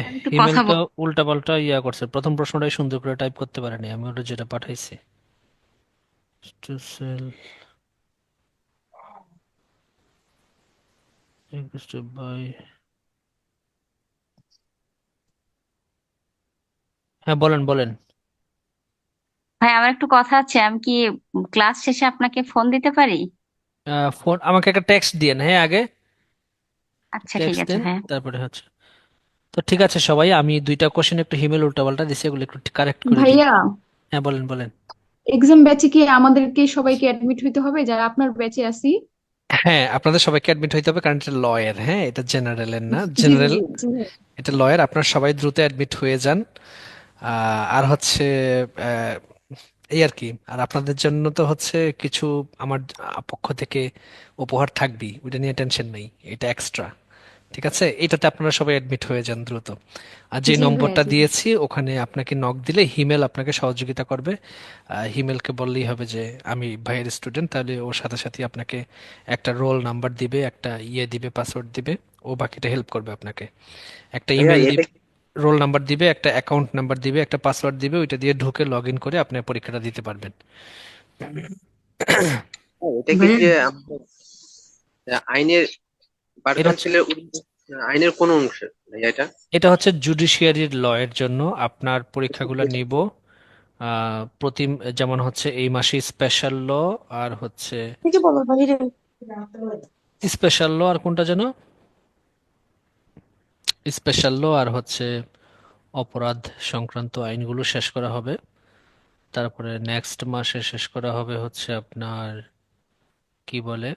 আমি একটু ইমেল কথা তো উল্টা পাল্টা ইয়া করছে, প্রথম প্রশ্নটাই সুন্দর করে টাইপ করতে পারেনি, আমি ওটা যেটা পাঠাইছি। To sell, to buy। হ্যাঁ বলেন বলেন। ভাই, আমার একটু কথা আছে, আমি কি ক্লাস শেষে আপনাকে ফোন দিতে পারি? ফোন আমাকে একটা টেক্সট দিয়েন, হ্যাঁ আগে আচ্ছা ঠিক টেক্সট আছে, দেন, হ্যাঁ। তারপরে হচ্ছে। তো ঠিক আছে সবাই, আমি দুইটা কোশ্চেন একটু হিমেল উল্টাপাল্টা দিছি, এগুলো একটু কারেক্ট করে দিই। ভাইয়া, হ্যাঁ বলেন বলেন। এক্সাম ব্যাচে কি আমাদেরকে সবাইকে অ্যাডমিট হইতে হবে যারা আপনার ব্যাচে আছি? হ্যাঁ, আপনাদের সবাইকে অ্যাডমিট হইতে হবে, কারণ এটা লয়ার, হ্যাঁ, এটা জেনারেলের না, জি জেনারেল, জি জি। এটা লয়ার। আপনারা সবাই দ্রুত অ্যাডমিট হয়ে যান। আর হচ্ছে আহ, এই আর কি। আর আপনাদের জন্য তো হচ্ছে কিছু আমার পক্ষ থেকে উপহার থাকবেই, ওইটা নিয়ে টেনশন নেই, এটা এক্সট্রা। ঠিক আছে, এটাতে আপনারা সবাই অ্যাডমিট হয়ে যান দ্রুত। আর যে জি ভাইয়া, নম্বরটা জি। দিয়েছি ওখানে আপনাকে নক দিলে হিমেল আপনাকে সহযোগিতা করবে। হিমেলকে বললেই হবে যে আমি ভাইয়ের স্টুডেন্ট, তাহলে ওর সাথে সাথে আপনাকে একটা রোল নাম্বার দিবে, একটা ইয়ে দিবে, পাসওয়ার্ড দিবে, ও বাকিটা হেল্প করবে আপনাকে। একটা ভাইয়া ইমেল এটা দিবে, রোল নাম্বার দিবে, একটা অ্যাকাউন্ট নাম্বার দিবে, একটা পাসওয়ার্ড দিবে, ওইটা দিয়ে ঢুকে লগ ইন করে আপনি পরীক্ষাটা দিতে পারবেন। এটা কি ভাইয়া, যে আমাদের আইনের বার এটা হচ্ছে কাউন্সিলের আইনের কোন অংশ ভাইয়া এটা? এটা হচ্ছে জুডিশিয়ারির ল এর জন্য আপনার পরীক্ষাগুলো নিব। প্রতি, যেমন হচ্ছে এই মাসে স্পেশাল ল, আর হচ্ছে থেকে বলো বাহিরে। স্পেশাল ল, আর কোনটা যেন, স্পেশাল ল, আর হচ্ছে অপরাধ সংক্রান্ত আইনগুলো শেষ করা হবে। তারপরে নেক্সট মাসে শেষ করা হবে হচ্ছে আপনার, কি বলে,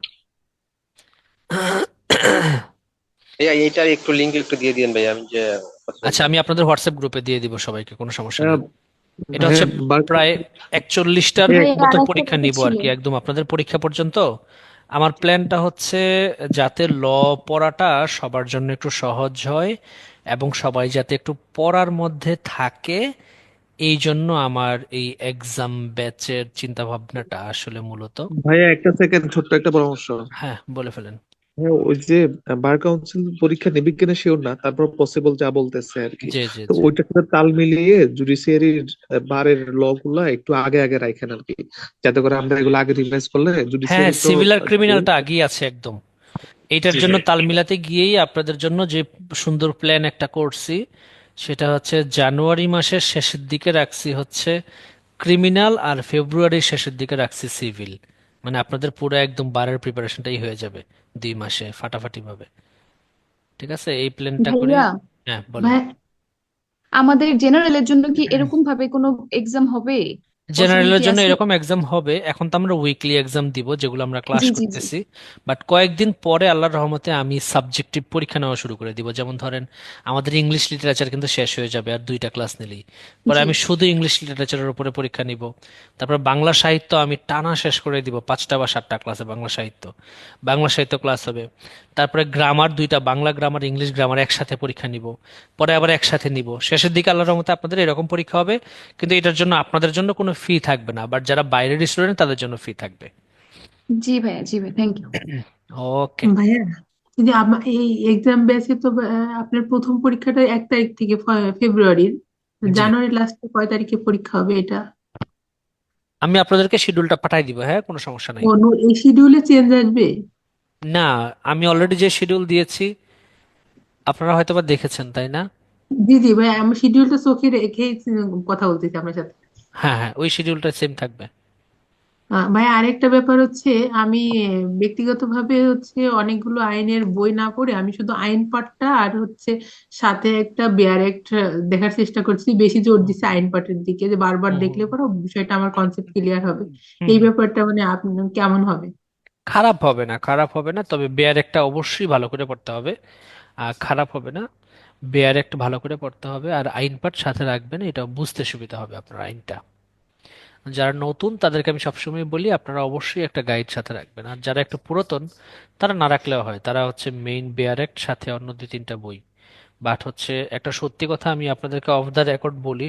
ভাইয়া এইটার একটু লিঙ্ক একটু দিয়ে দিন ভাইয়া, আমি যে কথা আচ্ছা বলবো। আমি আপনাদের হোয়াটসঅ্যাপ গ্রুপে দিয়ে দিব সবাইকে, কোনো সমস্যা নেই। এটা হচ্ছে প্রায় 41টার ভাইয়া মতো আরেকটা পরীক্ষা কথা নিব আর ছিল। কি, একদম আপনাদের পরীক্ষা পর্যন্ত। আমার প্ল্যানটা হচ্ছে যাতে পড়াটা সবার জন্য একটু সহজ হয় এবং সবাই যাতে একটু পড়ার মধ্যে থাকে, এই জন্য আমার এই এক্সাম ব্যাচের চিন্তা ভাবনাটা আসলে মূলত। ভাইয়া একটা সেকেন্ড, ছোট্ট একটা পরামর্শ। হ্যাঁ, বলে ফেলেন। হ্যাঁ, ওই যে বার কাউন্সিল পরীক্ষা নেবে কিনা শিওর না, তারপর পসিবল যা বলতেছে আর কি। জি জি তো জি। ওইটার সাথে তাল মিলিয়ে জুডিশিয়ারির বারের ল গুলা একটু আগে আগে রাখেন আর কি, যাতে করে আমরা এগুলো আগে রিভাইজ করলে হ্যাঁ, জুডিশিয়ারি তো সিভিল আর ক্রিমিনালটা আগেই আছে একদম। এইটার জি জন্য ভাই। তাল মিলাতে গিয়েই আপনাদের জন্য যে সুন্দর প্ল্যান একটা করছি, সেটা হচ্ছে জানুয়ারি মাসের শেষের দিকে রাখছি হচ্ছে ক্রিমিনাল, আর ফেব্রুয়ারির শেষের দিকে রাখছি সিভিল। মানে আপনাদের পুরো একদম বারের প্রিপারেশনটাই হয়ে যাবে 2 মাসে ফাটাফাটি ভাবে। ঠিক আছে, এই প্ল্যানটা করে। ভাইয়া, হ্যাঁ, বলেন। ভাই আমাদের জেনারেলের জন্য কি এরকম ভাবে কোনো এক্সাম হবে? জেনারেলের পসিবিলিটি জন্য আছে? এরকম এক্সাম হবে, এখন তো আমরা উইকলি এক্সাম দিব যেগুলো আমরা ক্লাস জি জি জি। করতেছি। বাট কয়েকদিন পরে আল্লাহর রহমতে আমি সাবজেক্টিভ পরীক্ষা নেওয়া শুরু করে দিব। যেমন ধরেন আমাদের ইংলিশ লিটারেচার কিন্তু শেষ হয়ে যাবে আর 2টা ক্লাস নিলেই। পরে জি। আমি শুধু ইংলিশ লিটারেচারের উপরে পরীক্ষা নিব। তারপর বাংলা সাহিত্য আমি টানা শেষ করে দিব, 5টা বা 7টা ক্লাসে বাংলা সাহিত্য ক্লাস হবে। তারপরে গ্রামার 2টা, বাংলা গ্রামার ইংলিশ গ্রামার একসাথে পরীক্ষা নিব। পরে আবার একসাথে নিব, শেষের দিকে আল্লাহর রহমতে আপনাদের এরকম পরীক্ষা হবে। কিন্তু এটার জন্য আপনাদের জন্য কোনো ফি থাকবে না, বাট যারা বাইরের স্টুডেন্ট তাদের জন্য ফি থাকবে। জি ভাইয়া, জি ভাই, থ্যাংক ইউ। ওকে। ভাইয়া, এই যে এই এক্সাম ব্যাচে তো আপনার প্রথম পরীক্ষাটা 1 তারিখ থেকে ফেব্রুয়ারির, জি, জানুয়ারি লাস্টে কয় তারিখে পরীক্ষা হবে এটা? আমি আপনাদেরকে শিডিউলটা পাঠাই দিব, হ্যাঁ, কোনো সমস্যা নাই। এই শিডিউলে চেঞ্জ আসবে? না, আমি অলরেডি যে শিডিউল দিয়েছি আপনারা হয়তোবা দেখেছেন, তাই না? জি জি ভাই, আমি শিডিউলটা চোখে রেখেই কথা বলতেছি আপনার সাথে। হ্যাঁ হ্যাঁ, ওই শিডিউলটা সেম থাকবে। ভাই আরেকটা ব্যাপার হচ্ছে, আমি ব্যক্তিগতভাবে হচ্ছে অনেকগুলো আইনের বই না পড়ে আমি শুধু আইন পাঠটা আর হচ্ছে সাথে একটা বেয়ার অ্যাক্ট দেখার চেষ্টা করছি। বেশি জোর দিচ্ছে আইন পাঠের দিকে, যে বারবার হুম দেখলে হুম পরে বিষয়টা আমার কনসেপ্ট ক্লিয়ার হবে। হুম এই হুম। ব্যাপারটা মানে আপনি কেমন হবে? খারাপ হবে না, খারাপ হবে না, তবে বেয়ার একটা অবশ্যই ভালো করে পড়তে হবে। আর খারাপ হবে না, বেয়ার একটা ভালো করে পড়তে হবে, আর আইন পাঠ সাথে রাখবেন, এটা বুঝতে সুবিধা হবে আপনার আইনটা। যারা নতুন তাদেরকে আমি সবসময় বলি আপনারা অবশ্যই একটা গাইড সাথে রাখবেন, আর যারা একটু পুরাতন তারা না রাখলেও হয়, তারা হচ্ছে মেইন বেয়ার অ্যাক্ট সাথে অন্য 2-3টা বই। বাট হচ্ছে একটা সত্যি কথা আমি আপনাদেরকে অফ দ্য রেকর্ড বলি,